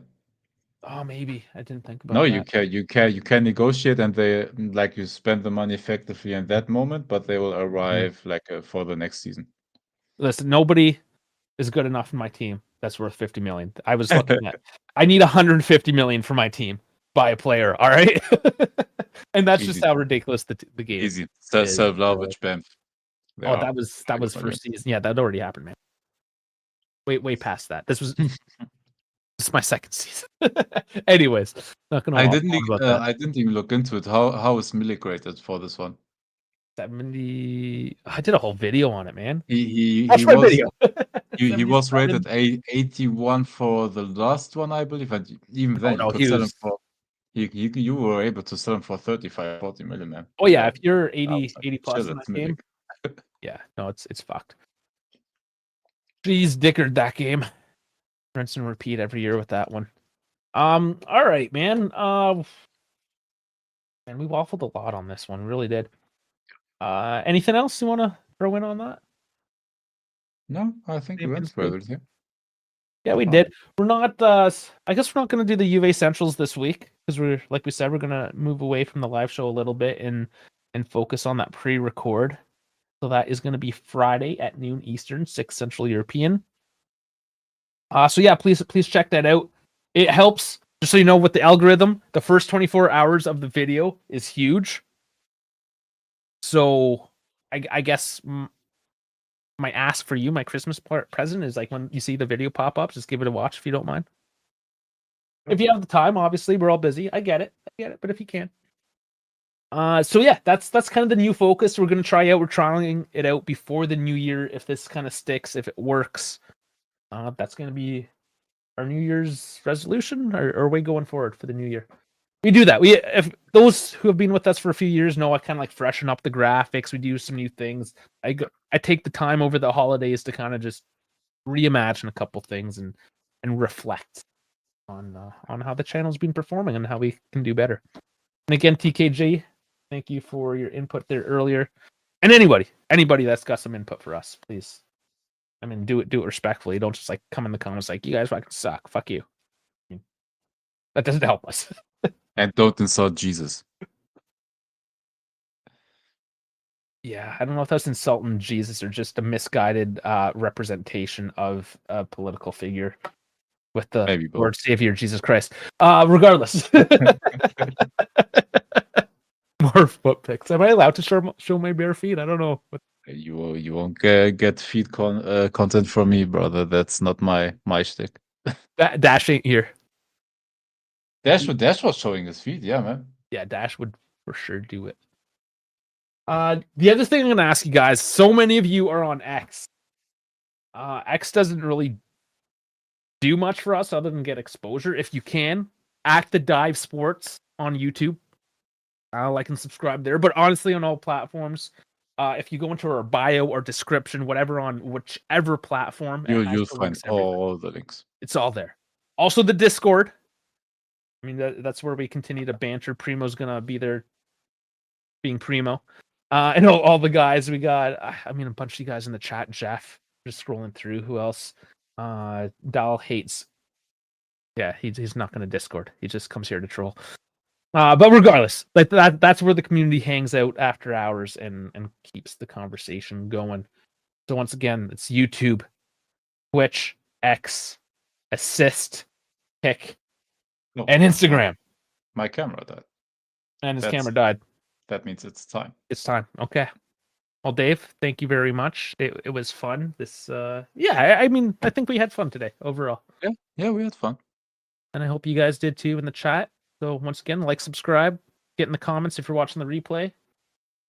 Oh, maybe I didn't think about. No, that. you can negotiate, and they like you spend the money effectively in that moment, but they will arrive for the next season. Listen, nobody is good enough in my team that's worth 50 million. I was looking at. I need 150 million for my team. Buy a player, all right? And that's just how ridiculous the game is. Easy. Sell Vlahovic, bam. That was first season. Yeah, that already happened, man. Way past that. This is my second season. Anyways, not gonna. I didn't even look into it. How is Milik rated for this one? 70. I did a whole video on it, man. He Watch my was video. he was 77. rated 81 for the last one, I believe, and even then no, you could he sell him was- for you were able to sell him for 35, 40 million, man. Oh yeah, if you're 80, I was like, 80 plus chill, in it's that game, Milik. yeah, no, it's fucked. Jeez, dickered that game. Rinse and repeat every year with that one. All right, man. And we waffled a lot on this one, really did. Anything else you want to throw in on that? No, I think we went through everything. Yeah, we did. We're not. I guess we're not going to do the Juve Centrals this week because we're, like we said, we're going to move away from the live show a little bit and focus on that pre-record. So that is going to be Friday at noon Eastern, 6 Central European. So yeah, please check that out. It helps, just so you know, with the algorithm. The first 24 hours of the video is huge. So I guess my ask for you, my Christmas present, is like when you see the video pop up, just give it a watch if you don't mind. If you have the time, obviously we're all busy. I get it, but if you can. So yeah, that's kind of the new focus we're gonna try out. We're trying it out before the new year. If this kind of sticks, if it works, that's gonna be our New Year's resolution, or way going forward for the new year. We do that. If those who have been with us for a few years know, I kind of like freshen up the graphics. We do some new things. I take the time over the holidays to kind of just reimagine a couple things and reflect on how the channel's been performing and how we can do better. And again, TKG, thank you for your input there earlier. And anybody that's got some input for us, please. I mean, do it respectfully. Don't just like come in the comments like, you guys fucking suck. Fuck you. I mean, that doesn't help us. And don't insult Jesus. Yeah, I don't know if that's insulting Jesus or just a misguided representation of a political figure with the Lord Savior Jesus Christ. Regardless. More foot pics. Am I allowed to show my bare feet? I don't know. You won't get feed content from me, brother. That's not my shtick. Dash ain't here. Dash was showing his feet, yeah, man. Yeah, Dash would for sure do it. The other thing I'm gonna ask you guys, so many of you are on X. X doesn't really do much for us other than get exposure. If you can, Act the Dive Sports on YouTube. Like and subscribe there. But honestly, on all platforms, if you go into our bio or description, whatever, on whichever platform, you'll find all the links. It's all there. Also, the Discord. I mean, that's where we continue to banter. Primo's gonna be there, being Primo. And all the guys we got. I mean, a bunch of you guys in the chat. Jeff, just scrolling through. Who else? Dal hates. Yeah, he's not gonna Discord. He just comes here to troll. But regardless, like that's where the community hangs out after hours and keeps the conversation going. So once again, it's YouTube, Twitch, X, Assist, Kick, and Instagram. My camera died. And his camera died. That means it's time. It's time. Okay. Well, Dave, thank you very much. It was fun. I mean, I think we had fun today overall. Yeah, we had fun. And I hope you guys did too in the chat. So once again, like, subscribe, get in the comments if you're watching the replay.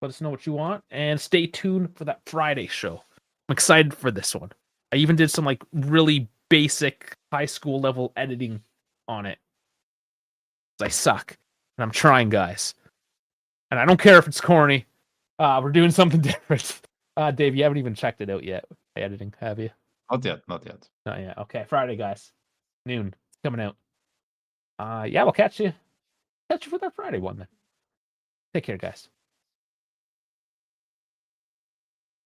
Let us know what you want, and stay tuned for that Friday show. I'm excited for this one. I even did some like really basic high school level editing on it. I suck, and I'm trying, guys. And I don't care if it's corny. We're doing something different. Dave, you haven't even checked it out yet. Editing, have you? Not yet. Not yet. Okay, Friday, guys. Noon. It's coming out. Yeah, we'll catch you for that Friday one then. Take care, guys.